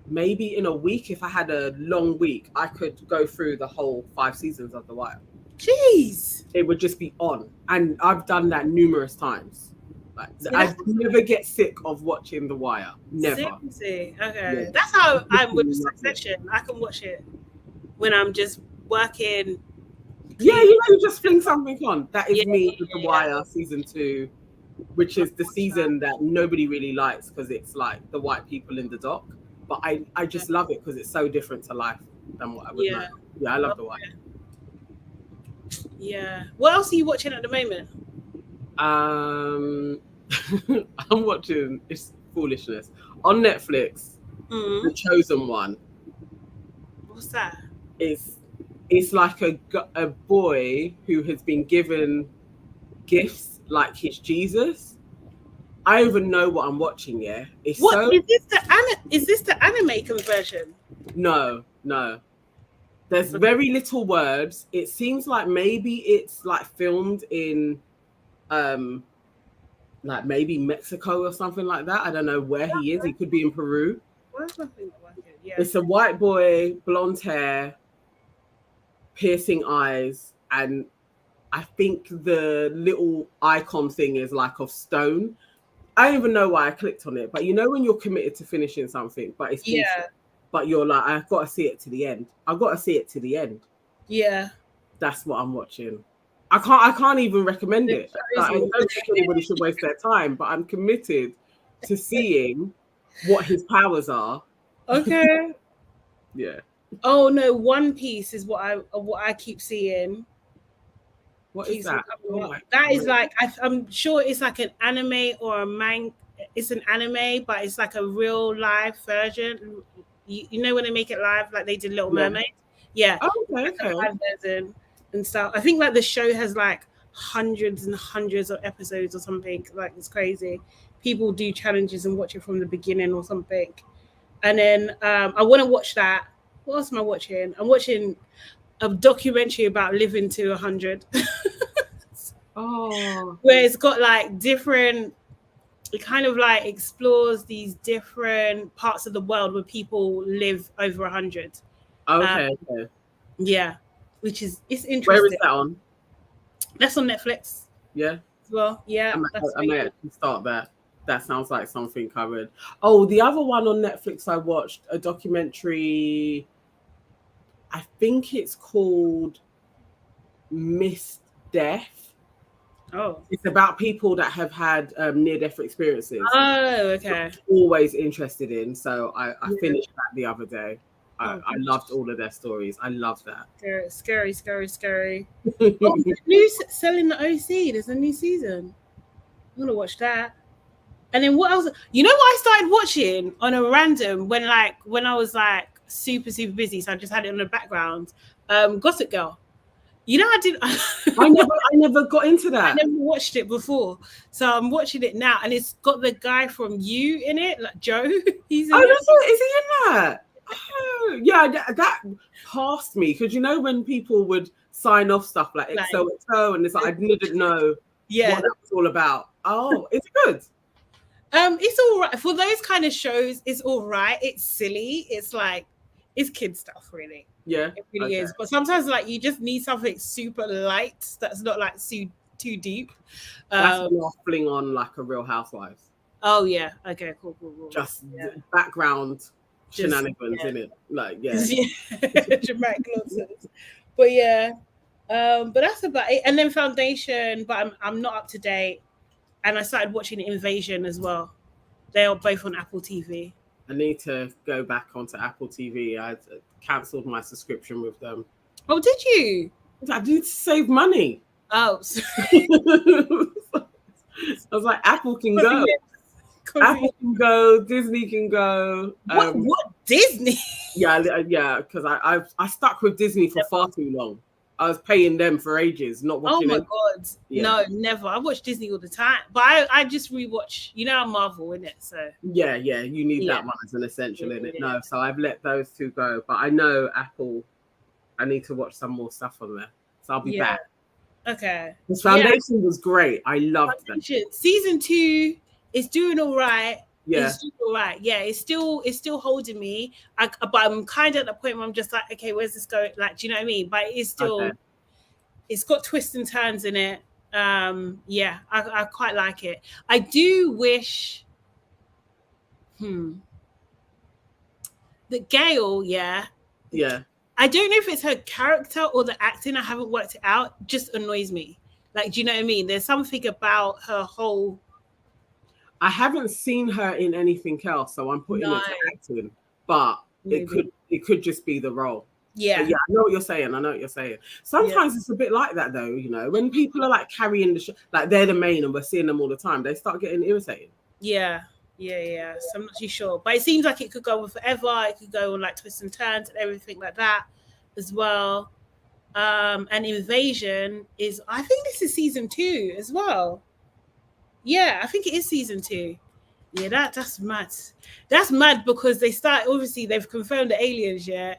maybe in a week, if I had a long week, I could go through the whole 5 seasons of The Wire. Jeez. It would just be on. And I've done that numerous times. Like, I never get sick of watching The Wire. Never. Seriously? Okay. Yeah. That's how I'm with Succession. I can watch it when I'm just working. Yeah, you just fling something on. That is me with The Wire season 2. Which is the season that nobody really likes because it's like the white people in the dock. But I just love it because it's so different to life than what I would know. Yeah, I love The Wire. Yeah. What else are you watching at the moment? I'm watching, it's foolishness, on Netflix, The Chosen One. What's that? It's like a boy who has been given gifts like his Jesus. I don't even know what I'm watching. Is this the anime conversion? No. There's very little words. It seems like maybe it's like filmed in like maybe Mexico or something like that. I don't know where he is. He could be in Peru. It's a white boy, blonde hair, piercing eyes, and I think the little icon thing is like of stone. I don't even know why I clicked on it, but you know when you're committed to finishing something, but it's but you're like, I've got to see it to the end. Yeah, that's what I'm watching. I can't even recommend it. Like, I don't think anybody should waste their time, but I'm committed to seeing what his powers are. Okay. Yeah. Oh no, One Piece is what I keep seeing. What is that? Oh my That is God. like I'm sure it's like an anime or a manga. It's an anime, but it's like a real live version. You know when they make it live, like they did Little Yeah. Mermaid. Yeah, Oh, okay, like a okay. live version and stuff. I think like the show has like hundreds and hundreds of episodes or something. Like it's crazy. People do challenges and watch it from the beginning or something. And then I want to watch that. What else am I watching? I'm watching a documentary about living to 100. Oh, Where it's got like different, it kind of like explores these different parts of the world where people live over 100. okay, okay. Yeah, which is, it's Where is interesting. that on? That's on Netflix Yeah, as well. I Yeah, may, that's I really may good. actually start that. That sounds like something covered. Oh, the other one on Netflix I watched, a documentary. I think it's called Miss Death. Oh, It's about people that have had near-death experiences. oh, okay. Always interested in. So I Yeah. finished that the other day. I, Oh I gosh, loved all of their stories. I love that. scary, scary, scary, scary. Oh, the new selling the OC. There's a new season. I'm gonna watch that. And then what else? You know what I started watching on a random when I was like super super busy, so I just had it in the background. Gossip Girl. You know I did. I never got into I that. never watched it before, so I'm watching it now, and it's got the guy from You in it, like Joe. He's in Oh, it. that's it. Is he in that? Oh, yeah, that passed me because you know when people would sign off stuff like Like, XOXO, and it's like I didn't know yeah. what that was all about. Oh, it's good. It's all right for those kind of shows. It's all right. It's silly. It's like it's kid stuff, really. Yeah. It really Okay. is. But sometimes, like, you just need something super light that's not like too deep. That's Um, when I'll fling on like a Real Housewives. oh yeah. Okay. Cool. Cool. Cool. Just Yeah. background Just shenanigans yeah. in it. Like, yeah. Yeah. Dramatic nonsense. But yeah. But that's about it. And then Foundation. But I'm not up to date. And I started watching Invasion as well. They are both on Apple TV. I need to go back onto Apple TV. I cancelled my subscription with them. Oh, did you? I need to save money. Oh, I was like, Apple can go. Apple can go. Disney can go. What Disney? Yeah, because I stuck with Disney for far too long. I was paying them for ages, not Oh watching my it. god. Yeah. No, never. I watch Disney all the time. But I just rewatch, you know, I'm Marvel in it. So Yeah, you need Yeah. that one as an essential in it. Yeah. No, so I've let those two go. But I know Apple, I need to watch some more stuff on there. So I'll be back. Okay. This Foundation was great. I loved that. Season 2 is doing all right. Yeah. It's doing all right. Yeah, it's still holding me. But I'm kind of at the point where I'm just like, okay, where's this going? Like, do you know what I mean? But it's still it's got twists and turns in it. Yeah, I quite like it. I do wish that Gail, Yeah. I don't know if it's her character or the acting, I haven't worked it out, just annoys me. Like, do you know what I mean? There's something about her whole. I haven't seen her in anything else, so I'm putting it to acting. But it could just be the role. Yeah. But yeah, I know what you're saying. Sometimes it's a bit like that though, you know, when people are like carrying the show, like they're the main and we're seeing them all the time, they start getting irritating. Yeah. So I'm not too sure. But it seems like it could go on forever. It could go on like twists and turns and everything like that as well. And Invasion is, I think this is season 2 as well. Yeah, I think it is season 2. Yeah, that's mad. That's mad because obviously they've confirmed the aliens, yeah.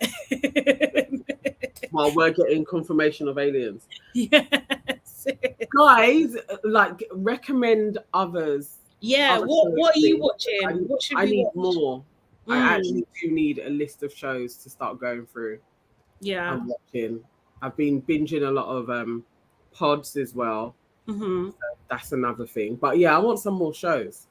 While we're getting confirmation of aliens. Yes. Guys, like recommend others. Yeah, what are you watching? I need more. I actually do need a list of shows to start going through. Yeah. I'm watching. I've been binging a lot of pods as well. Mm-hmm. So that's another thing. But yeah, I want some more shows.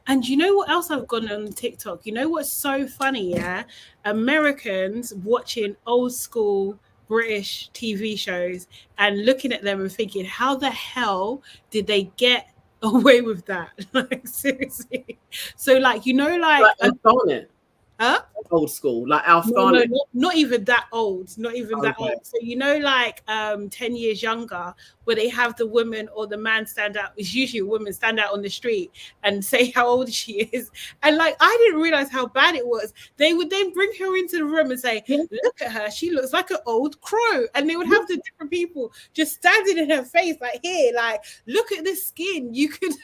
And you know what else I've gone on TikTok? You know what's so funny, yeah? Americans watching old school British TV shows and looking at them and thinking, how the hell did they get away with that? Like, seriously. So, like, you know, like on it. Huh? Old school, like Alf No, Garnett. not even that old. Not even that Okay. old. So you know, like 10 years younger, where they have the woman or the man stand out. It's usually a woman stand out on the street and say how old she is. And like I didn't realize how bad it was. They would then bring her into the room and say, Yeah. "Look at her. She looks like an old crow." And they would have the different people just standing in her face, like here, like look at this skin. You could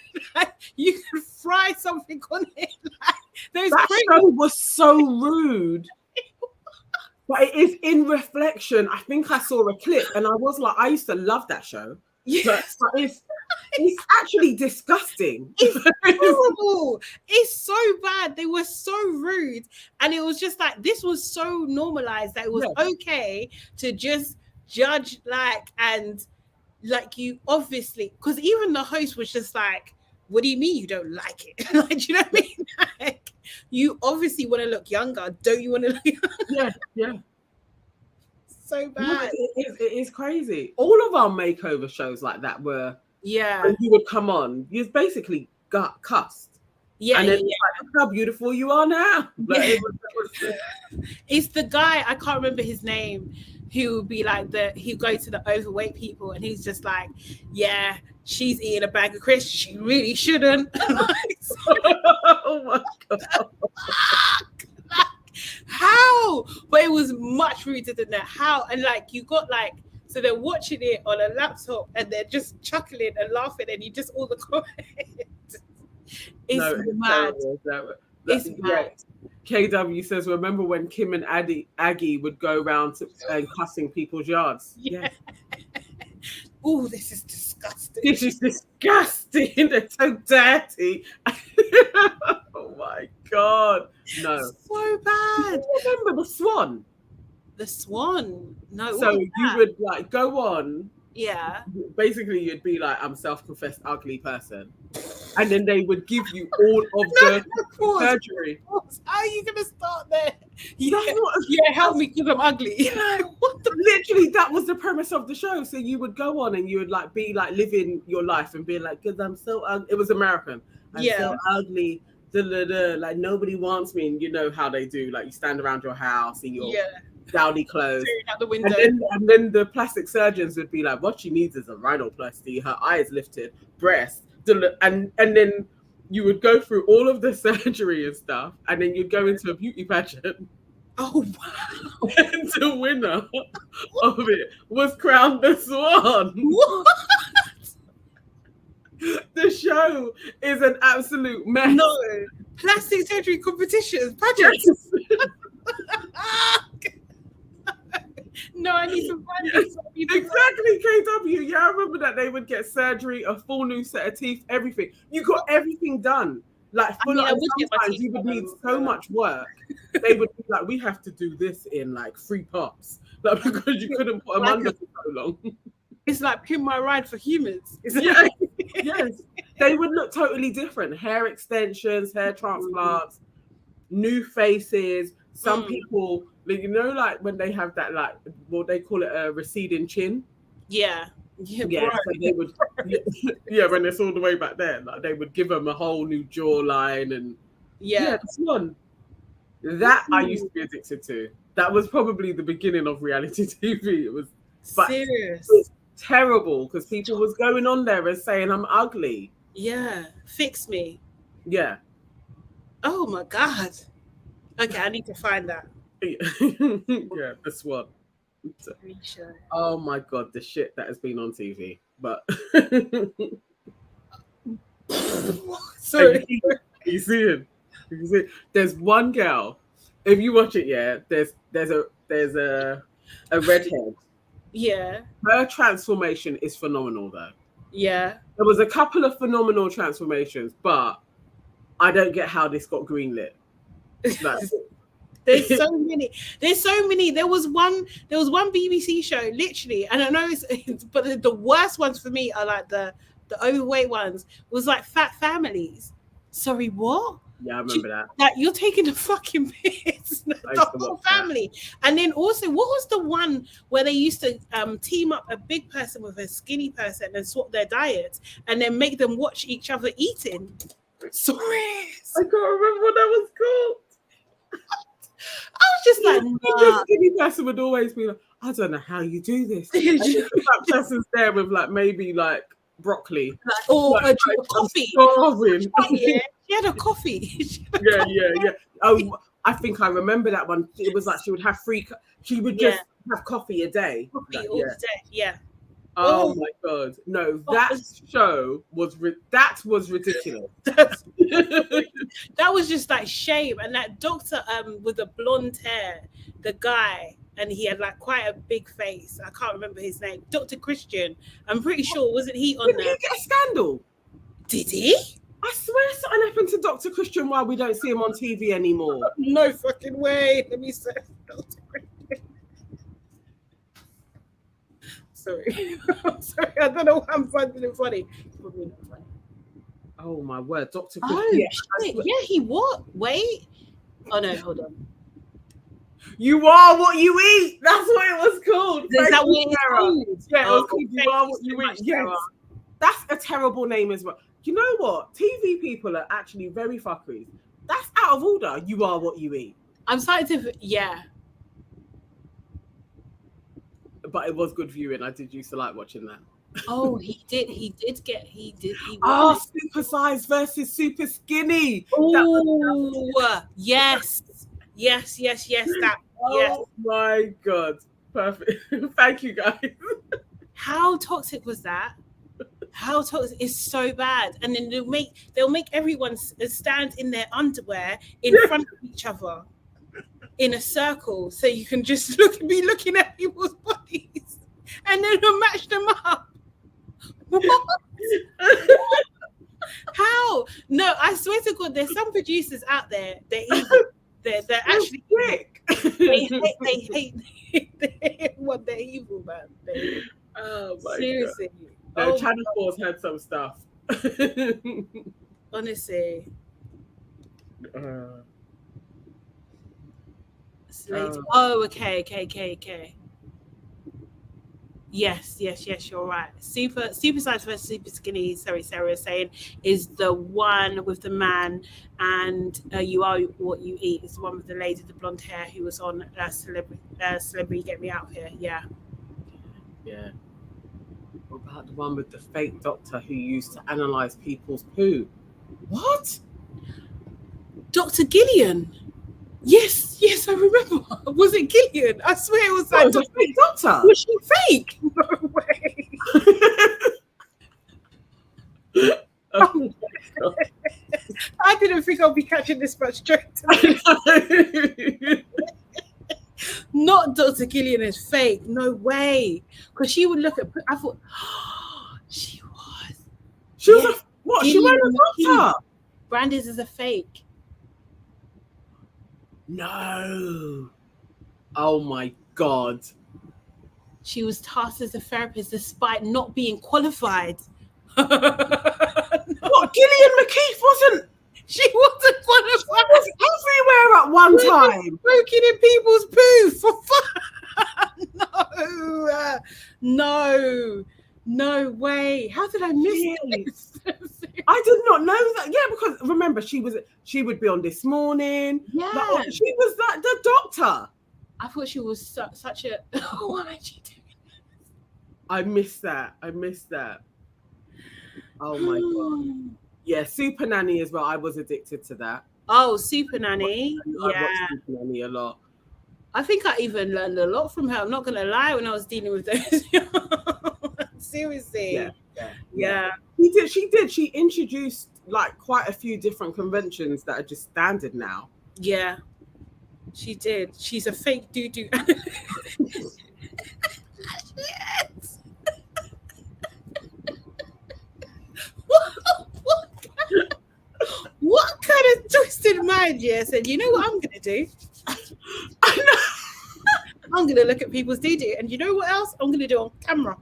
fry something on it. Like, that show was so rude. But it is in reflection. I think I saw a clip and I was like, I used to love that show. Yes. But it's actually disgusting. It's horrible. It's so bad. They were so rude. And it was just like, this was so normalized that it was okay to just judge, like, and like you obviously, because even the host was just like, what do you mean you don't like it? Like, do you know what I mean? Like, you obviously want to look younger. Don't you want to look younger? Yeah. So bad. No, it is crazy. All of our makeover shows like that were, when you would come on, you basically got cussed. Yeah. And then like, look how beautiful you are now. Like, it's the guy, I can't remember his name, who would be like he'd go to the overweight people and he's just like, yeah, she's eating a bag of crisps. She really shouldn't. Oh my God. Like, how? But it was much ruder than that. How? And like you got like, so they're watching it on a laptop and they're just chuckling and laughing and you just all the comments. It's mad. It's mad. KW says, remember when Kim and Aggie would go around and cussing people's yards? Yeah. Oh, this is disgusting. This is disgusting. They're so dirty. Oh my God. No. So bad. Remember the Swan? The Swan? No. So you would like go on. Yeah. Basically, you'd be like, I'm self-confessed ugly person. And then they would give you all of the surgery. How are you going to start there? Yeah, help me because I'm ugly. Literally, that was the premise of the show. So you would go on and you would like be like living your life and be like, because I'm so ugly. It was American. I'm so ugly. Like nobody wants me. And you know how they do. Like you stand around your house in your dowdy clothes. Out the window. And then the plastic surgeons would be like, what she needs is a rhinoplasty. Her eyes lifted, breast. And then you would go through all of the surgery and stuff, and then you'd go into a beauty pageant. Oh wow! And the winner of it was crowned the Swan. What? The show is an absolute mess. No plastic surgery competitions, pageants. No, I need to find this. Exactly, KW. Yeah, I remember that they would get surgery, a full new set of teeth, everything. You got everything done. Like, sometimes you would need so much work. They would be like, we have to do this in like 3 parts. Like, because you couldn't put them under for so long. It's like Pin My Ride for humans. Yes. They would look totally different. Hair extensions, hair transplants, new faces. Some people, you know, like when they have that, like, what they call it, a receding chin. Yeah. So they would, when it's all the way back there, like they would give them a whole new jawline and this one. That I used to be addicted to. That was probably the beginning of reality TV. It was serious. It was terrible because people was going on there and saying I'm ugly. Yeah, fix me. Yeah. Oh my God. Okay, I need to find that. Yeah, this one. Oh my God, the shit that has been on TV. But sorry, you see it. There's one girl. If you watch it, there's a redhead. Yeah. Her transformation is phenomenal, though. Yeah. There was a couple of phenomenal transformations, but I don't get how this got greenlit. There's so many. There was one BBC show, literally, and I know but the worst ones for me are like the overweight ones. Was like Fat Families. Sorry, what? Yeah, I remember that. Like you're taking the fucking piss. The whole family. That. And then also, what was the one where they used to team up a big person with a skinny person and swap their diets and then make them watch each other eating? Sorry. I can't remember what that was called. was just like, This skinny person would always be like, I don't know how you do this. And that person's there with like maybe like broccoli. Or a coffee. Starving. Yeah, she had a coffee. Yeah. Oh, I think I remember that one. It was like she would have she would just have coffee a day. Coffee all day. Yeah. Oh my god! No, that show was that was ridiculous. That was just like shame. And that doctor with the blonde hair, the guy, and he had like quite a big face. I can't remember his name. Dr. Christian. I'm pretty sure, wasn't he on there? Did he get a scandal? Did he? I swear something happened to Dr. Christian while we don't see him on TV anymore. No fucking way. Let me say Dr. Christian. Sorry. Sorry, I don't know why I'm finding it funny. It's probably not funny. Oh my word, Dr. Oh, Christian. yeah, he what? Wait. Oh no, hold on. You are what you eat. That's what it was called. Is that what it's called? Yeah, it was called You Are What You Eat. Yes. That's a terrible name as well. You know what? TV people are actually very fuckery. That's out of order. You are what you eat. I'm starting to, yeah. But it was good viewing. I did used to like watching that. Oh, he did. Oh, super size versus super skinny. Oh, yes. That. Oh my god, perfect. Thank you, guys. How toxic was that? How toxic is so bad, and then they'll make everyone stand in their underwear in front of each other in a circle, so you can just be looking at people's bodies, and then they'll match them up. What? How? No, I swear to God, there's some producers out there. They're evil. They're actually quick. They hate what they're evil, man. Oh my seriously. God. No, Channel 4's had some stuff. Honestly. Okay. Yes, you're right. Super size versus super skinny, sorry, Sarah is saying, is the one with the man, and You Are What You Eat is the one with the lady, the blonde hair, who was on Celebrity Get Me Out Here. Yeah. What about the one with the fake doctor who used to analyze people's poo? What? Dr. Gillian. Yes, I remember. Was it Gillian? I swear it was like a fake doctor. Was she fake? No way. Oh my God. I didn't think I'd be catching this much straight. Not Dr. Gillian is fake. No way. Because she would look at. I thought, she was. She was a what? Gillian, she was a doctor. Brandy's is a fake. No. Oh my God. She was tasked as a therapist despite not being qualified. No. What? Gillian McKeith wasn't. She wasn't qualified. She was everywhere at one time. Broken in people's poo for fun. No way. How did I miss this? I did not know that. Yeah, because remember, she would be on This Morning. Yeah. Like, she was the doctor. I thought she was such a. Why did she do this? I missed that. Oh my God. Yeah, Super Nanny as well. I was addicted to that. Oh, Super Nanny. I watched Super Nanny a lot. I think I even learned a lot from her. I'm not gonna lie, when I was dealing with those. Seriously. Yeah. She did. She introduced like quite a few different conventions that are just standard now. Yeah. She did. She's a fake doo-doo. Yes. What kind of twisted mind? Yeah, said, you know what I'm gonna do? I know. I'm gonna look at people's doo-doo, and you know what else? I'm gonna do on camera.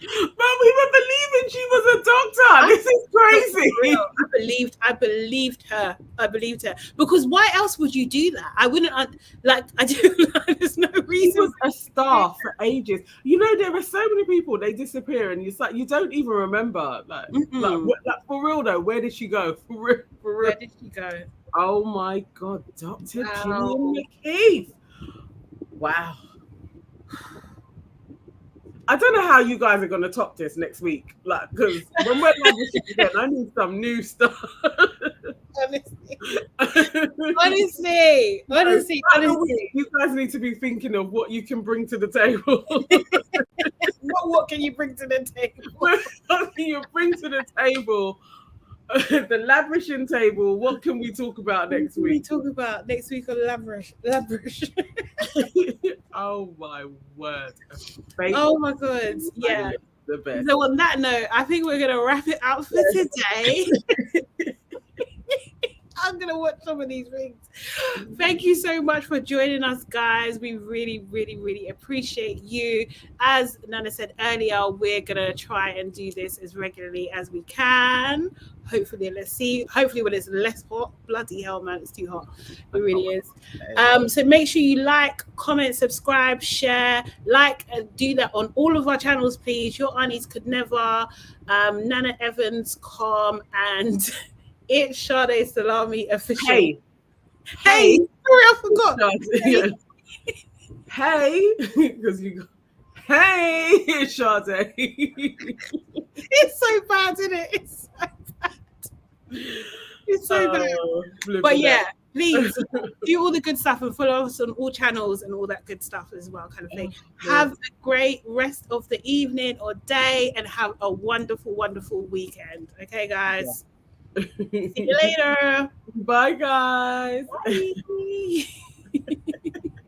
But we were believing she was a doctor. This is crazy. I believed her. Because why else would you do that? I wouldn't there's no reason. She was a star for ages. You know, there are so many people, they disappear and it's like you don't even remember. Like for real though, where did she go? For real. Where did she go? Oh my God, Dr. Wow. Gillian McKeith. Wow. I don't know how you guys are going to top this next week. Like, because when we're Labrish again, I need some new stuff. Honestly. You guys need to be thinking of what you can bring to the table. What can you bring to the table? What can you bring to the table? The Labrishing table. What can we talk about next week? We talk about next week on Labrish. Oh my word! Oh my God! Yeah, the best. So on that note, I think we're gonna wrap it up for today. I'm gonna watch some of these things. Thank you so much for joining us, guys. We really, really, really appreciate you. As Nana said earlier, we're gonna try and do this as regularly as we can. Hopefully, let's see. Hopefully, when it's less hot. Bloody hell, man, it's too hot. It really is. So make sure you like, comment, subscribe, share, do that on all of our channels, please. Your aunties could never. Nana Evans, and it's Sade Salami official. Hey, sorry, I forgot. Hey, because you go. Hey, Sade. It's so bad, isn't it? It's so bad. It's so bad. But yeah, please do all the good stuff and follow us on all channels and all that good stuff as well, kind of thing. Have a great rest of the evening or day and have a wonderful, wonderful weekend. Okay, guys. Yeah. See you later. Bye, guys. Bye.